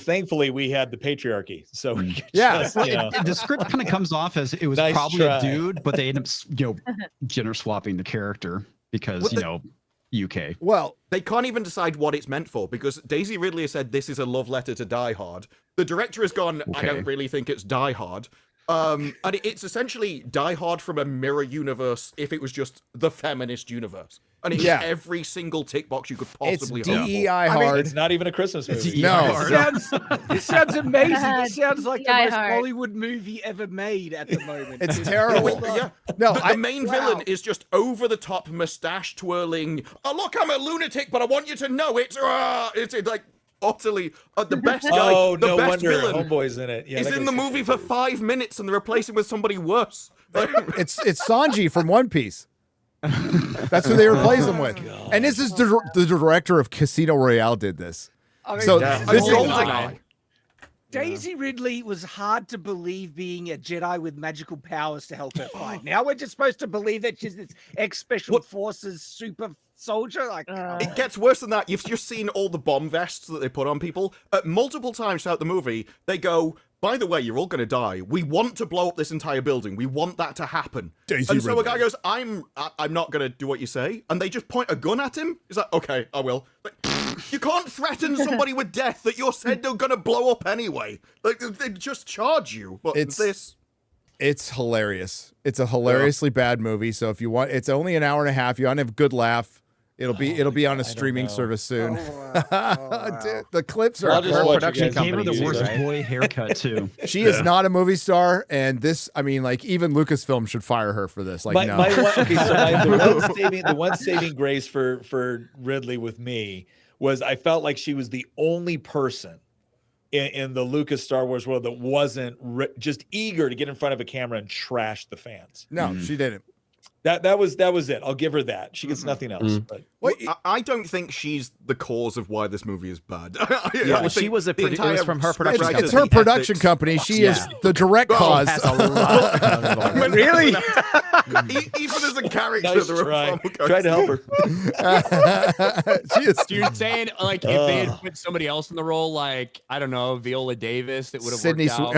thankfully we had the patriarchy. So we could Yeah. just, Well, you know. the script kind of comes off as it was Nice probably try. a dude, but they end up, gender swapping the character because UK. Well, they can't even decide what it's meant for because Daisy Ridley has said this is a love letter to Die Hard. The director has gone, I Okay. don't really think it's Die Hard. And it's essentially Die Hard from a mirror universe if it was just the feminist universe. And it's Yeah. every single tick box you could it's possibly hope for. DEI I mean, hard. it's not even a Christmas movie. No. This sounds amazing. God. It sounds like the Die most Hard. Hollywood movie ever made at the moment. It's terrible. Yeah. No, the main villain is just over the top mustache twirling. Oh, look, I'm a lunatic, but I want you to know it. It's like utterly the best guy. Oh, the no best wonder villain Homeboy's in it. Yeah, is that in the guy's- movie for 5 minutes, and they replace him with somebody worse. It's Sanji from One Piece. That's who they replace him with. And this is the director of Casino Royale did this. I mean, So Yeah. this Golden is Eye. Daisy Ridley was hard to believe being a Jedi with magical powers to help her fight. Now we're just supposed to believe that she's this ex-special forces super soldier. Like, It gets worse than that. You've just seen all the bomb vests that they put on people. Multiple times throughout the movie, they go, by the way, you're all going to die. We want to blow up this entire building. We want that to happen. Daisy and so a Ridley. guy goes, I'm not going to do what you say. And they just point a gun at him. He's like, okay, I will. Like, you can't threaten somebody with death that you said they're going to blow up anyway. Like, they just charge you. But it's hilarious. It's a hilariously bad movie. So if you want, it's only an hour and a half. You want to have a good laugh. It'll be on a streaming service soon. Dude, the clips are I'll just watch Production you guys gave her the use it, worst right? boy haircut too. She is not a movie star, and this, I mean, like even Lucasfilm should fire her for this. Like, My no. one, okay, so the one saving grace for Ridley with me was I felt like she was the only person in the Lucas Star Wars world that wasn't just eager to get in front of a camera and trash the fans. No, she didn't. That was it. I'll give her that. She gets nothing else. But I don't think she's the cause of why this movie is bad. Yeah, she was it was from her production company. It's her production company. She is the direct cause. Really? Even as a character, Nice try to help her. She is. So you're saying like if they had put somebody else in the role, like I don't know, Viola Davis, it would have Sydney worked out.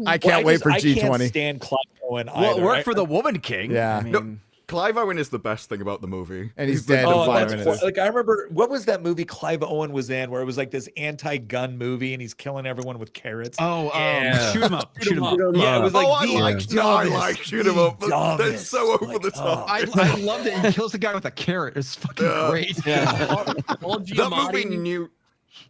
I can't wait for I G20. can't stand Clive Owen Well, either. it worked for the Woman King. Yeah. I mean, No, Clive Owen is the best thing about the movie. And he's dead in Oh, 5 that's minutes. like I remember what was that movie Clive Owen was in where it was like this anti-gun movie and he's killing everyone with carrots. Oh, Yeah. shoot him up. Shoot him up. Yeah, it was like I the like shoot 'em up. But they're so over the top. I loved it. He kills the guy with a carrot. It's fucking great. Paul That movie Giamatti, knew.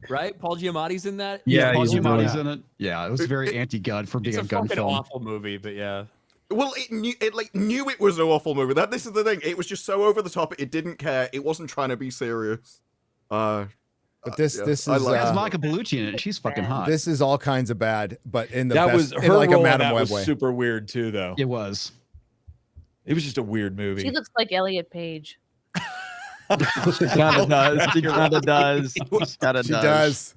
right? Paul Giamatti's in that. Yeah, he's in Giamatti's in it. Yeah, it was very anti-gun for being It's a a gun fucking film. awful movie, but yeah. Well, it knew it was an awful movie. This is the thing. It was just so over the top. It didn't care. It wasn't trying to be serious. But this yeah, this I is like It has it. Monica Bellucci in it. She's fucking hot. this is all kinds of bad, but in the that best, was in her like a role in Madam that Web was way. super weird too, though. It was. It was just a weird movie. She looks like Elliot Page. She kind of does. She kind of does. She does.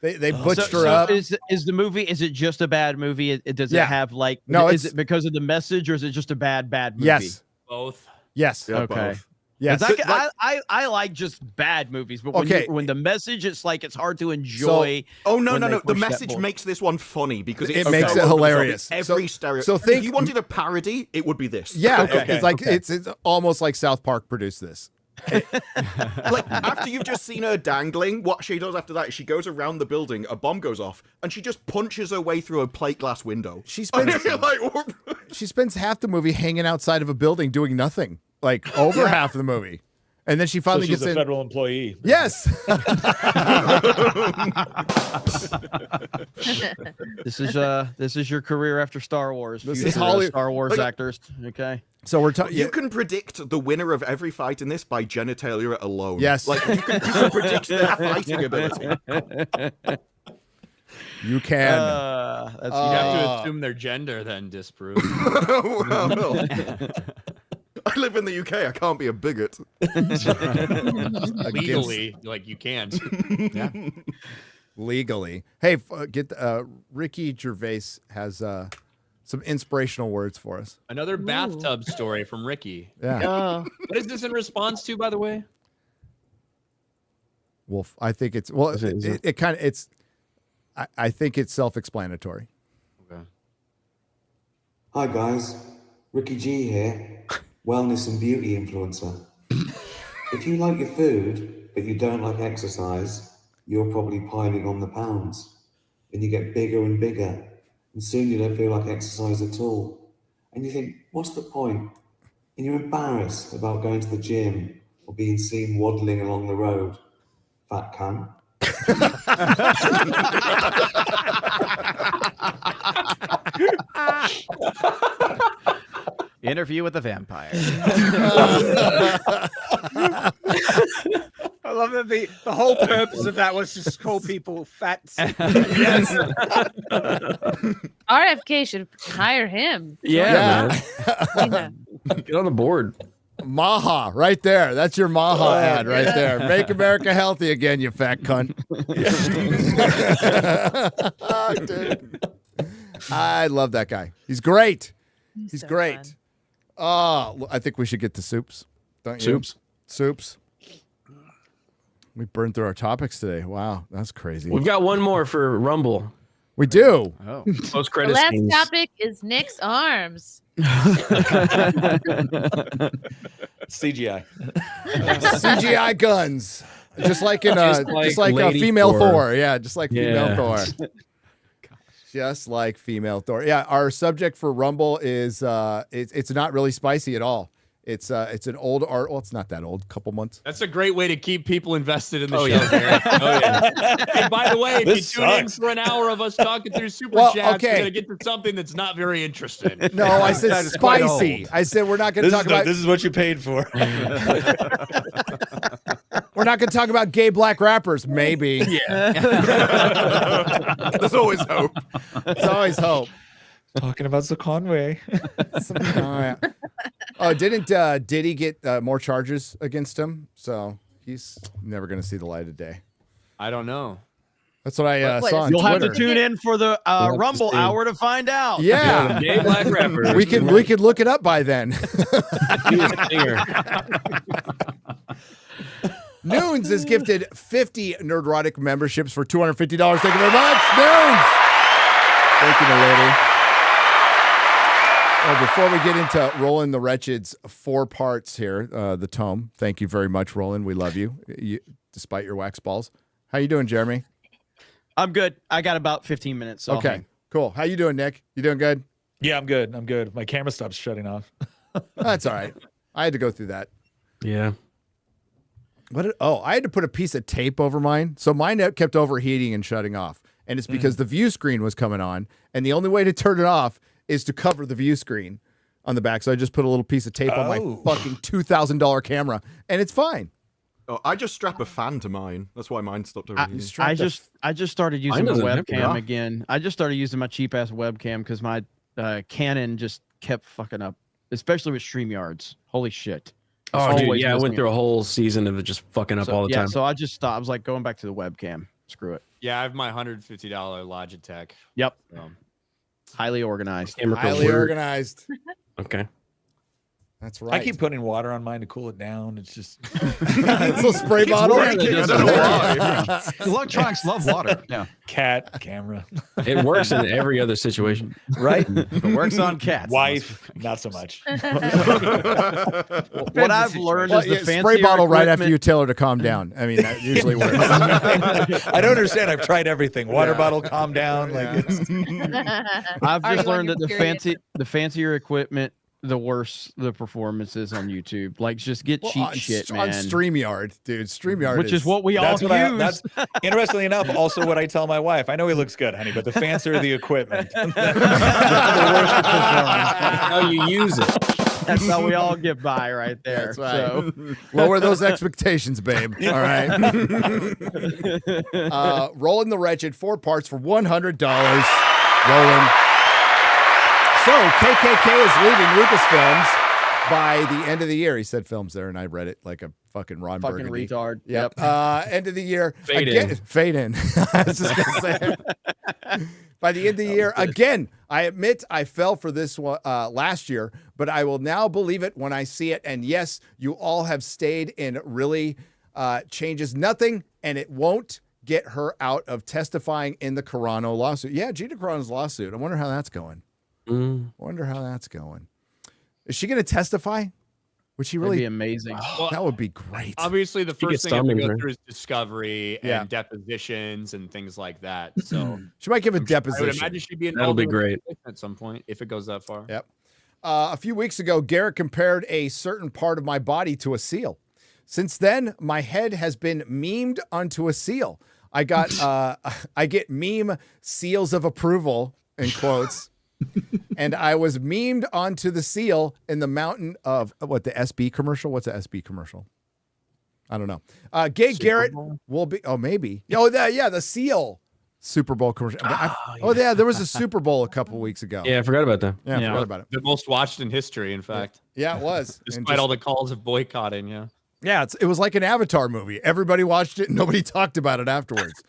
They butched her up. Is the movie? Is it just a bad movie? Does it Yeah. have like? No, is it's- it because of the message, or is it just a bad movie? Yes. Both. Yes. Yeah, Okay. both. Yes. 'Cause I like just bad movies, but when, Okay. when the message, it's like it's hard to enjoy. Oh no, when no, they no! The push that message bull- makes this one funny because It it's makes so it over the top. hilarious. It's every So stereotype. think- if you wanted a parody, it would be this. Yeah. Okay. It's like Okay. it's almost like South Park produced this. Like after you've just seen her dangling, what she does after that is she goes around the building, a bomb goes off, and she just punches her way through a plate glass window. She And spends you're like, what? she spends half the movie hanging outside of a building doing nothing. Like over half of the movie. And then she So finally she's gets a in. federal employee. Yes. This is your career after Star Wars. This Future is Hollywood- Star Wars Like- actors. Okay. So we're talking. You can predict the winner of every fight in this by genitalia alone. Yes. Like you can predict their fighting ability. You can. That's You have to assume their gender, then disprove. Well, I live in the UK. I can't be a bigot. Legally, like you can't. Legally. Hey, get Ricky Gervais has some inspirational words for us. Another bathtub story from Ricky. Yeah. Oh. What is this in response to, by the way? Wolf. I think it's it kind of it's. I think it's self-explanatory. Okay. Hi guys, Ricky G here, wellness and beauty influencer. If you like your food, but you don't like exercise, you're probably piling on the pounds. And you get bigger and bigger, and soon you don't feel like exercise at all. And you think, what's the point? And you're embarrassed about going to the gym or being seen waddling along the road. Fat cunt. Interview with a vampire. I love that the whole purpose of that was just call people fat. Yes. RFK should hire him. Yeah. Get on the board. Maha, right there. That's your Maha ad right there. Make America healthy again, you fat cunt. Oh, dude. I love that guy. He's great. He's so great. fun. Oh, I think we should get to soups. Don't you? Soups. We burned through our topics today. Wow, that's crazy. We've got one more for Rumble. We do. Oh. Post The credit last scenes. topic is Nick's arms. CGI. CGI guns. Just like in Just just like like a Lady female Thor. Thor. Yeah, just like female Yeah. Thor. Just like female Thor. Yeah, our subject for Rumble is it's not really spicy at all. It's an old art. Well, it's not that old. Couple months. That's a great way to keep people invested in the Oh, show. yeah. Garrett. Oh, yeah. And by the way, if This you tune in sucks. for an hour of us talking through super Well, chats, okay. you're gonna get to something that's not very interesting. No, I said That is quite spicy. old. I said we're not going to talk about. This is what you paid for. We're not going to talk about gay black rappers. Maybe. Yeah. There's always hope. There's always hope. Talking about the Conway. Oh, didn't Diddy get more charges against him? So he's never going to see the light of day. I don't know. That's what I saw on You'll Twitter. have to tune in for the Rumble hour to find out. Yeah. Gay black rappers. we could look it up by then. Noons is gifted 50 Nerdrotic memberships for $250. Thank you very much, Noons. Thank you, lady. Well, before we get into Roland the Wretched's 4 parts here, the tome. Thank you very much, Roland. We love you, despite your wax balls. How you doing, Jeremy? I'm good. I got about 15 minutes. So Okay, cool. How you doing, Nick? You doing good? Yeah, I'm good. I'm good. My camera stops shutting off. That's all right. I had to go through that. Yeah. I had to put a piece of tape over mine. So mine kept overheating and shutting off. And it's because the view screen was coming on. And the only way to turn it off is to cover the view screen on the back. So I just put a little piece of tape on my fucking $2,000 camera. And it's fine. Oh, I just strap a fan to mine. That's why mine stopped overheating. I just started using my webcam again. I just started using my cheap ass webcam because my Canon just kept fucking up, especially with StreamYards. Holy shit. Oh, dude, yeah, I went through a whole season of it just fucking up all the time. So I just stopped. I was like going back to the webcam. Screw it. Yeah, I have my $150 Logitech. Yep. Highly organized. Highly organized. Okay. That's right. I keep putting water on mine to cool it down. It's just it's a little spray bottle. Electronics love water. Yeah. Cat, camera. It works in every other situation. Right? It works on cats. Wife, not so much. What I've learned is the fancier spray bottle right after equipment- you tell her to calm down. I mean, that usually works. I don't understand. I've tried everything. Water bottle, calm down. Like it's... I've Are just you on learned your that period? the fancier equipment, the worse the performances on YouTube. Like, just get cheap shit, man. On StreamYard, dude. StreamYard Which is what we all That's what I, use. that's interestingly enough also what I tell my wife. I know he looks good, honey, but the fancier the equipment, the worse the performance. How you use it. That's how we all get by right there. That's right. So. Lower those expectations, babe. All right. Roland the Wretched, 4 parts for $100. Roland. So KKK is leaving Lucasfilms by the end of the year. He said films there, and I read it like a fucking Ron Fucking Burgundy. retard. Yep. End of the year. Fade in. Fade in. I was just gonna say. By the end of the year, again, I admit I fell for this one last year, but I will now believe it when I see it. And yes, you all have stayed in really changes nothing, and it won't get her out of testifying in the Carano lawsuit. Yeah, Gina Carano's lawsuit. I wonder how that's going. Wonder how that's going. Is she going to testify? Would she really? That'd be amazing. That would be great. Obviously, the She first gets thing you have to summoned, go right? through is discovery Yeah. and depositions and things like that. So She might give a I would deposition. imagine she'd be That'll involved be in great. at some point if it goes that far. Yep. A few weeks ago, Garrett compared a certain part of my body to a seal. Since then, my head has been memed onto a seal. I get meme seals of approval in quotes. And I was memed onto the seal in the mountain of the SB commercial. What's an SB commercial? I don't know. Gay Super Garrett Bowl? will be. Oh, maybe. Oh, the seal Super Bowl commercial. There was a Super Bowl a couple weeks ago. Yeah, I forgot about that. Yeah, I forgot about it. The most watched in history, in fact. Yeah, it was. Despite all the calls of boycotting, yeah. Yeah, it was like an Avatar movie. Everybody watched it. Nobody talked about it afterwards.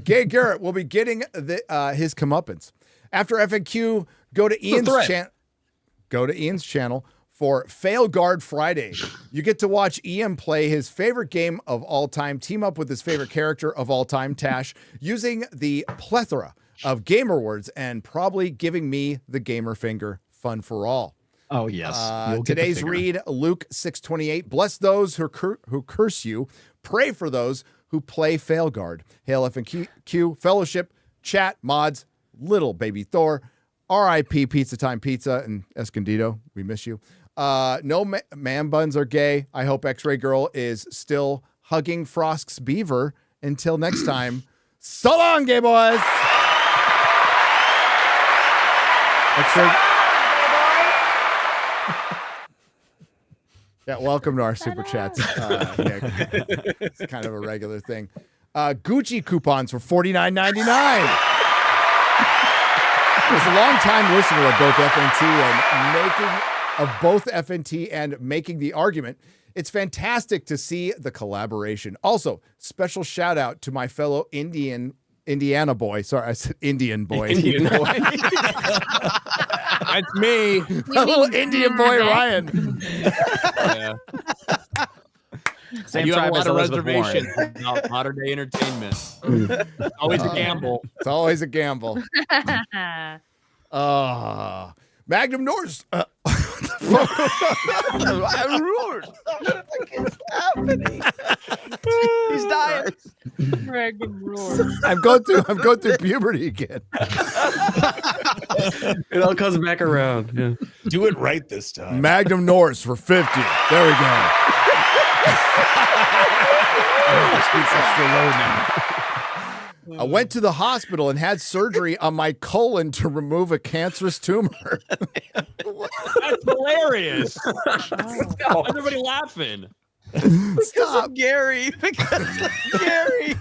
Gay Garrett will be getting his comeuppance. After FNQ, go to Ian's channel for Fail Guard Friday. You get to watch Ian play his favorite game of all time, team up with his favorite character of all time, Tash, using the plethora of gamer words and probably giving me the gamer finger. Fun for all. Oh, yes. You'll get the Today's figure. read, Luke 6:28. Bless those who curse you. Pray for those who play Fail Guard. Hail FNQ, Fellowship, Chat, Mods, Little Baby Thor, R.I.P. Pizza Time Pizza, and Escondido. We miss you. No man buns are gay. I hope X-Ray Girl is still hugging Frost's beaver. Until next time, so long, gay boys. X-Ray. Yeah, welcome to our super chats, Nick. It's kind of a regular thing. Gucci coupons for $49.99. As a long-time listener of both FNT and making the argument, it's fantastic to see the collaboration. Also, special shout out to my fellow Indiana boy. Sorry, I said Indian boy. Indian boy. That's me. My little Indian boy, Ryan. Yeah. Same you have a tribe as lot of Elizabeth Warren. reservations about modern day entertainment. Always a gamble. It's always a gamble. Magnum Norris. What is happening? He's dying. I'm going through puberty again. It all comes back around. Yeah. Do it right this time. Magnum Norris for 50. There we go. Extra low now. I went to the hospital and had surgery on my colon to remove a cancerous tumor. That's hilarious. Why is everybody laughing? Stop, Gary. Gary.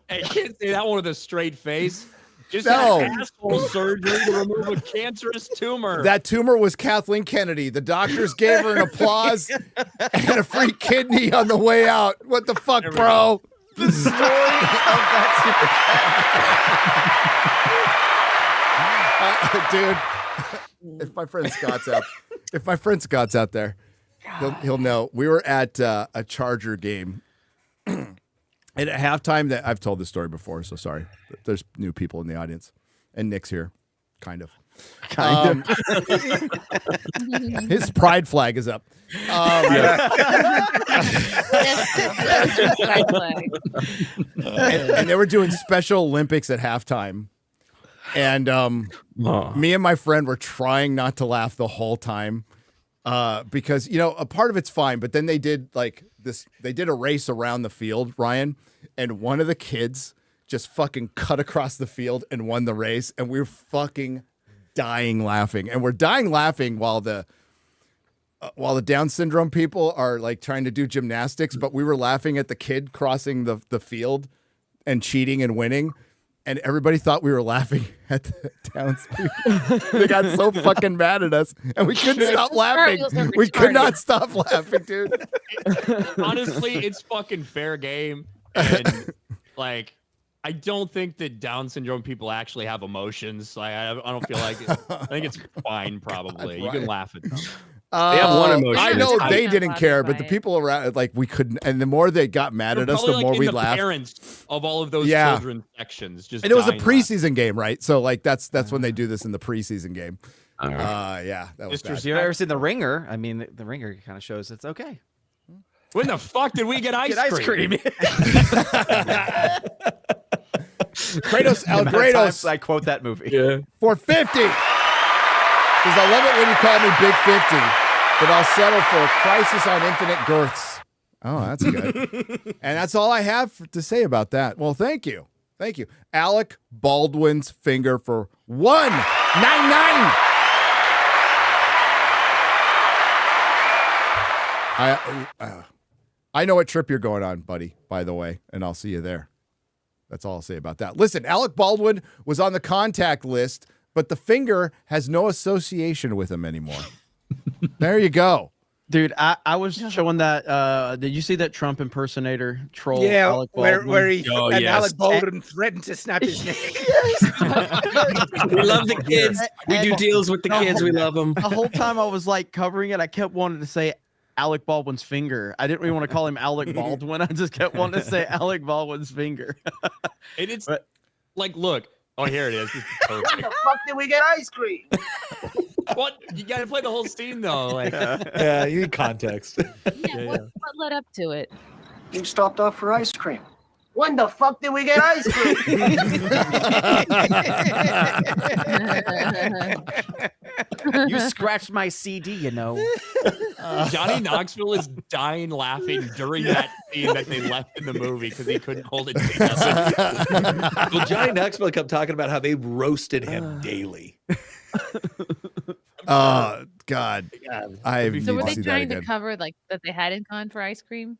I can't say that one with a straight face. Just No. had asshole surgery to remove a cancerous tumor. That tumor was Kathleen Kennedy. The doctors gave her an applause and a free kidney on the way out. What the fuck, bro? The story of that dude. If my friend Scott's out there, he'll know. We were at a Charger game, and at halftime, that I've told this story before, so sorry. There's new people in the audience, and Nick's here, kind of. His pride flag is up. And they were doing Special Olympics at halftime. And me and my friend were trying not to laugh the whole time because, you know, a part of it's fine. But then they did they did a race around the field, Ryan, and one of the kids just fucking cut across the field and won the race. And we were fucking dying laughing. And we're dying laughing while the Down syndrome people are like trying to do gymnastics, but we were laughing at the kid crossing the field and cheating and winning. And everybody thought we were laughing at the Downs people. They got so fucking mad at us, and we couldn't stop laughing. We could not stop laughing, dude. Honestly, it's fucking fair game. And like, I don't think that Down syndrome people actually have emotions. Like, I don't feel like it. I think it's fine, probably. You can laugh at them. They have one emotion. I know It's they hot. didn't care, but the people around, like, we couldn't. And the more they got mad at us, the more we laughed. Parents of all of those children's sections, just and it was a dying preseason game, right? So like that's when they do this in the preseason game. Yeah, that was bad. If you've ever seen The Ringer, I mean, The Ringer kind of shows it's okay. When the fuck did we get ice cream? Kratos Algrados. I quote that movie. Yeah. For 50. Because I love it when you call me Big 50, but I'll settle for a Crisis on Infinite Girths. Oh, that's good. And that's all I have to say about that. Well, thank you. Thank you. Alec Baldwin's finger for $1.99. I know what trip you're going on, buddy, by the way, and I'll see you there. That's all I'll say about that. Listen, Alec Baldwin was on the contact list, but the finger has no association with him anymore. There you go. Dude, I was showing that. Did you see that Trump impersonator troll? Yeah, Alec Baldwin? where he Alec Baldwin threatened to snap his neck. We love the kids. We do deals with the kids. We love them. The whole time I was like covering it, I kept wanting to say Alec Baldwin's finger. I didn't really want to call him Alec Baldwin. I just kept wanting to say Alec Baldwin's finger. And it's like, look. Oh, here it is. This is When perfect. the fuck did we get ice cream? What? You gotta play the whole scene though. Like, Yeah, you need context. What led up to it? You stopped off for ice cream. When the fuck did we get ice cream? You scratched my CD, you know. Johnny Knoxville is dying laughing during that scene that they left in the movie because he couldn't hold it together. Well, Johnny Knoxville kept talking about how they roasted him daily. God. So were they trying to cover like that they hadn't gone for ice cream?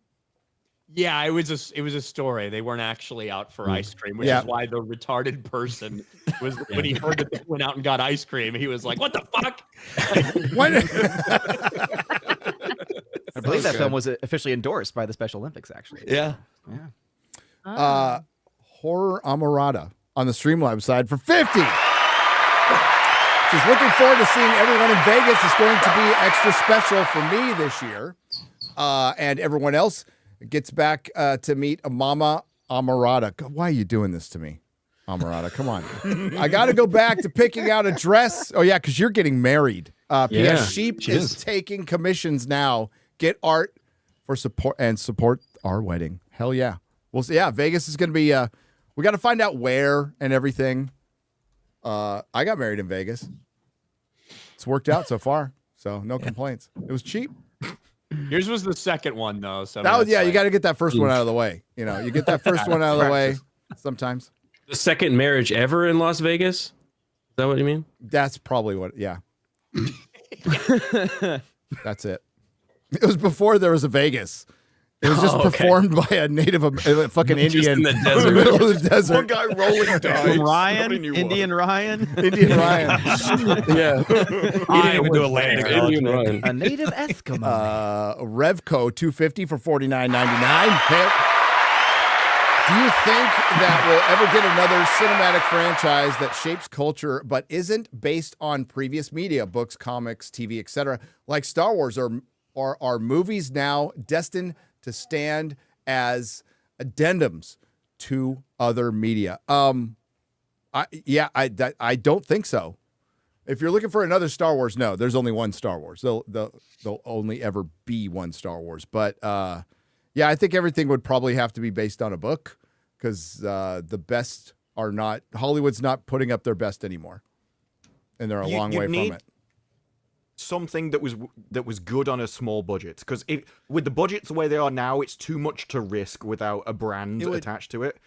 Yeah, it was a story. They weren't actually out for ice cream, which is why the retarded person was when he heard that they went out and got ice cream, he was like, "What the fuck?" I believe that film was officially endorsed by the Special Olympics. Actually, yeah. Horror Amarada on the Streamlab side for 50. She's looking forward to seeing everyone in Vegas. It's going to be extra special for me this year, and everyone else gets back to meet Mama Amarada. Why are you doing this to me, Amarada? Come on. I got to go back to picking out a dress. Oh, yeah, because you're getting married. P.S. Sheep is taking commissions now. Get art for support our wedding. Hell yeah. We'll see. Yeah, Vegas is going to be, we got to find out where and everything. I got married in Vegas. It's worked out so far, so no complaints. It was cheap. Yours was the second one though, so that was you got to get that first one out of the way. You know, you get that first one out of the way sometimes. The second marriage ever in Las Vegas? Is that what you mean? That's probably what. Yeah. That's it. It was before there was a Vegas. It was just performed by a native fucking Indian in the desert. in the middle of the desert. One guy rolling dice. Ryan, Indian Ryan. Indian Ryan. Yeah. He didn't even do a landing. Indian Ryan. A native Eskimo. Revco 250 for $49.99. Do you think that we'll ever get another cinematic franchise that shapes culture but isn't based on previous media, books, comics, TV, etc., like Star Wars? Are movies now destined to stand as addendums to other media? I don't think so. If you're looking for another Star Wars, no, there's only one Star Wars. There'll only ever be one Star Wars. But yeah, I think everything would probably have to be based on a book because the best are not, Hollywood's not putting up their best anymore. And they're a long way from it. Something that was good on a small budget, because with the budgets the way they are now, it's too much to risk without a brand attached to it.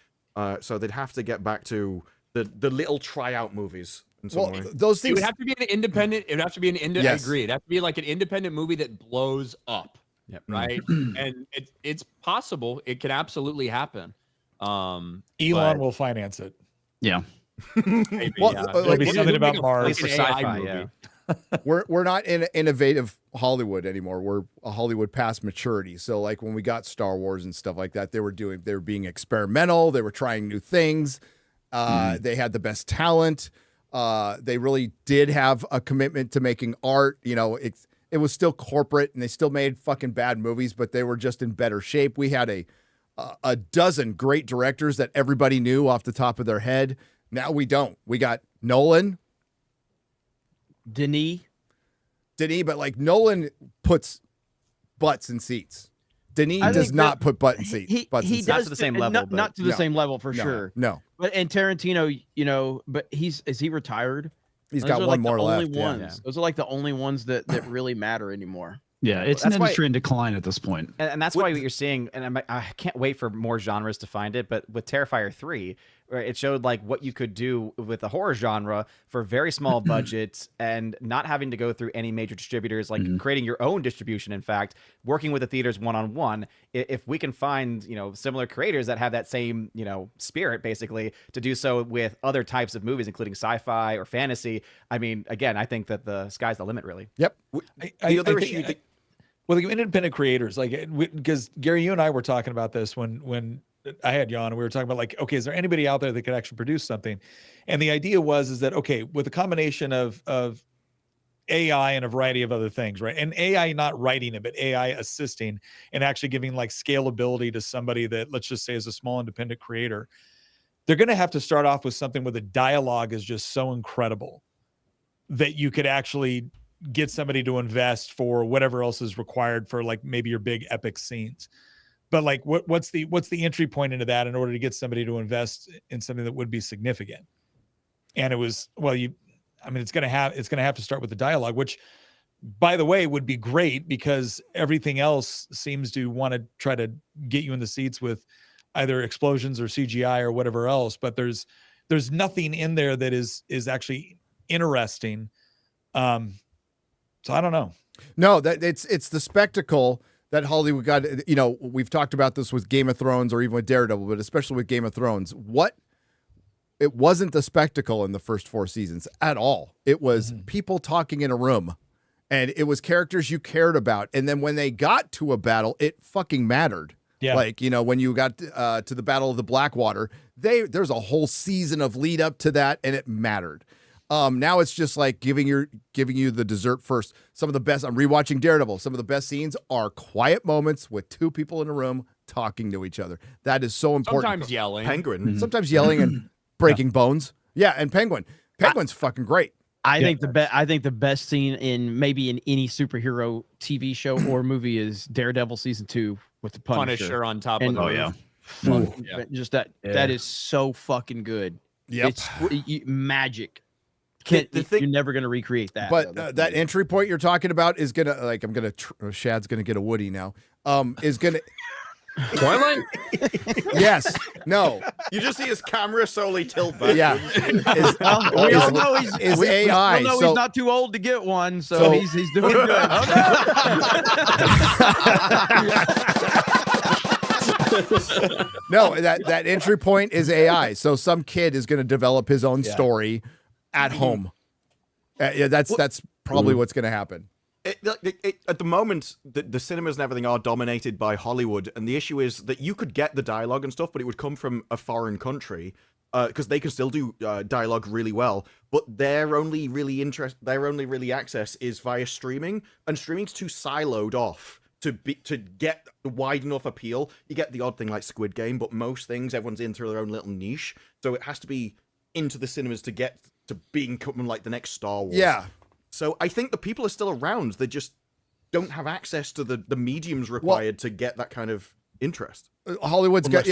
So they'd have to get back to the little tryout movies. In some way. Those things it would have to be an independent. It would have to be an independent. Yes. I agree. It'd have to be like an independent movie that blows up. Yep. Right. And it's possible. It can absolutely happen. Elon will finance it. Yeah. Maybe, Well, yeah. There'll be something about Mars. For sci-fi, yeah. We're not in innovative Hollywood anymore. We're a Hollywood past maturity. So like when we got Star Wars and stuff like that, they were being experimental. They were trying new things. They had the best talent. They really did have a commitment to making art. You know, it was still corporate and they still made fucking bad movies, but they were just in better shape. We had a dozen great directors that everybody knew off the top of their head. Now we don't. We got Nolan, Denis, but like Nolan puts butts in seats. Denis does not put butt in seats. He seats. does Not to the same level, not to the No. same level for No, sure. No, But and Tarantino, you know, but is he retired? he's Those got are one like more the left. only yeah. ones. Those are like the only ones that really matter anymore. Yeah, it's an That's why- industry in decline at this point. And that's why what you're seeing, and I can't wait for more genres to find it, but with Terrifier 3, right, it showed like what you could do with the horror genre for very small budgets and not having to go through any major distributors, like creating your own distribution, in fact, working with the theaters one-on-one. If we can find, you know, similar creators that have that same, you know, spirit, basically, to do so with other types of movies, including sci-fi or fantasy, I mean, again, I think that the sky's the limit, really. Yep. The other issue that Well, the independent creators, like, because Gary, you and I were talking about this when I had you on, and we were talking about like, okay, is there anybody out there that could actually produce something? And the idea is that, okay, with a combination of AI and a variety of other things, right? And AI not writing it, but AI assisting and actually giving like scalability to somebody that, let's just say, is a small independent creator. They're going to have to start off with something where the dialogue is just so incredible that you could actually get somebody to invest for whatever else is required for like maybe your big epic scenes. But like what's the entry point into that in order to get somebody to invest in something that would be significant? And it was, well, it's going to have to start with the dialogue, which, by the way, would be great because everything else seems to want to try to get you in the seats with either explosions or CGI or whatever else. But there's nothing in there that is actually interesting. So I don't know. No, that it's the spectacle that Hollywood got. You know, we've talked about this with Game of Thrones or even with Daredevil, but especially with Game of Thrones. It wasn't the spectacle in the first 4 seasons at all. It was people talking in a room, and it was characters you cared about. And then when they got to a battle, it fucking mattered. Yeah. Like, you know, when you got to the Battle of the Blackwater, there's a whole season of lead up to that, and it mattered. Now it's just like giving you the dessert first. Some of the best, I'm rewatching Daredevil. Some of the best scenes are quiet moments with 2 people in a room talking to each other. That is so important. Sometimes yelling. Penguin. Sometimes yelling and breaking bones. Yeah, and Penguin's fucking great. I think the best scene in any superhero TV show or movie is Daredevil season 2 with the Punisher on top of the just that is so fucking good. Yep. It's magic. You're never gonna recreate that. But that entry point you're talking about is gonna Shad's gonna get a Woody now. Is gonna Twilight? Yes. No. You just see his camera slowly tilt back. Yeah. We all know he's AI. We all know he's not too old to get one, so he's doing good. No, that entry point is AI. So some kid is going to develop his own story at home. That's probably what's going to happen. At the moment, the cinemas and everything are dominated by Hollywood, and the issue is that you could get the dialogue and stuff, but it would come from a foreign country because they can still do dialogue really well. But their only really access is via streaming, and streaming's too siloed off to get the wide enough appeal. You get the odd thing like Squid Game, but most things everyone's in through their own little niche, so it has to be into the cinemas to get to being like the next Star Wars. Yeah. So I think the people are still around. They just don't have access to the mediums required to get that kind of interest. Hollywood's got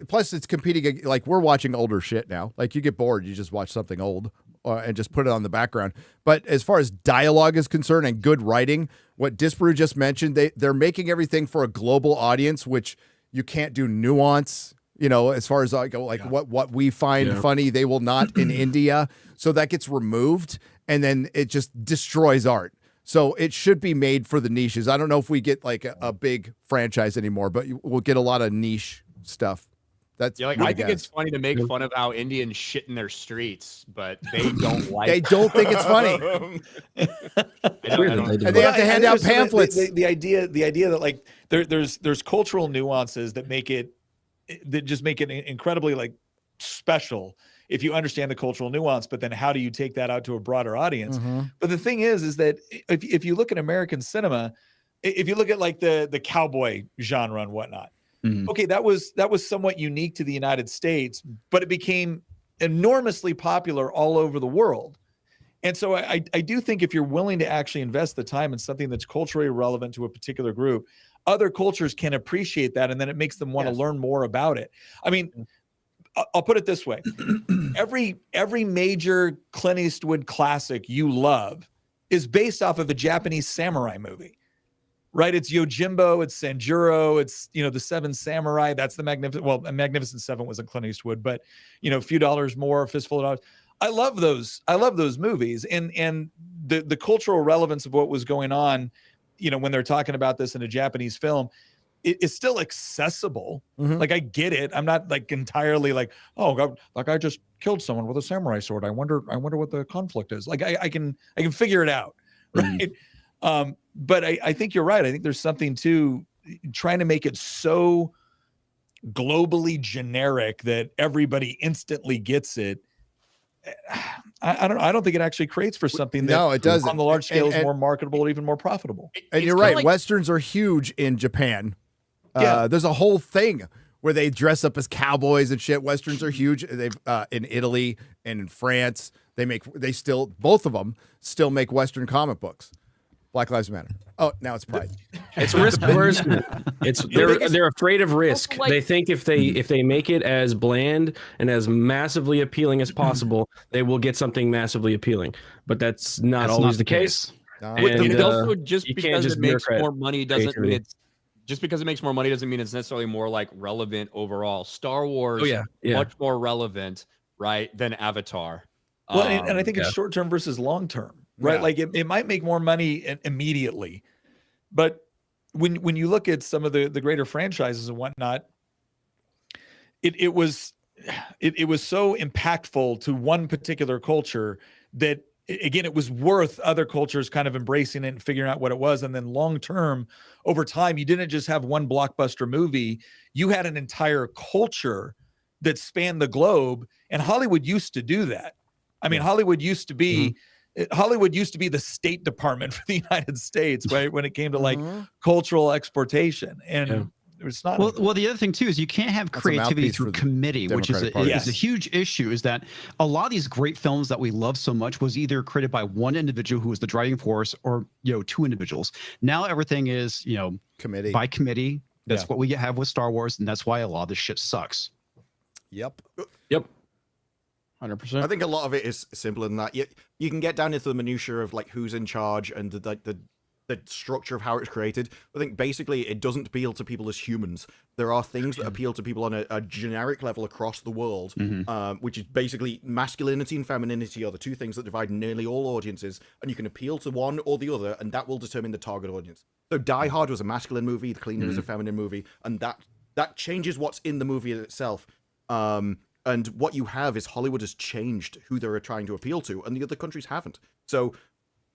plus it's competing. Like, we're watching older shit now. Like, you get bored, you just watch something old and just put it on the background. But as far as dialogue is concerned and good writing, what Disparu just mentioned, they're making everything for a global audience, which you can't do nuance. You know, as far as what we find funny, they will not in India. So that gets removed, and then it just destroys art. So it should be made for the niches. I don't know if we get like a big franchise anymore, but we'll get a lot of niche stuff. That's I think it's funny to make fun of how Indians shit in their streets, but they don't like. They don't think it's funny. And they have to hand out pamphlets. The idea that like there's cultural nuances that just make it incredibly like special if you understand the cultural nuance, but then how do you take that out to a broader audience? But the thing is that if you look at American cinema, if you look at like the cowboy genre and whatnot, okay, that was somewhat unique to the United States, but it became enormously popular all over the world. And so I do think if you're willing to actually invest the time in something that's culturally relevant to a particular group, other cultures can appreciate that, and then it makes them want to learn more about it. I mean, I'll put it this way. Every major Clint Eastwood classic you love is based off of a Japanese samurai movie, right? It's Yojimbo, it's Sanjuro, it's, the Seven Samurai. That's the Magnificent Seven wasn't Clint Eastwood, but, A Few Dollars More, A Fistful of Dollars. I love those movies. And the cultural relevance of what was going on, when they're talking about this in a Japanese film, it's still accessible. Like, I get it. I'm not like entirely like, oh God, like I just killed someone with a samurai sword. I wonder what the conflict is. Like I can figure it out. Right. But I think you're right. I think there's something to trying to make it so globally generic that everybody instantly gets it. I don't think it actually creates for something that it doesn't. On the large scale is more marketable or even more profitable. And you're right. Westerns are huge in Japan. There's a whole thing where they dress up as cowboys and shit. Westerns are huge. They've in Italy and in France. Both of them still make Western comic books. Black Lives Matter. Oh, now it's Pride. It's risk averse. They're afraid of risk. They think if they make it as bland and as massively appealing as possible, they will get something massively appealing. But that's not always the case. And also, just because it makes more money doesn't mean it's necessarily more like relevant overall. Star Wars, much more relevant, right, than Avatar. Well, and I think it's short term versus long term. right? Yeah. Like it might make more money immediately, but when you look at some of the greater franchises and whatnot, it was so impactful to one particular culture that, again, it was worth other cultures kind of embracing it and figuring out what it was. And then long term, over time, you didn't just have one blockbuster movie, you had an entire culture that spanned the globe. And Hollywood used to do that. I mean, Hollywood used to be the State Department for the United States, right? When it came to like cultural exportation. And it's not. Well, the other thing too is you can't have creativity through committee, which is a huge issue. Is that a lot of these great films that we love so much was either created by one individual who was the driving force, or two individuals. Now everything is committee by committee. That's what we have with Star Wars, and that's why a lot of this shit sucks. Yep. 100%. I think a lot of it is simpler than that. You can get down into the minutiae of like who's in charge and the structure of how it's created. I think basically it doesn't appeal to people as humans. There are things that appeal to people on a generic level across the world, which is basically masculinity and femininity are the two things that divide nearly all audiences, and you can appeal to one or the other, and that will determine the target audience. So Die Hard was a masculine movie, The Cleaner is a feminine movie, and that changes what's in the movie itself. And what you have is Hollywood has changed who they're trying to appeal to, and the other countries haven't. So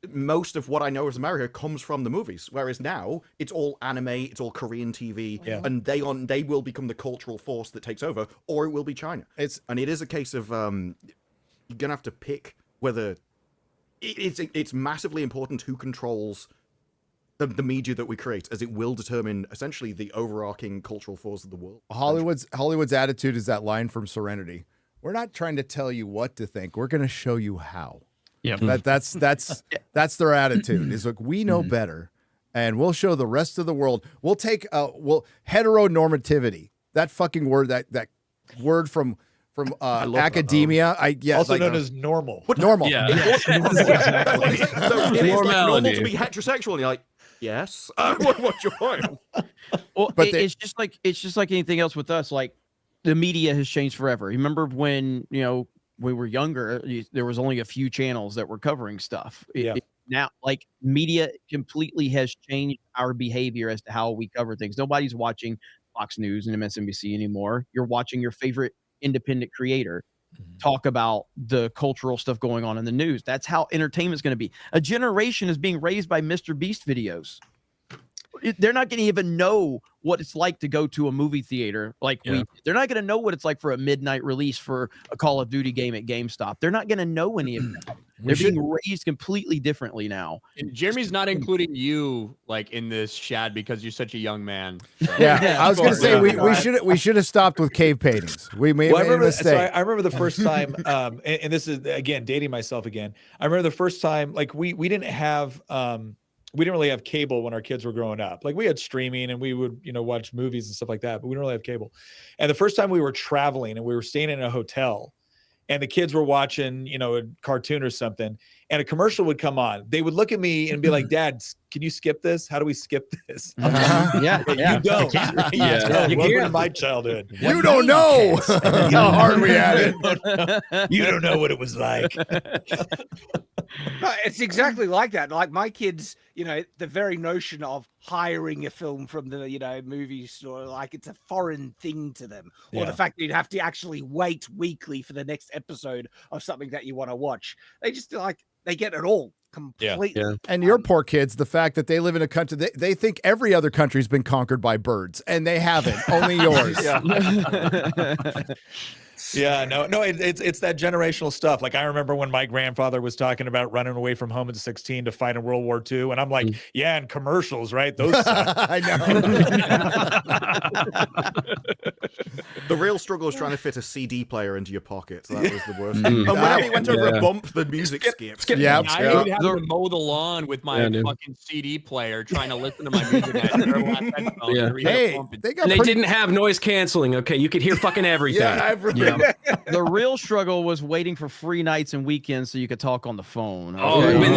most of what I know as America comes from the movies, whereas now it's all anime, it's all Korean TV, and they will become the cultural force that takes over, or it will be China. It is a case of you're gonna have to pick whether it's massively important who controls the media that we create, as it will determine essentially the overarching cultural force of the world. Hollywood's attitude is that line from Serenity. We're not trying to tell you what to think. We're going to show you how. Yeah, that's their attitude. Is like, we know better, and we'll show the rest of the world. We'll take heteronormativity. That fucking word, that word from academia. Also known as normal. What normal? Yeah. Exactly. So it is like normal to be heterosexual, and you're like, yes. What's your point? Well, but it's just like anything else with us. Like, the media has changed forever. You remember when we were younger, there was only a few channels that were covering stuff. Now, like, media completely has changed our behavior as to how we cover things. Nobody's watching Fox News and MSNBC anymore. You're watching your favorite independent creator talk about the cultural stuff going on in the news. That's how entertainment's going to be. A generation is being raised by Mr. Beast videos. They're not going to even know what it's like to go to a movie theater. They're not going to know what it's like for a midnight release for a Call of Duty game at GameStop. They're not going to know any of that. They're being raised completely differently now. And Jeremy's not including you like in this, Shad, because you're such a young man. So. Yeah, I was going to say we should have stopped with cave paintings. We made a mistake. So I remember the first time, and this is again dating myself again. I remember the first time, like we didn't have. We didn't really have cable when our kids were growing up. Like, we had streaming and we would, watch movies and stuff like that, but we didn't really have cable. And the first time we were traveling and we were staying in a hotel and the kids were watching, a cartoon or something, and a commercial would come on, they would look at me and be like, "Dad, can you skip this? How do we skip this?" Yeah. You don't. Welcome to my childhood. You don't know how hard we had it. You don't know what it was like. No, it's exactly like that. Like, my kids, the very notion of hiring a film from the, movie store, like, it's a foreign thing to them. Or the fact that you'd have to actually wait weekly for the next episode of something that you want to watch. They just they get it all completely. Yeah. And your poor kids, the fact that they live in a country, they think every other country's been conquered by birds, and they haven't. Only yours. Yeah, no, it's that generational stuff. Like, I remember when my grandfather was talking about running away from home at 16 to fight in World War II, and I'm like, yeah, and commercials, right? Those suck. I know. The real struggle was trying to fit a CD player into your pocket. So that was the worst. And whenever you went over a bump, the music skipped. Yeah, I would have to mow the lawn with my fucking CD player, trying to listen to my music. Hey, they didn't have noise canceling. Okay, you could hear fucking everything. Yeah, everything. The real struggle was waiting for free nights and weekends so you could talk on the phone. Oh, when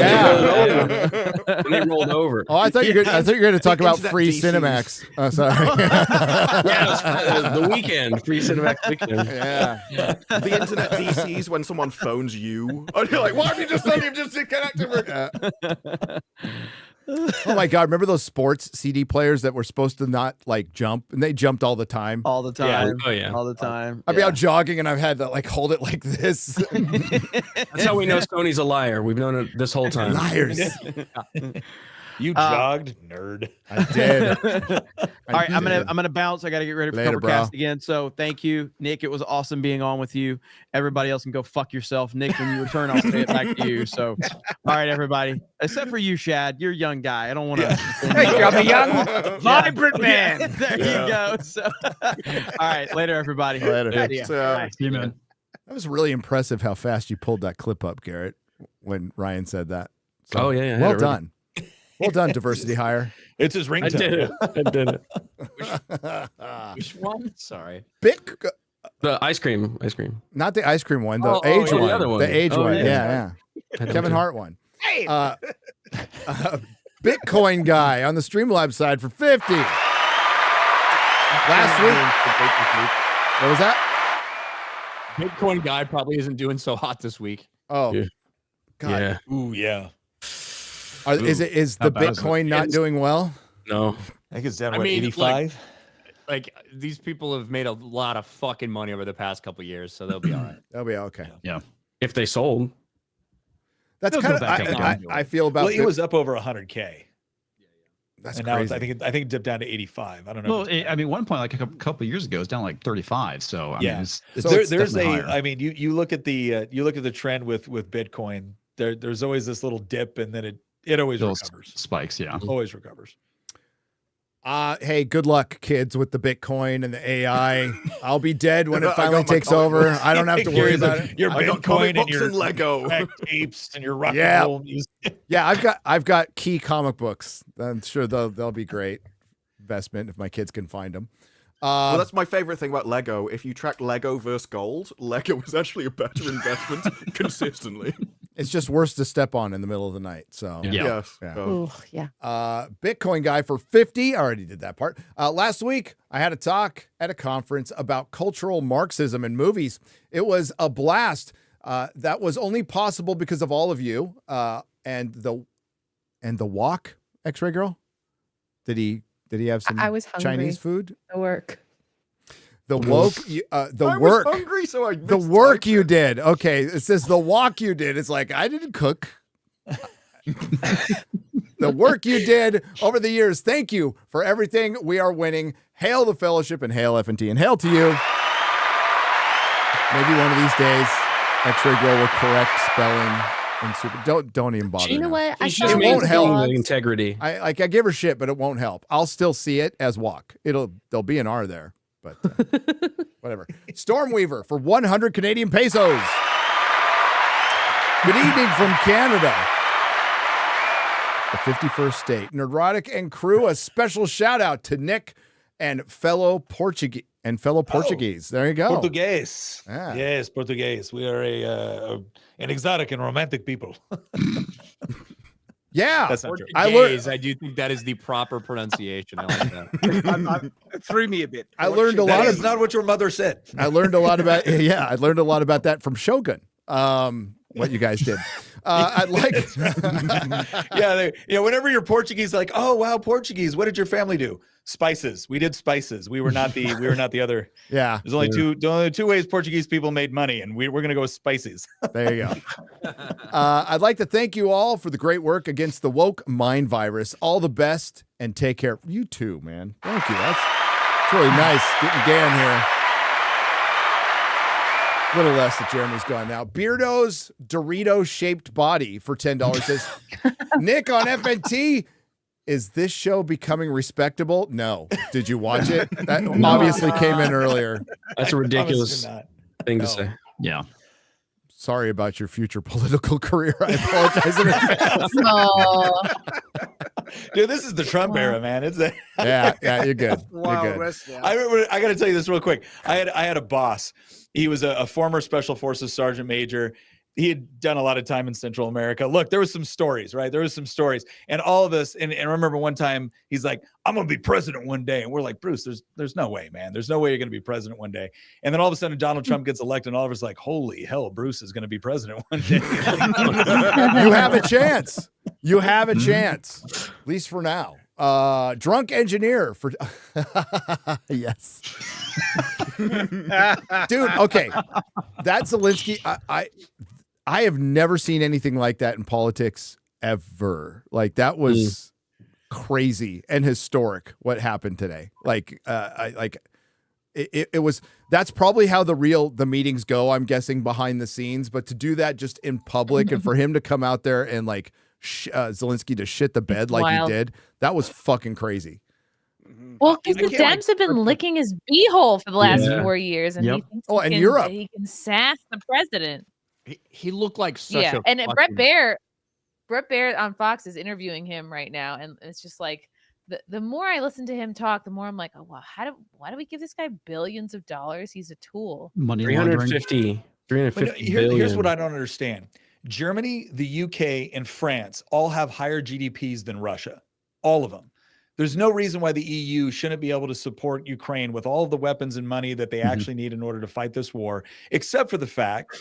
they rolled over. Oh, I thought you were going to talk about free DCs. Cinemax. Oh, sorry. Yeah, the weekend, free Cinemax weekend. Yeah. The internet DCs when someone phones you. And you're like, why have you just said you've just disconnected? Oh my God! Remember those sports CD players that were supposed to not like jump, and they jumped all the time. All the time. Oh yeah. All the time. I'd be out jogging, and I've had to like hold it like this. That's how we know Sony's a liar. We've known it this whole time. Liars. You jogged, nerd. I did. All right, I'm gonna bounce. I gotta get ready for Later, Covercast again. So thank you, Nick. It was awesome being on with you. Everybody else can go fuck yourself. Nick, when you return, I'll say it back to you. So, all right, everybody, except for you, Shad. You're a young guy. I don't want to. I'm a young, vibrant man. There you go. So, all right, later, everybody. Later. See ya. Bye. See you, man. That was really impressive how fast you pulled that clip up, Garrett, when Ryan said that. So, Oh yeah, well done. Well done, diversity hire. It's his ringtone. I did it. I did it. Which one? Sorry. Bic, The ice cream. not the ice cream one, the Oh, age yeah, the one. other one. The age Oh, one. yeah. Yeah. Kevin Hart one. Bitcoin guy on the Streamlabs side for 50. Last week. What was that? Bitcoin guy probably isn't doing so hot this week. Oh, Yeah. God. Yeah. Ooh, yeah. Is the bad is it? Bitcoin not doing well? No. I think it's down I to mean, 85. Like these people have made a lot of fucking money over the past couple years, so they'll be all right. That'll be okay. If they sold. That's They'll kind go of back up I again. feel about. Well, it was up over 100K. That's And now crazy. I think it dipped down to 85. I don't know. Well, I mean, one point, like a couple of years ago, it was down like 35. So I mean, it's there's definitely a. higher. I mean, you look at the trend with Bitcoin. There's always this little dip, and then it always Those recovers. spikes, yeah. Always recovers. Hey, good luck, kids, with the Bitcoin and the AI. I'll be dead when I it got finally my takes comic over. books. I don't have to worry about it. Your I got comic Bitcoin and books your and Lego. tapes and your rock Yeah. and roll music. Yeah, I've got key comic books. I'm sure they'll be great investment if my kids can find them. Well, that's my favorite thing about Lego. If you track Lego versus gold, Lego is actually a better investment consistently. It's just worse to step on in the middle of the night. So Yes. Yeah. Ooh, yeah. Bitcoin guy for 50. I already did that part. Last week, I had a talk at a conference about cultural Marxism in movies. It was a blast. That was only possible because of all of you. And the walk, X-Ray Girl. Did he have some I was hungry. Chinese food? The work. The woke, I work. was hungry, so I The missed work time. you did. Okay. It says the walk you did. It's like, I didn't cook. The work you did over the years. Thank you for everything. We are winning. Hail the fellowship and hail FNT and hail to you. Maybe one of these days, X-Ray Girl will correct spelling and super. Don't even bother. You know now. what? I It saw won't those help. blogs. The integrity. I give her shit, but it won't help. I'll still see it as walk. There'll be an R there, but whatever. Stormweaver for 100 Canadian pesos. Good evening from Canada, the 51st state. Nerdrotic and crew, a special shout out to Nick and fellow Portuguese. There you go. Portuguese. Ah. Yes, Portuguese. We are an exotic and romantic people. Yeah. That's not true. I do think that is the proper pronunciation. I like that. It threw me a bit. I learned a lot That of is not what your mother said. I learned a lot about I learned a lot about that from Shogun. What you guys did. I'd like whenever you're Portuguese, like, oh wow, Portuguese. What did your family do? Spices. We did spices. We were not the other. Yeah. There's only two ways Portuguese people made money, and we're gonna go with spices. There you go. I'd like to thank you all for the great work against the woke mind virus. All the best and take care. You too, man. Thank you. That's really nice getting Gan here. Little less that Jeremy's gone now. Beardo's Dorito-shaped body for $10 says, Nick on FNT, is this show becoming respectable? No. Did you watch it? That obviously came in earlier. That's a ridiculous thing to say. Yeah. Sorry about your future political career. I apologize in advance. Dude, this is the Trump era, man. It's Yeah, you're good. Wow, You're good. rest now. I got to tell you this real quick. I had a boss He was a former Special Forces Sergeant Major. He had done a lot of time in Central America. Look, there was some stories, right? There was some stories. And all of us, and I remember one time he's like, I'm going to be president one day. And we're like, Bruce, there's no way, man. There's no way you're going to be president one day. And then all of a sudden Donald Trump gets elected and all of us like, holy hell, Bruce is going to be president one day. You have a chance. You have a chance, at least for now. Drunk engineer for yes. Dude, okay. That Zelensky, I have never seen anything like that in politics ever. Like that was crazy and historic what happened today. Like it was, that's probably how the meetings go, I'm guessing, behind the scenes, but to do that just in public and for him to come out there and like Zelensky to shit the bed like he did, that was fucking crazy. Well, because the Dems have been licking his beehole for the last 4 years, and he thinks and Europe, he can sass the president. He looked like such a and Brett Baer on Fox is interviewing him right now, and it's just like the more I listen to him talk, the more I'm like, oh wow, why do we give this guy billions of dollars? He's a tool. Money laundering. 350 billion. Here's what I don't understand. Germany, the UK, and France all have higher GDPs than Russia. All of them. There's no reason why the EU shouldn't be able to support Ukraine with all of the weapons and money that they actually need in order to fight this war, except for the fact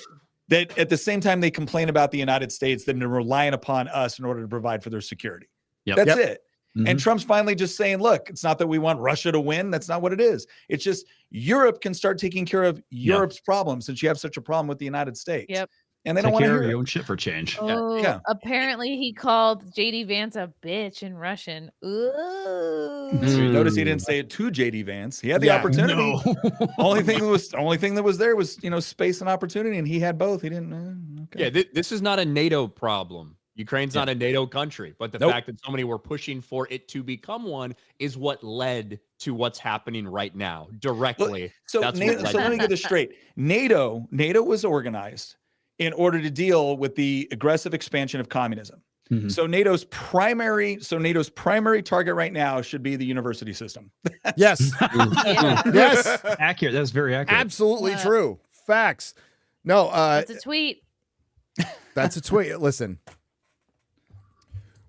that at the same time they complain about the United States, that they're relying upon us in order to provide for their security. That's it. And Trump's finally just saying, look, it's not that we want Russia to win. That's not what it is. It's just Europe can start taking care of Europe's problems since you have such a problem with the United States. And they don't want to hear your own shit for change. Oh, apparently he called JD Vance a bitch in Russian. Ooh. You notice he didn't say it to JD Vance. He had the opportunity. No. only thing that was there was, space and opportunity, and he had both. He didn't. Okay. Yeah, this is not a NATO problem. Ukraine's not a NATO country, but the fact that so many were pushing for it to become one is what led to what's happening right now directly. Look, so let me get this straight. NATO was organized in order to deal with the aggressive expansion of communism. So NATO's primary target right now should be the university system. Yes. Yes. Accurate. That's very accurate. Absolutely true. Facts. No, that's a tweet. That's a tweet. Listen.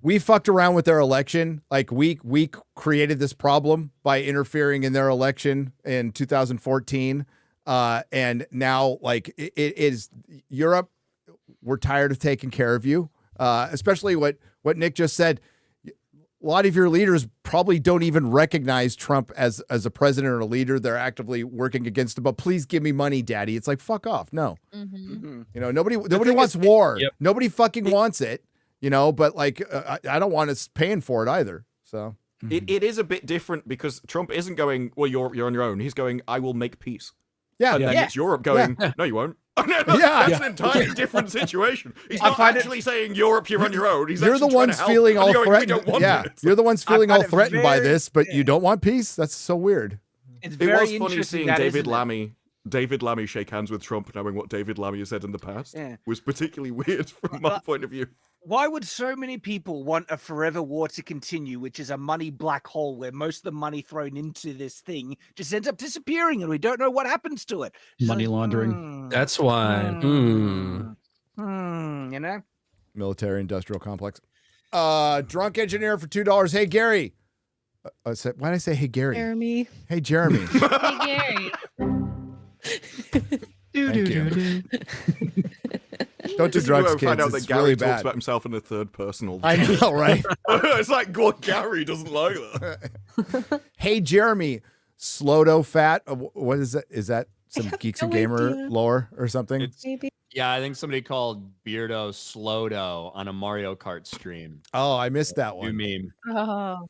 We fucked around with their election. Like we created this problem by interfering in their election in 2014. And now, like, it is Europe. We're tired of taking care of you, especially what Nick just said. A lot of your leaders probably don't even recognize Trump as a president or a leader. They're actively working against him. But please give me money, Daddy. It's like, fuck off. No, nobody wants war. Nobody fucking wants it. But like, I don't want us paying for it either. So it is a bit different because Trump isn't going, well, you're on your own. He's going, I will make peace. Yeah. And then it's Europe going, no, you won't. That's an entirely different situation. He's not actually saying Europe, you're on your own. You're the ones feeling all threatened. You're the ones feeling all threatened by this, but you don't want peace. That's so weird. It was funny seeing David Lammy shake hands with Trump, knowing what David Lammy has said in the past was particularly weird from my point of view. Why would so many people want a forever war to continue, which is a money black hole where most of the money thrown into this thing just ends up disappearing and we don't know what happens to it? Money laundering. That's why. Military industrial complex. Drunk engineer for $2. Hey, Gary. Why did I say hey, Gary? Jeremy. Hey, Jeremy. Hey, Gary. Don't do drugs, kids. Find out that it's Gary really talks bad. about himself in the third personal. I know, right? It's like, God, Gary doesn't like that. Hey, Jeremy. Slodo fat. What is that? Is that some Geeks and Gamer lore or something? Maybe. Yeah, I think somebody called Beardo Slodo on a Mario Kart stream. Oh, I missed that one. New meme. Oh.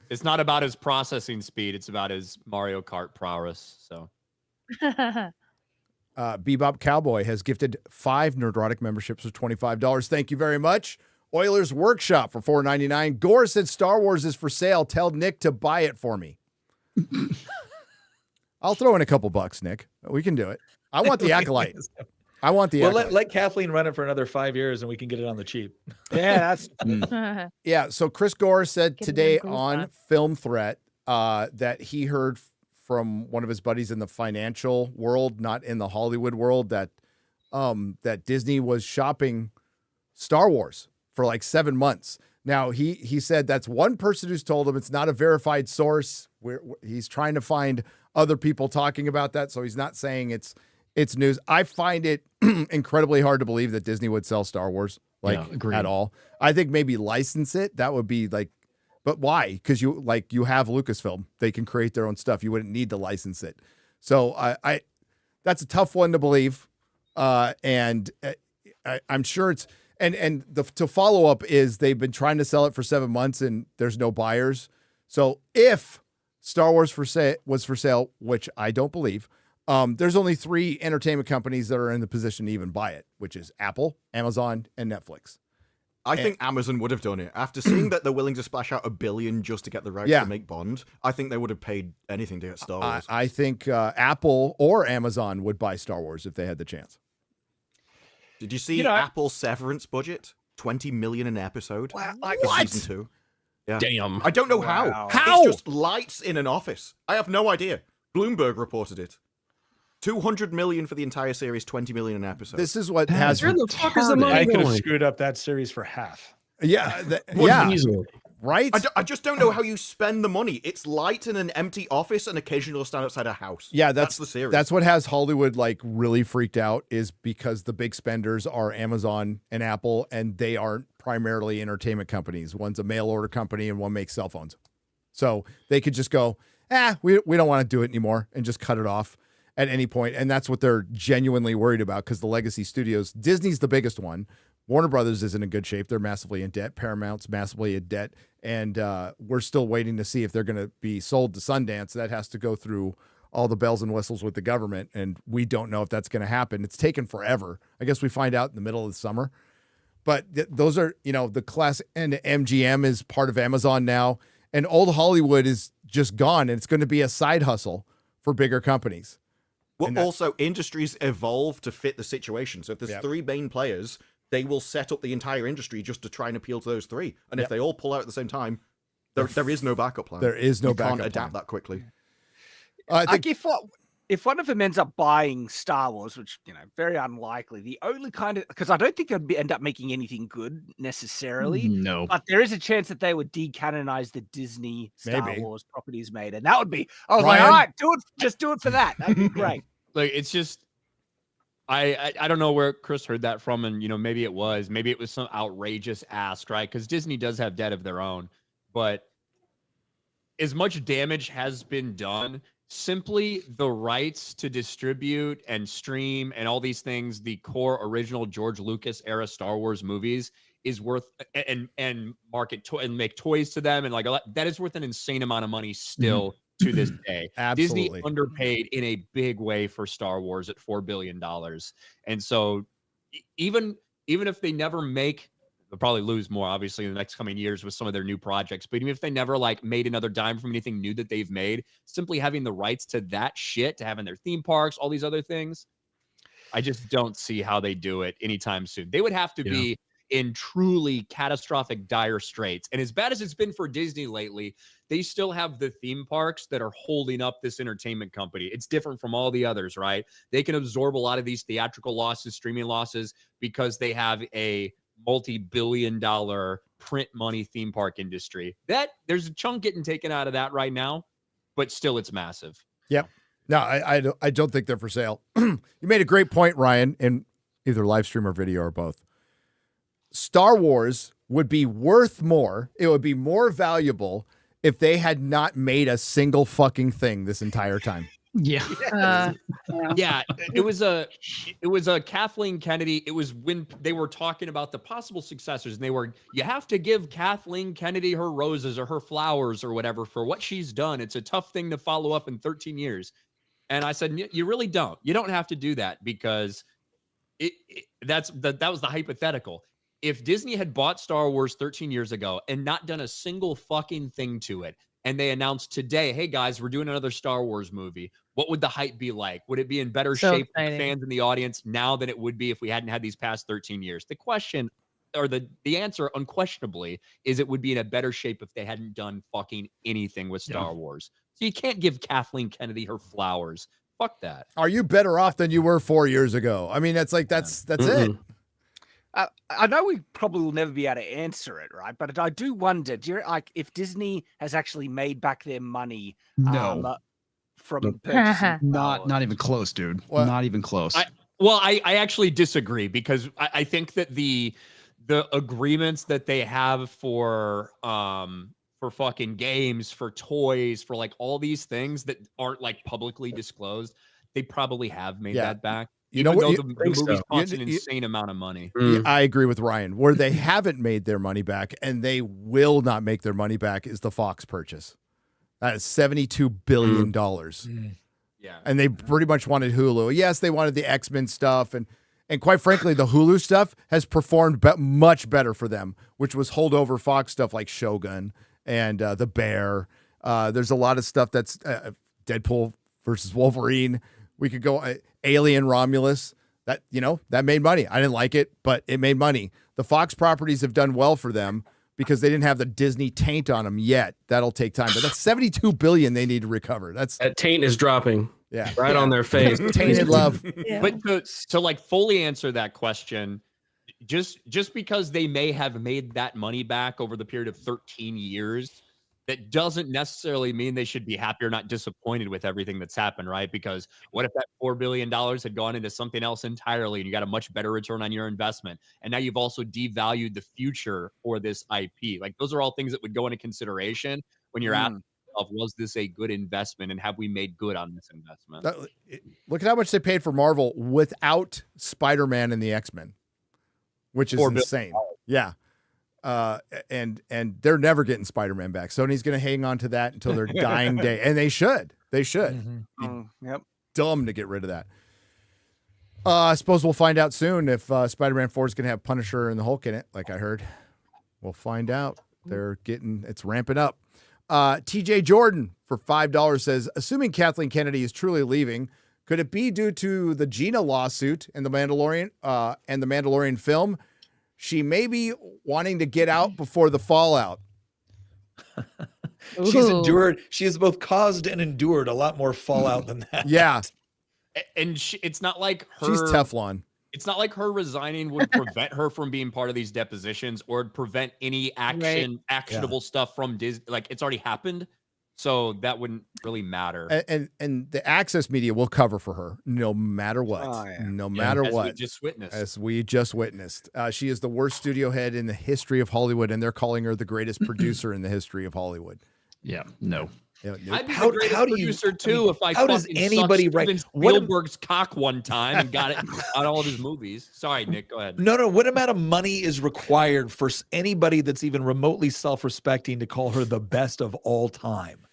It's not about his processing speed. It's about his Mario Kart prowess. So. Bebop Cowboy has gifted 5 Nerdrotic memberships for $25. Thank you very much. Oilers Workshop for $4.99. Gore said Star Wars is for sale. Tell Nick to buy it for me. I'll throw in a couple bucks, Nick. We can do it. I want the Acolyte. I want the Acolyte. Let Kathleen run it for another 5 years and we can get it on the cheap. Yeah, that's yeah. So Chris Gore said today on Film Threat that he heard from one of his buddies in the financial world, not in the Hollywood world, that Disney was shopping Star Wars for like 7 months. Now, he said that's one person who's told him. It's not a verified source. He's trying to find other people talking about that, so he's not saying it's news. I find it incredibly hard to believe that Disney would sell Star Wars at all. I think maybe license it. That would be like, but why? Because you have Lucasfilm. They can create their own stuff. You wouldn't need to license it. So I that's a tough one to believe. And I'm sure it's. And to follow up is they've been trying to sell it for 7 months and there's no buyers. So if Star Wars was for sale, which I don't believe, there's only 3 entertainment companies that are in the position to even buy it, which is Apple, Amazon, and Netflix. I think Amazon would have done it after seeing that they're willing to splash out $1 billion just to get the rights to make Bond. I think they would have paid anything to get Star Wars. I think Apple or Amazon would buy Star Wars if they had the chance. Did you see Apple's severance budget? $20 million an episode. What? Season 2. Yeah. Damn. I don't know how. How? It's just lights in an office. I have no idea. Bloomberg reported it. $200 million for the entire series, $20 million an episode. This is what has. Where the fuck is the money I could have going? screwed up that series for half. Yeah. Easily. Right? I just don't know how you spend the money. It's light in an empty office and occasionally stand outside a house. Yeah, that's the series. That's what has Hollywood like really freaked out, is because the big spenders are Amazon and Apple, and they aren't primarily entertainment companies. One's a mail order company and one makes cell phones. So they could just go, we don't want to do it anymore, and just cut it off at any point. And that's what they're genuinely worried about, because the legacy studios, Disney's the biggest one. Warner Brothers isn't in good shape. They're massively in debt. Paramount's massively in debt. And we're still waiting to see if they're going to be sold to Sundance. That has to go through all the bells and whistles with the government, and we don't know if that's going to happen. It's taken forever. I guess we find out in the middle of the summer. But those are, the class, and MGM is part of Amazon now. And old Hollywood is just gone, and it's going to be a side hustle for bigger companies. Well, also, industries evolve to fit the situation. So if there's 3 main players, they will set up the entire industry just to try and appeal to those 3. And if they all pull out at the same time, there is no backup plan. There is no backup plan. You can't adapt that quickly. If one of them ends up buying Star Wars, which, very unlikely, the only because I don't think they'd end up making anything good necessarily. No. But there is a chance that they would decanonize the Disney Star Wars properties made. And that would be, all right, just do it for that. That'd be great. Like, it's just, I don't know where Chris heard that from, and maybe it was some outrageous ask, right? Because Disney does have debt of their own, but as much damage has been done, simply the rights to distribute and stream and all these things, the core original George Lucas era Star Wars movies, is worth and market and make toys to them, and like that is worth an insane amount of money still. To this day. Absolutely. Disney underpaid in a big way for Star Wars at $4 billion. And so even if they never make, they'll probably lose more, obviously, in the next coming years with some of their new projects. But even if they never made another dime from anything new that they've made, simply having the rights to that shit, to having their theme parks, all these other things, I just don't see how they do it anytime soon. They would have to be in truly catastrophic, dire straits. And as bad as it's been for Disney lately, they still have the theme parks that are holding up this entertainment company. It's different from all the others, right? They can absorb a lot of these theatrical losses, streaming losses, because they have a multi-billion-dollar print money theme park industry. There's a chunk getting taken out of that right now, but still it's massive. Yep. No, I don't think they're for sale. You made a great point, Ryan, in either live stream or video or both. Star Wars would be worth more. It would be more valuable if they had not made a single fucking thing this entire time. Yeah. Yeah, it was a Kathleen Kennedy. It was when they were talking about the possible successors, and you have to give Kathleen Kennedy her roses or her flowers or whatever for what she's done. It's a tough thing to follow up in 13 years. And I said, you really don't. You don't have to do that, because that was the hypothetical. If Disney had bought Star Wars 13 years ago and not done a single fucking thing to it, and they announced today, hey guys, we're doing another Star Wars movie, what would the hype be like? Would it be in better shape for the fans in the audience now than it would be if we hadn't had these past 13 years? The question the answer unquestionably is it would be in a better shape if they hadn't done fucking anything with Star Wars. So you can't give Kathleen Kennedy her flowers. Fuck that. Are you better off than you were 4 years ago? I mean, that's like that's it. I know we probably will never be able to answer it, right? But I do wonder, like, if Disney has actually made back their money from purchasing. Not even close, dude. Not even close. I actually disagree because I think that the agreements that they have for fucking games, for toys, for like all these things that aren't like publicly disclosed, they probably have made that back. You know what? The movies cost an insane amount of money. I agree with Ryan. Where they haven't made their money back and they will not make their money back is the Fox purchase. That is $72 billion. Yeah. And they pretty much wanted Hulu. Yes, they wanted the X-Men stuff. And quite frankly, the Hulu stuff has performed much better for them, which was holdover Fox stuff like Shogun and The Bear. There's a lot of stuff that's Deadpool versus Wolverine. We could go Alien Romulus. That made money. I didn't like it, but it made money. The Fox properties have done well for them because they didn't have the Disney taint on them yet. That'll take time, but that's $72 billion they need to recover. That taint is dropping. Yeah, right on their face. Tainted love. Yeah. But to like fully answer that question, just because they may have made that money back over the period of 13 years, that doesn't necessarily mean they should be happy or not disappointed with everything that's happened, right? Because what if that $4 billion had gone into something else entirely and you got a much better return on your investment? And now you've also devalued the future for this IP. Like, those are all things that would go into consideration when you're asking yourself, was this a good investment and have we made good on this investment? Look at how much they paid for Marvel without Spider-Man and the X-Men, which is insane. Yeah. And they're never getting Spider-Man back. Sony's going to hang on to that until their dying day. And they should. Yep. Dumb to get rid of that. I suppose we'll find out soon if Spider-Man 4 is going to have Punisher and the Hulk in it, like I heard. We'll find out. It's ramping up. TJ Jordan for $5 says, assuming Kathleen Kennedy is truly leaving, could it be due to the Gina lawsuit and the Mandalorian film? She may be wanting to get out before the fallout. She has both caused and endured a lot more fallout than that. Yeah. And it's not like she's Teflon. It's not like her resigning would prevent her from being part of these depositions or prevent any actionable stuff from Disney. Like, it's already happened. So that wouldn't really matter. And the access media will cover for her no matter what. No matter what. As we just witnessed. She is the worst studio head in the history of Hollywood, and they're calling her the greatest producer in the history of Hollywood. Yeah, no. Yeah, nope. I'd be the greatest producer too if I how does anybody write Spielberg's cock one time and got it on all of his movies? Sorry, Nick, go ahead. No. What amount of money is required for anybody that's even remotely self-respecting to call her the best of all time?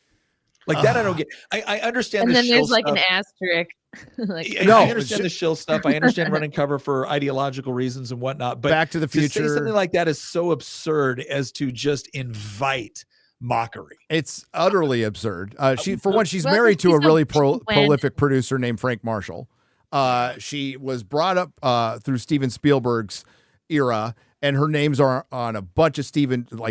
Like that, I don't get. I understand. And the then there's like stuff. an asterisk. I understand the shill stuff. I understand running cover for ideological reasons and whatnot. But Back to the Future, to say something like that is so absurd as to just invite mockery. It's utterly absurd. She's married to a really prolific producer named Frank Marshall. She was brought up through Steven Spielberg's era. And her names are on a bunch of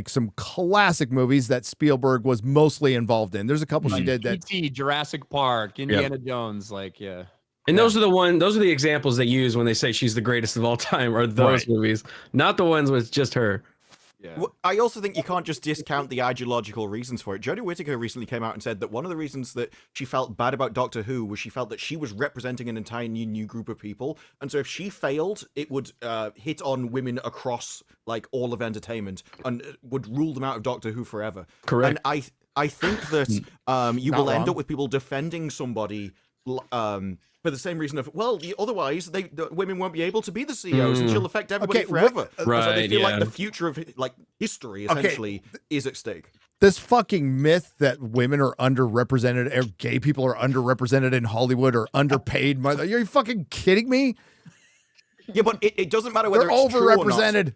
some classic movies that Spielberg was mostly involved in. There's a couple she did that. E.T., Jurassic Park, Indiana Jones, And those are the examples they use when they say she's the greatest of all time, are those movies, not the ones with just her. Yeah. Well, I also think you can't just discount the ideological reasons for it. Jodie Whittaker recently came out and said that one of the reasons that she felt bad about Doctor Who was she felt that she was representing an entire new group of people, and so if she failed, it would hit on women across like all of entertainment and would rule them out of Doctor Who forever. Correct. And I think that you will end up with people defending somebody for the same reason of, otherwise the women won't be able to be the CEOs and she'll affect everybody forever. So they feel like the future of history essentially is at stake. This fucking myth that women are underrepresented, or gay people are underrepresented in Hollywood or underpaid. Are you fucking kidding me? Yeah, but it doesn't matter whether They're it's true or not. overrepresented.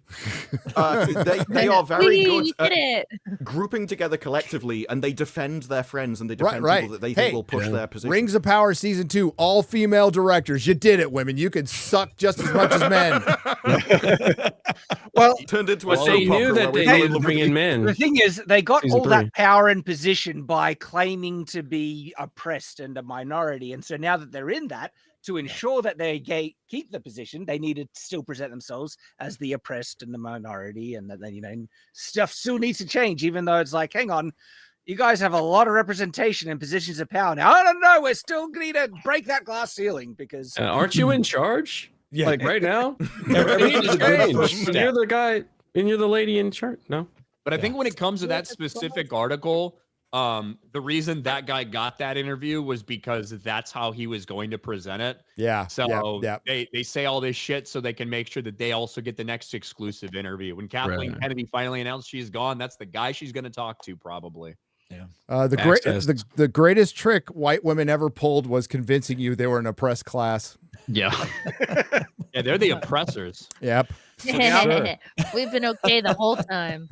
They are very good You at did it. grouping together collectively, and they defend their friends and they defend people that they think will push their position. Rings of Power season 2, all female directors. You did it, women. You can suck just as much as men. Well, turned into a But soap they knew opera that where they we needed to bring in men. The thing is, they got Season all 3. that power and position by claiming to be oppressed and a minority. And so now that they're in that, to ensure that they keep the position, they need to still present themselves as the oppressed and the minority, and that stuff still needs to change, even though it's like, hang on, you guys have a lot of representation in positions of power now. I don't know, we're still need to break that glass ceiling because Aren't you in charge? Yeah. Like right now? Everything's You need to a good change. first step. You're the guy and you're the lady in charge. No. But I think when it comes to that specific article, the reason that guy got that interview was because that's how he was going to present it. Yeah. So they say all this shit so they can make sure that they also get the next exclusive interview. When Kathleen Kennedy finally announced she's gone, that's the guy she's going to talk to probably. Yeah. The greatest trick white women ever pulled was convincing you they were an oppressed class. Yeah. Yeah, they're the oppressors. Yep. We've been okay the whole time.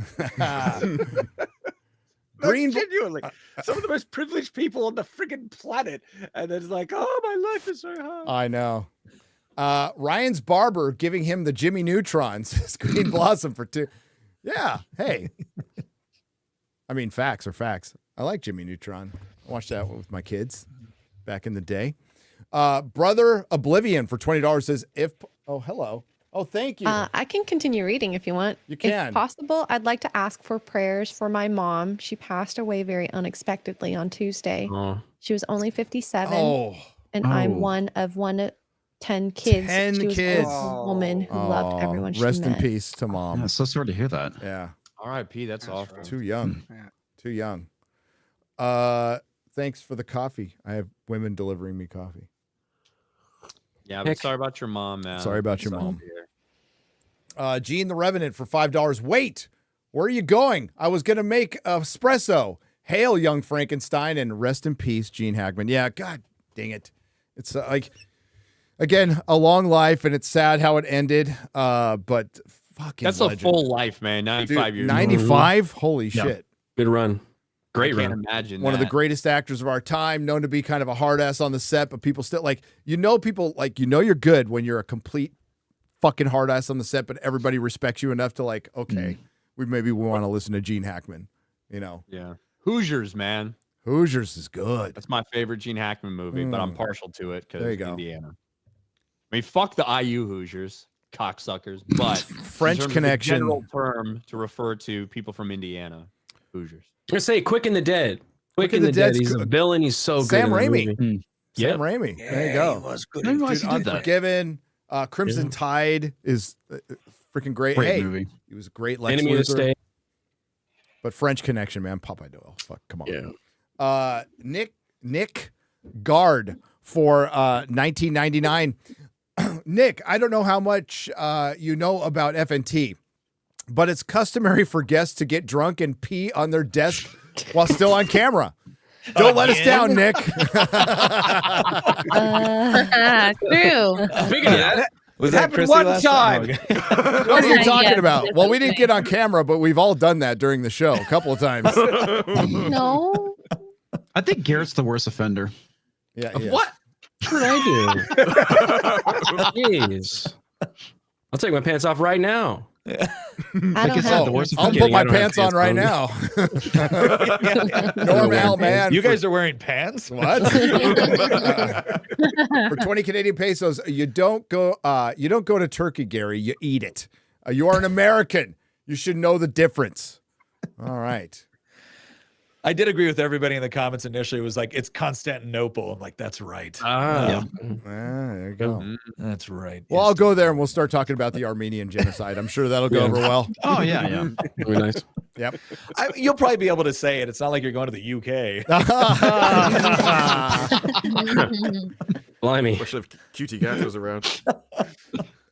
Green, genuinely, some of the most privileged people on the friggin' planet, and it's like, oh, my life is so hard. I know. Ryan's barber giving him the Jimmy Neutrons. Green Blossom for 2. Yeah. Hey. I mean, facts are facts. I like Jimmy Neutron. I watched that with my kids back in the day. Brother Oblivion for $20 says, oh, hello. Oh, thank you. I can continue reading if you want. You can. If possible, I'd like to ask for prayers for my mom. She passed away very unexpectedly on Tuesday. Oh. She was only 57. And Oh. I'm one of 10 kids. 10 she was kids. A woman who loved everyone she Rest met. in peace to mom. Yeah, so sorry to hear that. Yeah. R.I.P. That's awful. Too young. Too young. Thanks for the coffee. I have women delivering me coffee. Yeah, but sorry about your mom, man. Sorry about your mom. Gene the Revenant for $5. Wait, where are you going? I was going to make espresso. Hail, young Frankenstein, and rest in peace, Gene Hackman. Yeah, God dang it. It's like, again, a long life, and it's sad how it ended. But fucking That's legend. a full life, man. 95 years. 95? Holy Yeah. shit. Good run. Great I can't run. imagine One of the that. greatest actors of our time, known to be kind of a hard ass on the set, but people still people you're good when you're a complete fucking hard ass on the set, but everybody respects you enough to okay, we want to listen to Gene Hackman, Yeah. Hoosiers, man. Hoosiers is good. That's my favorite Gene Hackman movie, but I'm partial to it because There you go. Indiana. I mean, fuck the IU Hoosiers, cocksuckers, but French in terms of the Connection. general term to refer to people from Indiana, Hoosiers. I'm gonna say Quick and the Dead. Quick and the Dead's Dead. He's a villain. He's so good. Sam in the Raimi. movie. Sam Raimi. There you go. He was good. I didn't realize he did that. Unforgiven. Crimson Tide is freaking great. Great hey, movie. he was a great Lex Enemy of the Luthor. State. But French Connection, man. Popeye Doyle. Fuck, come on. Yeah. Nick Guard for $19.99. Nick, I don't know how much you know about FNT, but it's customary for guests to get drunk and pee on their desk while still on camera. Don't let us down, Nick. True. Speaking of that, Was It that happened Chrissy one last time. Okay. What are you Yeah, talking yeah, about? that's Well, we okay. didn't get on camera, but we've all done that during the show a couple of times. No. I think Garrett's the worst offender. Yeah. what? What did I do? Jeez. I'll take my pants off right now. I Like don't I said, have the worst I'll offender. put my I don't have pants on right now. Normal man. You guys are wearing pants? What? For 20 Canadian pesos, you don't go to Turkey, Gary. You eat it. You are an American. You should know the difference. All right. I did agree with everybody in the comments initially. It was like, it's Constantinople. I'm like, that's right. There you go. That's right. Well, I'll go there and we'll start talking about the Armenian genocide. I'm sure that'll go over well. Oh, yeah. Really nice. Yep. You'll probably be able to say it. It's not like you're going to the UK. Blimey. Wish if Cutie Gat was around.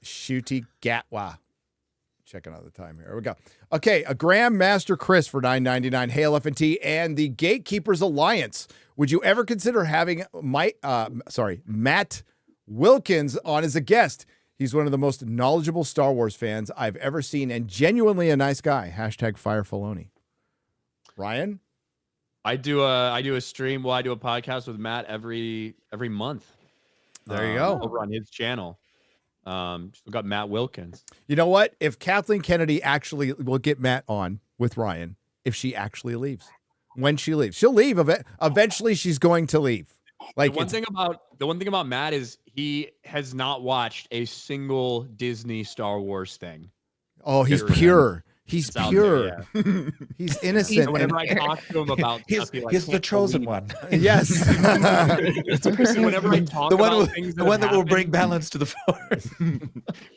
Shooty Gatwa. Checking out the time here. Here we go. Okay, a Grandmaster Chris for $9.99. Hail FNT and the Gatekeepers Alliance. Would you ever consider having Matt Wilkins on as a guest? He's one of the most knowledgeable Star Wars fans I've ever seen and genuinely a nice guy. Hashtag Fire Filoni. Ryan? I do a stream. Well, I do a podcast with Matt every month. There you go. Over on his channel. We got Matt Wilkins. You know what? If Kathleen Kennedy actually will get Matt on with Ryan, if she actually leaves, when she leaves, she'll leave. Eventually, she's going to leave. Like the one thing about Matt is he has not watched a single Disney Star Wars thing. Oh, he's pure. He's pure. There, yeah. He's innocent. So whenever I talk to him about stuff, he's the chosen one. Yes. Whenever I talk about things the one that will bring balance to the force.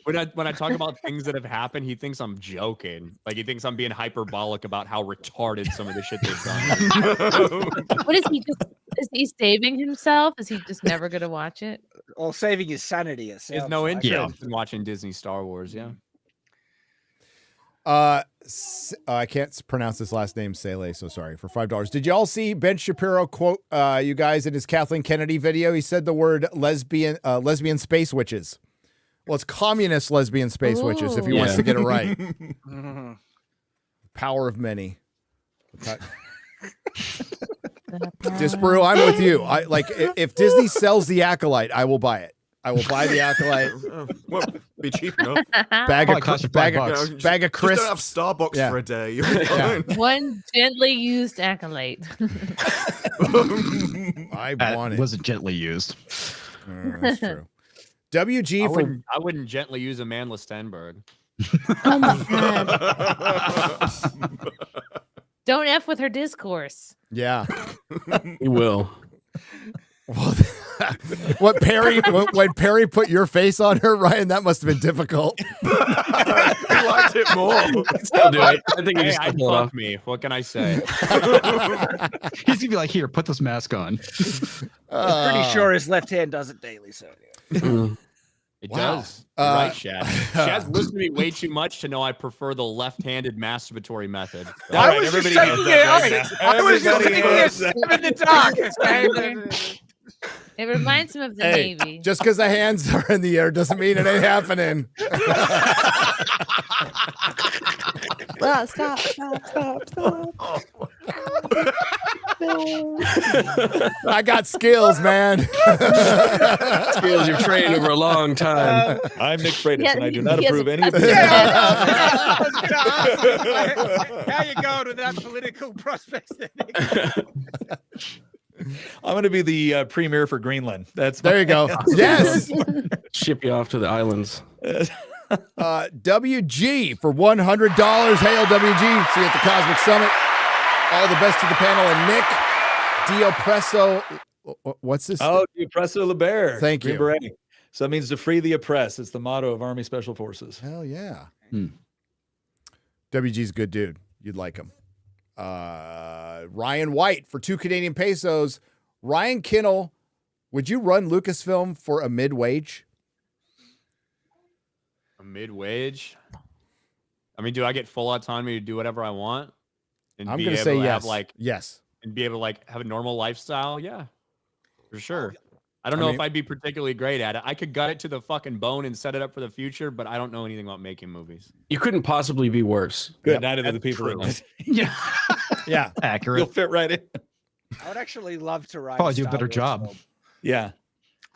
when I talk about things that have happened, he thinks I'm joking. Like he thinks I'm being hyperbolic about how retarded some of the shit they've done. What is he just? Is he saving himself? Is he just never going to watch it? Or saving his sanity? He has no interest in watching Disney Star Wars. Yeah. I can't pronounce this last name, Sele, so sorry. For $5. Did y'all see Ben Shapiro quote you guys in his Kathleen Kennedy video? He said the word lesbian space witches. Well, it's communist lesbian space witches if he wants to get it right. Power of many. Disparu, I'm with you. I like if Disney sells the Acolyte, I will buy it. I will buy the Acolyte. Well, be cheap enough. Bag of crisps. Just don't have Starbucks for a day. You'll be fine. One gently used Acolyte. I want it. Wasn't gently used. That's true. WG I wouldn't gently use Amanda Stenberg. Oh my god. Don't F with her discourse. Yeah. You will. Well, when Perry put your face on her, Ryan, that must have been difficult. He liked it more. Still do it. I think he just I'd pull it off. fuck me. What can I say? He's gonna be like, "Here, put this mask on." I'm pretty sure his left hand does it daily. So It does. You're right, Shad. Shad's listened to me way too much to know I prefer the left-handed masturbatory method. I was just taking it in the dark. It reminds him of the Navy. Just because the hands are in the air doesn't mean it ain't happening. Well, stop. I got skills, man. Skills you've trained over a long time. I'm Nick Freitas, and I do not Yes. approve any of this. How you going with that political prospects? I'm going to be the premier for Greenland. There you go. Yes. Ship you off to the islands. WG for $100. Hail WG. See you at the Cosmic Summit. All the best to the panel. And Nick D'Oppresso. What's this? Oh, D'Oppresso Liber. Thank Green you. Beret. So it means to free the oppressed. It's the motto of Army Special Forces. Hell yeah. WG's a good dude. You'd like him. Ryan White for 2 Canadian pesos. Ryan Kinnell, would you run Lucasfilm for a mid-wage? A mid-wage? I mean, do I get full autonomy to do whatever I want? And I'm be going to able say to yes. have, yes. And be able to have a normal lifestyle? Yeah, for sure. I don't know if I'd be particularly great at it. I could gut it to the fucking bone and set it up for the future, but I don't know anything about making movies. You couldn't possibly be worse. Good. Neither do the people that Yeah. Accurate. You'll fit right in. I would actually love to write. Probably do a better job. Yeah.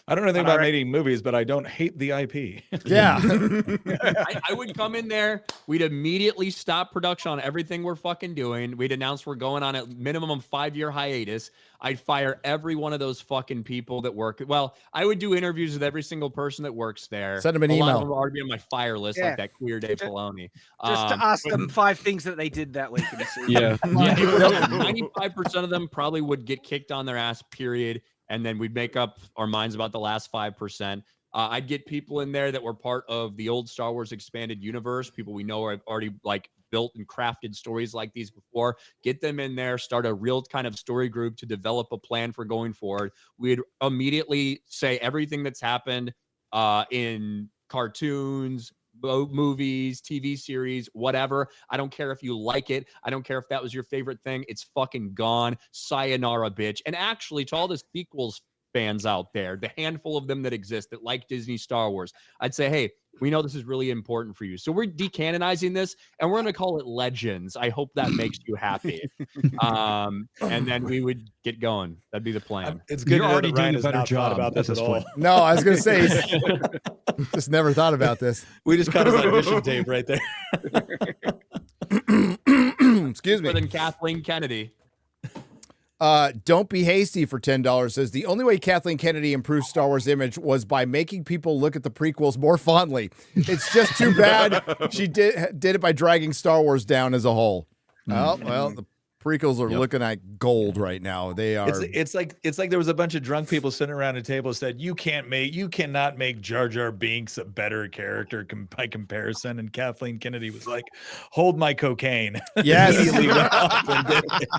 I don't know anything about making movies, but I don't hate the IP. Yeah. I would come in there. We'd immediately stop production on everything we're fucking doing. We'd announce we're going on a minimum 5-year hiatus. I'd fire every one of those fucking people that work. Well, I would do interviews with every single person that works there. Send them an a email. lot of them are already on my fire list, Yeah. like that Queer Dave Filoni. Just to ask them 5 things that they did that week. Yeah. 95% of them probably would get kicked on their ass, period. And then we'd make up our minds about the last 5%. I'd get people in there that were part of the old Star Wars expanded universe, people we know are already built and crafted stories like these before. Get them in there, start a real kind of story group to develop a plan for going forward. We'd immediately say everything that's happened in cartoons, movies, TV series, whatever. I don't care if you like it. I don't care if that was your favorite thing. It's fucking gone. Sayonara, bitch. And actually, to all the sequels fans out there, the handful of them that exist that like Disney Star Wars, I'd say, hey, we know this is really important for you. So we're decanonizing this and we're going to call it Legends. I hope that makes you happy. And then we would get going. That'd be the plan. It's good. You're already doing a better not job about this at at this all. point. No, I was going to say, just never thought about this. We just cut his audition tape right there. Excuse me. Better than Kathleen Kennedy. Don't be hasty for $10 says the only way Kathleen Kennedy improved Star Wars image was by making people look at the prequels more fondly. It's just too bad she did it by dragging Star Wars down as a whole. Oh, well, the prequels are looking like gold right now. They are. It's like there was a bunch of drunk people sitting around a table and said, you cannot make Jar Jar Binks a better character by comparison. And Kathleen Kennedy was like, hold my cocaine. Yes. Immediately went off and did it.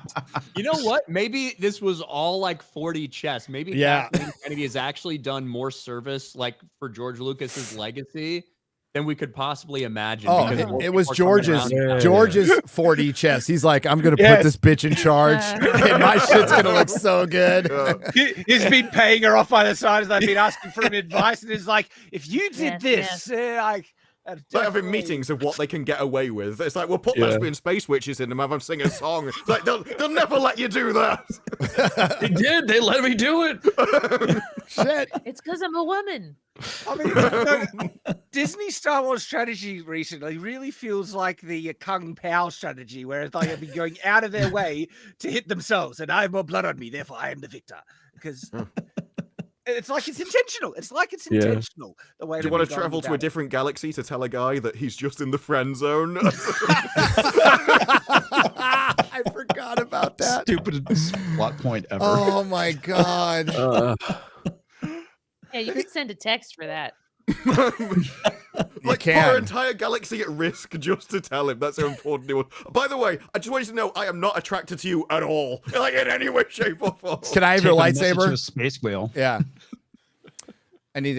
You know what? Maybe this was all like 4D chess. Maybe Kathleen Kennedy has actually done more service like for George Lucas's legacy than we could possibly imagine. Oh, it was George's 4D chess. He's like, I'm gonna put this bitch in charge, and my shit's gonna look so good. He's been paying her off by the side as they've been asking for him advice, and he's like, if you did this, Like having meetings of what they can get away with. It's like, we'll put lesbian space witches in them, have them sing a song. It's like, they'll never let you do that. They did. They let me do it. Shit. It's because I'm a woman. I mean, Disney Star Wars strategy recently really feels like the Kung Pao strategy, where it's like they've been going out of their way to hit themselves, and I have more blood on me, therefore I am the victor. Because it's like it's intentional. It's like it's intentional. The way do you want to travel to a different galaxy to tell a guy that he's just in the friend zone? I forgot about that. Stupidest plot point ever. Oh my god. Yeah, you could send a text for that. Like, put our entire galaxy at risk just to tell him that's how important it was. By the way, I just want you to know I am not attracted to you at all, like in any way, shape, or form. Can I have your lightsaber? A space whale. Yeah. And he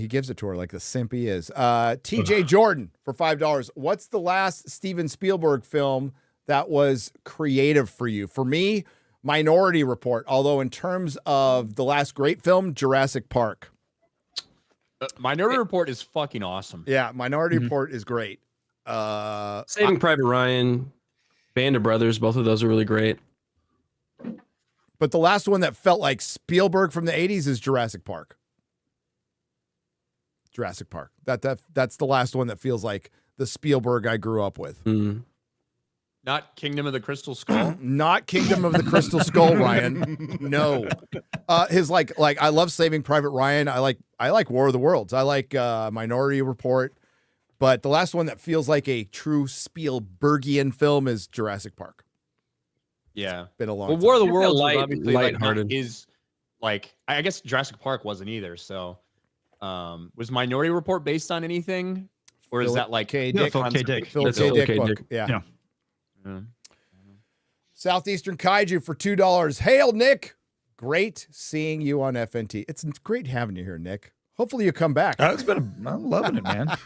gives it to her like the simp he is. TJ Jordan for $5. What's the last Steven Spielberg film that was creative for you? For me, Minority Report. Although in terms of the last great film, Jurassic Park. Minority Report is fucking awesome. Yeah, Minority Report is great. Saving Private Ryan, Band of Brothers, both of those are really great. But the last one that felt like Spielberg from the 80s is Jurassic Park. Jurassic Park. That's the last one that feels like the Spielberg I grew up with. Not Kingdom of the Crystal Skull. Not Kingdom of the Crystal Skull, Ryan. No. His like I love Saving Private Ryan. I like War of the Worlds. I like Minority Report. But the last one that feels like a true Spielbergian film is Jurassic Park. Yeah. Been a long time. time. War of the Worlds was obviously lighthearted. I guess Jurassic Park wasn't either. So was Minority Report based on anything? Or is that like K. Dick? Philip K. Dick. Philip K. Dick book. Yeah. Southeastern Kaiju for $2. Hail, Nick. Great seeing you on FNT. It's great having you here, Nick. Hopefully you come back. I'm loving it, man.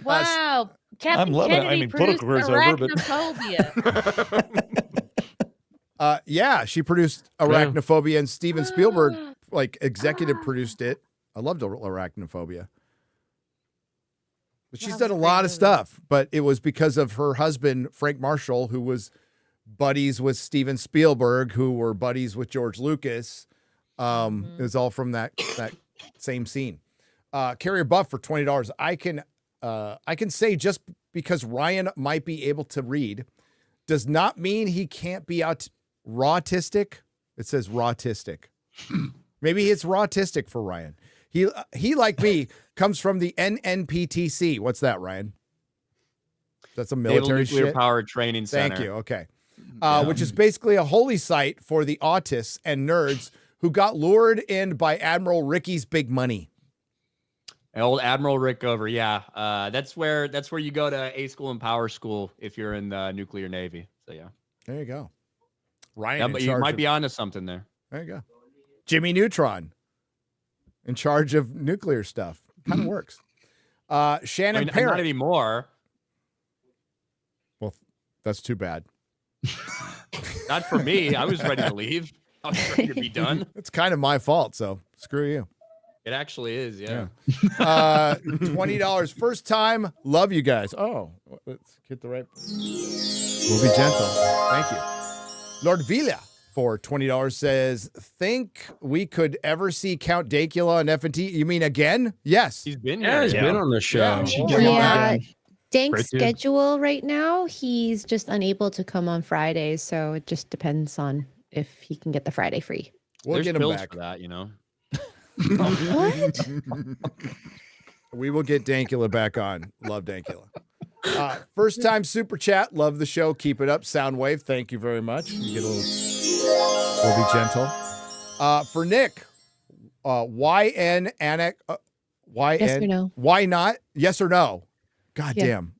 Wow. I'm loving it. I mean, political career's over, but Arachnophobia. Yeah, she produced Arachnophobia, and Steven Spielberg executive produced it. I loved Arachnophobia. But she's done a lot of stuff, but it was because of her husband, Frank Marshall, who was buddies with Steven Spielberg, who were buddies with George Lucas. It was all from that same scene. Carrier Buff for $20. I can say just because Ryan might be able to read does not mean he can't be autistic. It says autistic. Maybe it's autistic for Ryan. He like me comes from the NNPTC. What's that, Ryan? That's a military Nuclear shit. Power Training Center. Thank you. Okay. Which is basically a holy site for the autists and nerds who got lured in by Admiral Ricky's big money. Old Admiral Rickover, yeah. That's where you go to A school and power school if you're in the nuclear navy. So yeah. There you go. Ryan, yeah, but you might be onto something there. There you go. Jimmy Neutron, in charge of nuclear stuff. Kind of works. Shannon Parrott. Not anymore. Well, that's too bad. Not for me. I was ready to leave. I was ready to be done. It's kind of my fault, so screw you. It actually is, yeah. $20 first time. Love you guys. Oh, let's get the right. We'll be gentle. Thank you. Lord Villa for $20 says, think we could ever see Count Dacula on FNT? You mean again? Yes. He's been Yeah, here. he's been on the show. Yeah, Dank's Great dude. schedule right now, he's just unable to come on Fridays, so it just depends on if he can get the Friday free. We'll There's get him bills back. for that, you know. What? We will get Dankula back on. Love Dankula. First time super chat. Love the show. Keep it up. Soundwave. Thank you very much. You get a little. We'll be gentle. For Nick, YN annex. YN. Yes or no? Why not? Yes or no? God Yeah. damn.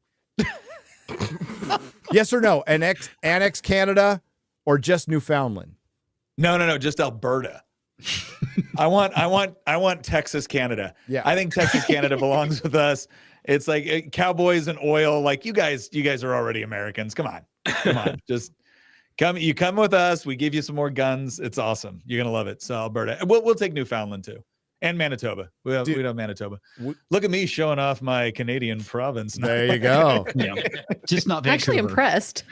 Yes or no? Annex Canada or just Newfoundland? No, just Alberta. I want Texas, Canada. Yeah. I think Texas, Canada belongs with us. It's like cowboys and oil. Like you guys are already Americans. Come on. Just come. You come with us. We give you some more guns. It's awesome. You're gonna love it. So Alberta. We'll take Newfoundland too. And Manitoba. We have Manitoba. Look at me showing off my Canadian province. There you go. Yeah. Just not Vancouver. Actually impressed.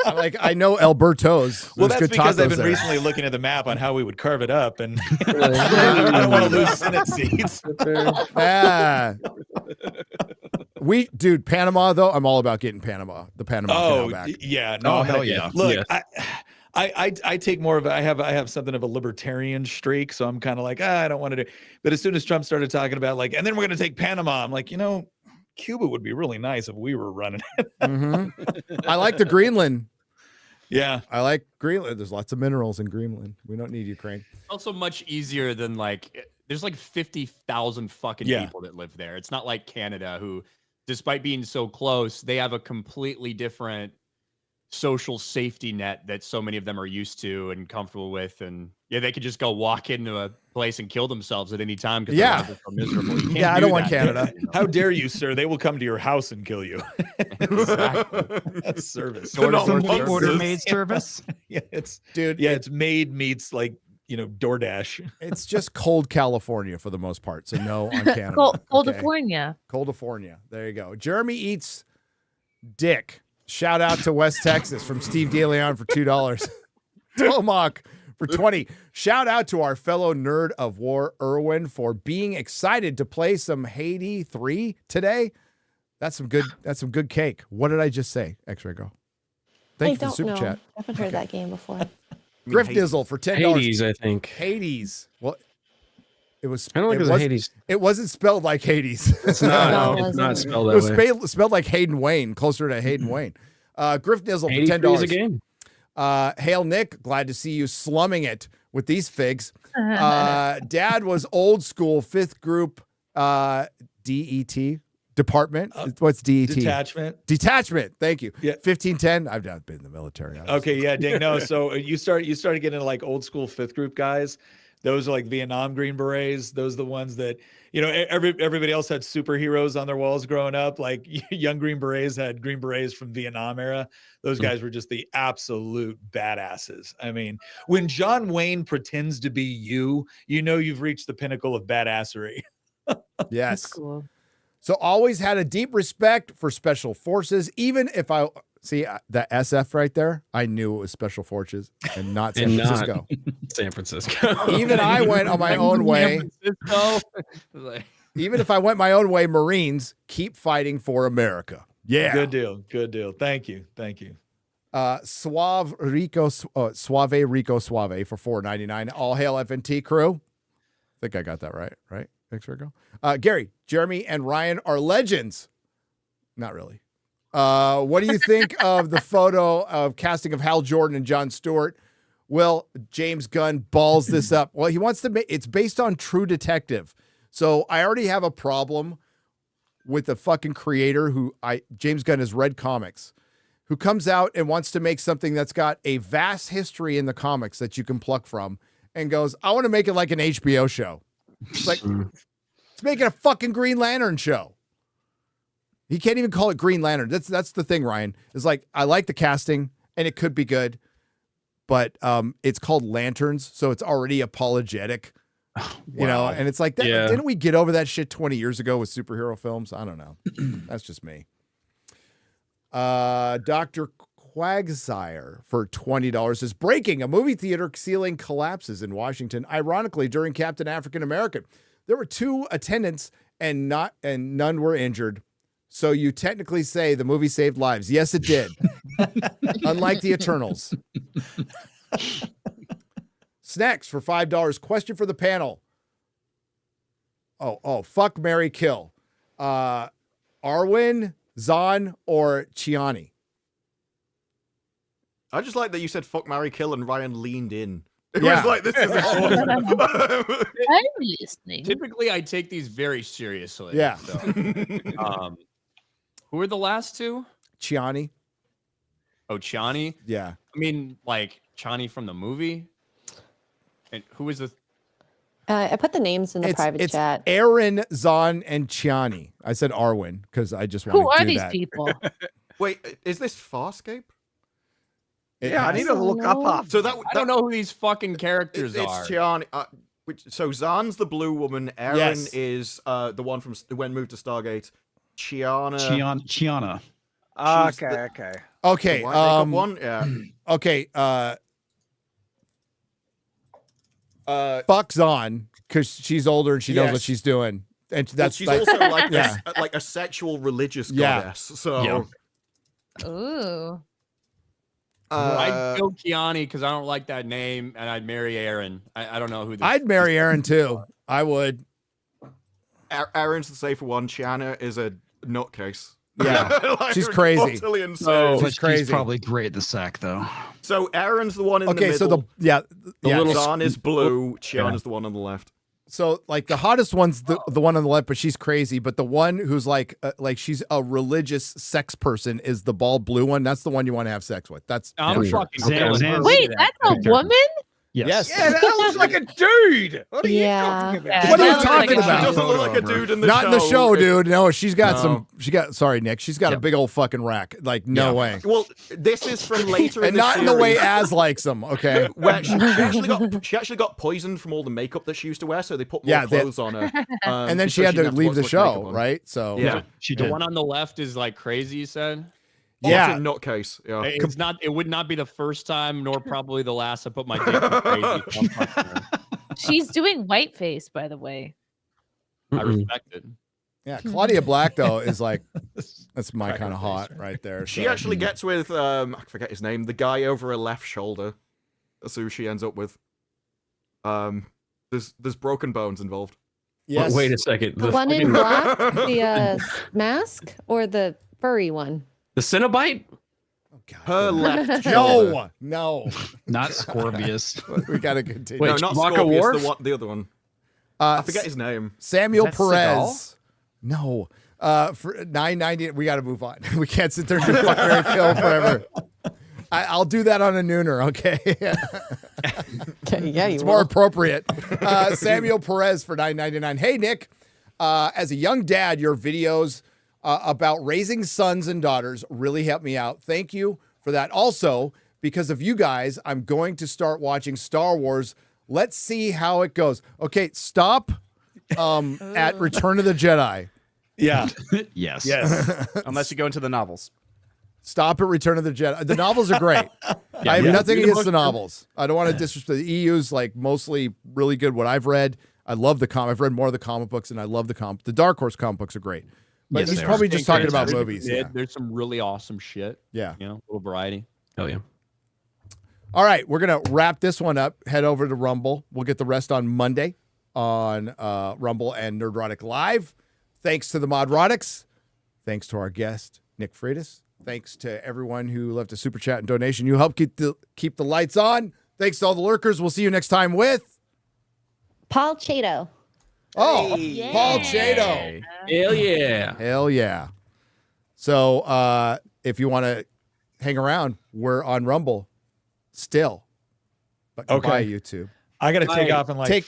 I know Alberto's. Well, There's that's good because I've tacos been there. recently looking at the map on how we would carve it up, and I don't want to lose Senate seats. Dude, Panama though. I'm all about getting Panama. The Panama Canal back. Yeah, no, Oh, hell yeah. Look, Yes. I take more of I have something of a libertarian streak, so I'm kind of like, I don't want to do. But as soon as Trump started talking about like, and then we're going to take Panama, I'm like, Cuba would be really nice if we were running it. I like the Greenland. Yeah, I like Greenland. There's lots of minerals in Greenland. We don't need Ukraine. Also much easier than there's like 50,000 fucking people that live there. It's not like Canada, who, despite being so close, they have a completely different social safety net that so many of them are used to and comfortable with, and they could just go walk into a place and kill themselves at any time because their lives are so miserable. You can't I don't do want that. Canada. How dare you, sir? They will come to your house and kill you. Exactly. That's service. Order made service. Yeah, it's Dude, it's made meets like DoorDash. It's just cold California for the most part. So no on Canada. California. California. There you go. Jeremy eats dick. Shout out to West Texas from Steve DeLeon for $2. Tomahawk for 20. Shout out to our fellow nerd of war, Irwin, for being excited to play some Haiti 3 today. That's some good cake. What did I just say, X-Ray Girl? Thank you for the super chat. I haven't heard that game before. Griff Dizzle for $10. Hades, I think. Hades. Well, it was. I don't think it was Hades. It wasn't spelled like Hades. It's not. No, It's not spelled It that was way. spelled like Hayden Wayne, closer to Hayden Wayne. Griff Dizzle Hades for is a $10. game. Hail Nick, glad to see you slumming it with these figs. Dad was old school 5th group DET department. What's DET? Detachment. Thank you. Yeah. 1510. I've not been in the military. Okay, yeah, Dang. No, so you started getting into like old school 5th group guys. Those are like Vietnam Green Berets. Those are the ones that, everybody else had superheroes on their walls growing up. Like young Green Berets had Green Berets from Vietnam era. Those guys were just the absolute badasses. I mean, when John Wayne pretends to be you've reached the pinnacle of badassery. Yes. That's cool. So always had a deep respect for special forces, even if I see that SF right there, I knew it was special forces and not San Francisco. San Francisco. Even I went on my own way. Even if I went my own way, Marines keep fighting for America. Yeah. Good deal. Thank you. Suave Rico for $4.99. All hail FNT crew. I think I got that right? Thanks, Rico. Gary, Jeremy, and Ryan are legends. Not really. What do you think of the photo of casting of Hal Jordan and Jon Stewart? Will James Gunn balls this up? Well, he wants to make it's based on True Detective. So I already have a problem with the fucking creator James Gunn has read comics, who comes out and wants to make something that's got a vast history in the comics that you can pluck from and goes, I want to make it like an HBO show. It's like, it's making a fucking Green Lantern show. He can't even call it Green Lantern. That's the thing, Ryan. It's like, I like the casting and it could be good, but it's called Lanterns, so it's already apologetic. You know, and it's like, didn't we get over that shit 20 years ago with superhero films? I don't know. That's just me. Dr. Quagsire for $20 is breaking. A movie theater ceiling collapses in Washington. Ironically, during Captain African American, there were 2 attendants and none were injured. So you technically say the movie saved lives. Yes, it did. Unlike the Eternals. Snacks for $5. Question for the panel. Oh, fuck, marry, kill. Arwen, Zahn, or Chiani? I just like that you said fuck, marry, kill, and Ryan leaned in. It was like, this is I'm listening. Typically, I take these very seriously. Yeah. So. Who are the last 2? Chiani. Oh, Chiani? Yeah. I mean, like, Chiani from the movie? And who is the... I put the names in the private chat. Aaron, Zahn, and Chiani. I said Arwen because I just want to do that. Who are these people? Wait, is this Farscape? Yeah, I need to look up after. So that I don't know who these fucking characters are. It's Chiani. So Zahn's the blue woman. Aaron is the one from when moved to Stargate. Chiana. Okay. One. Yeah. Okay. Fuck Zahn because she's older and she knows what she's doing, and that's she's also like yeah. like a sexual religious goddess. So. Ooh. I'd go Chiani because I don't like that name, and I'd marry Aaron. I don't know who. I'd marry Aaron too. I would. Aaron's the safer one. Chiana is a nutcase. Yeah, like, she's crazy. Totally insane. She's crazy. She's probably great at the sack though. So Aaron's the one in the middle. So the little Zahn is blue. Chiana's the one on the left. So like the hottest one's the one on the left, but she's crazy. But the one who's like she's a religious sex person is the bald blue one. That's the one you want to have sex with. That's I'm fucking. Wait, that's a woman? Yes. Yeah, that looks like a dude. What are you talking about? What are you talking about? She doesn't look like a dude in the show. Not in the show, dude. No, she's got sorry, Nick. She's got a big old fucking rack. Like, no way. Well, this is from later in and the not series. in the way Az likes them, okay? Where she actually got poisoned from all the makeup that she used to wear, so they put more clothes on her. And then she had to leave the show, right? So yeah, she did. The one on the left is like crazy, you said? Yeah, it's a nutcase. Yeah, it's not. It would not be the first time, nor probably the last I put my dick in crazy. She's doing whiteface, by the way. I respect it. Yeah, Claudia Black though is like that's my kind of hot right there. She actually gets with I forget his name, the guy over her left shoulder. That's who she ends up with. There's broken bones involved. Yes. Wait a second. The one in black, the mask, or the furry one? The Cenobite? Oh, God. Her left shoulder. No. Not Scorpius. We got to continue. Wait, no, not Scorpius, the other one. I forget his name. Samuel Perez. No. For $9.90, we got to move on. We can't sit there and do fuck, marry, kill forever. I'll do that on a nooner, okay? Yeah, it's more appropriate. Samuel Perez for $9.99. Hey, Nick. As a young dad, your videos about raising sons and daughters really helped me out. Thank you for that. Also, because of you guys, I'm going to start watching Star Wars. Let's see how it goes. Okay, stop at Return of the Jedi. Yeah. Yes. Unless you go into the novels. Stop at Return of the Jedi. The novels are great. I have nothing against the novels. I don't want to disrespect. The EU's like mostly really good. What I've read, I love the comic. I've read more of the comic books, and I love the Dark Horse comic books are great. But he's probably just talking about movies. Yeah. There's some really awesome shit. Yeah. You know, a little variety. Oh, yeah. All right. We're going to wrap this one up. Head over to Rumble. We'll get the rest on Monday on Rumble and Nerdrotic Live. Thanks to the Modrotics. Thanks to our guest, Nick Freitas. Thanks to everyone who left a super chat and donation. You help keep the lights on. Thanks to all the lurkers. We'll see you next time with Paul Chato. Oh, yeah. Paul Chato. Hell yeah. Hell yeah. So if you want to hang around, we're on Rumble still. But goodbye, YouTube. I got to take off in like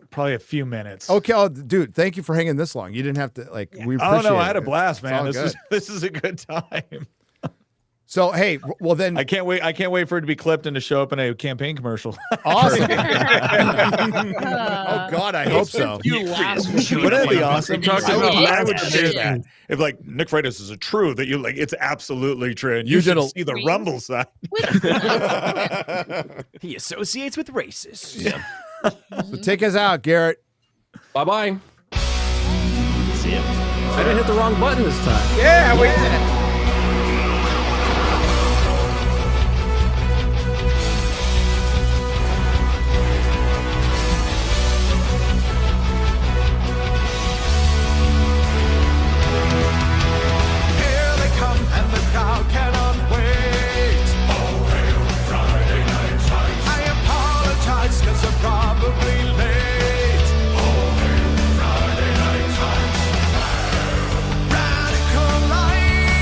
probably a few minutes. Okay, dude, thank you for hanging this long. You didn't have to we appreciate I had a blast, man. This is a good time. So hey, well then I can't wait for it to be clipped and to show up in a campaign commercial. Awesome. Oh God, I hope so. Wouldn't that be awesome? I would share that. If like Nick Freitas, is it true that you like? It's absolutely true, and you should see the Rumble side. He associates with racists. Yeah. So take us out, Garrett. Bye bye. See ya. I didn't hit the wrong button this time. Yeah, we did it. Radical life.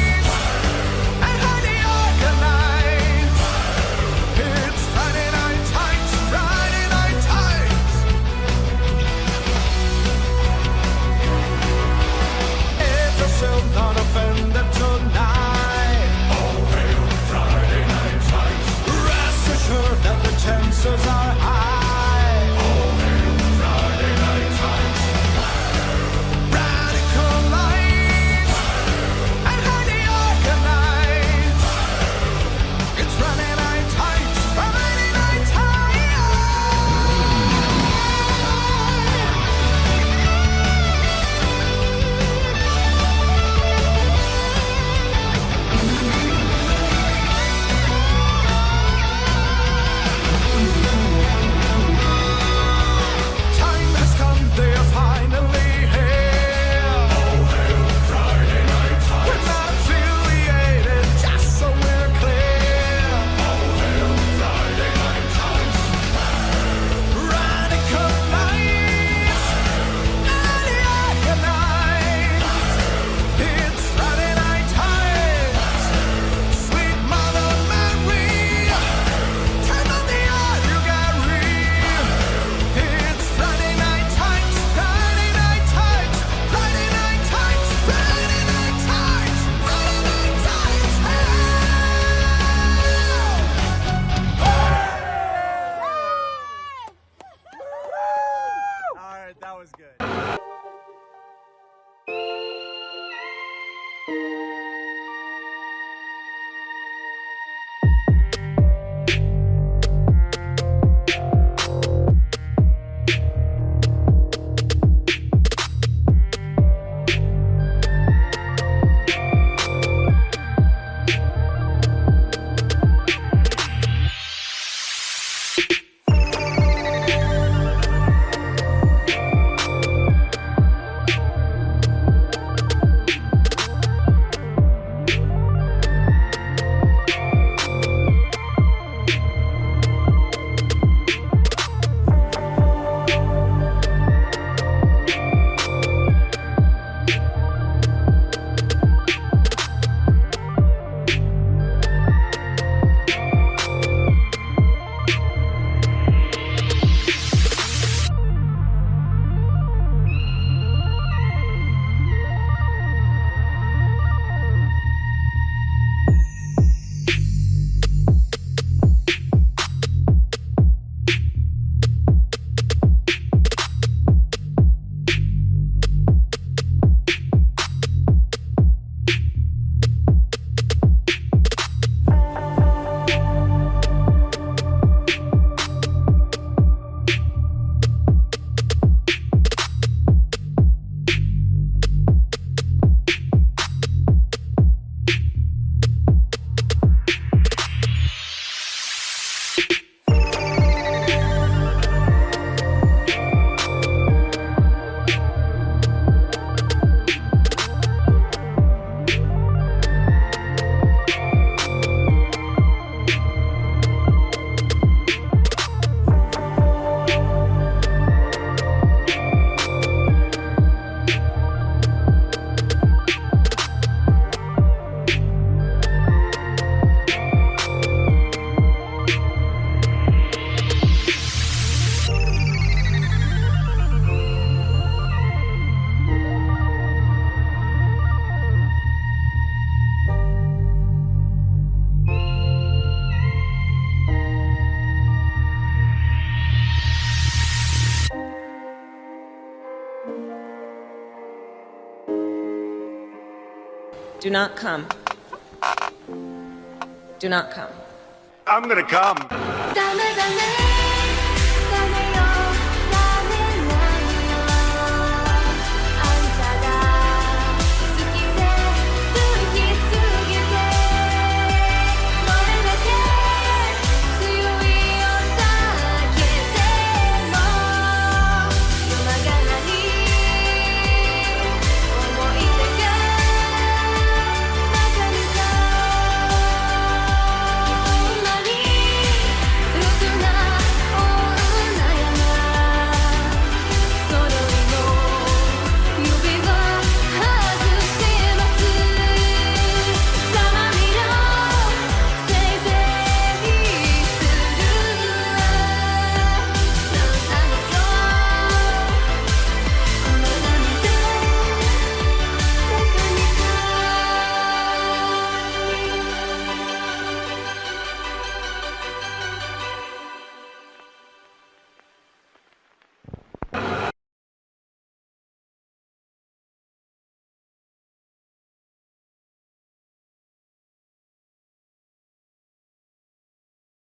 Do not come. Do not come. I'm gonna come. Dame, dame.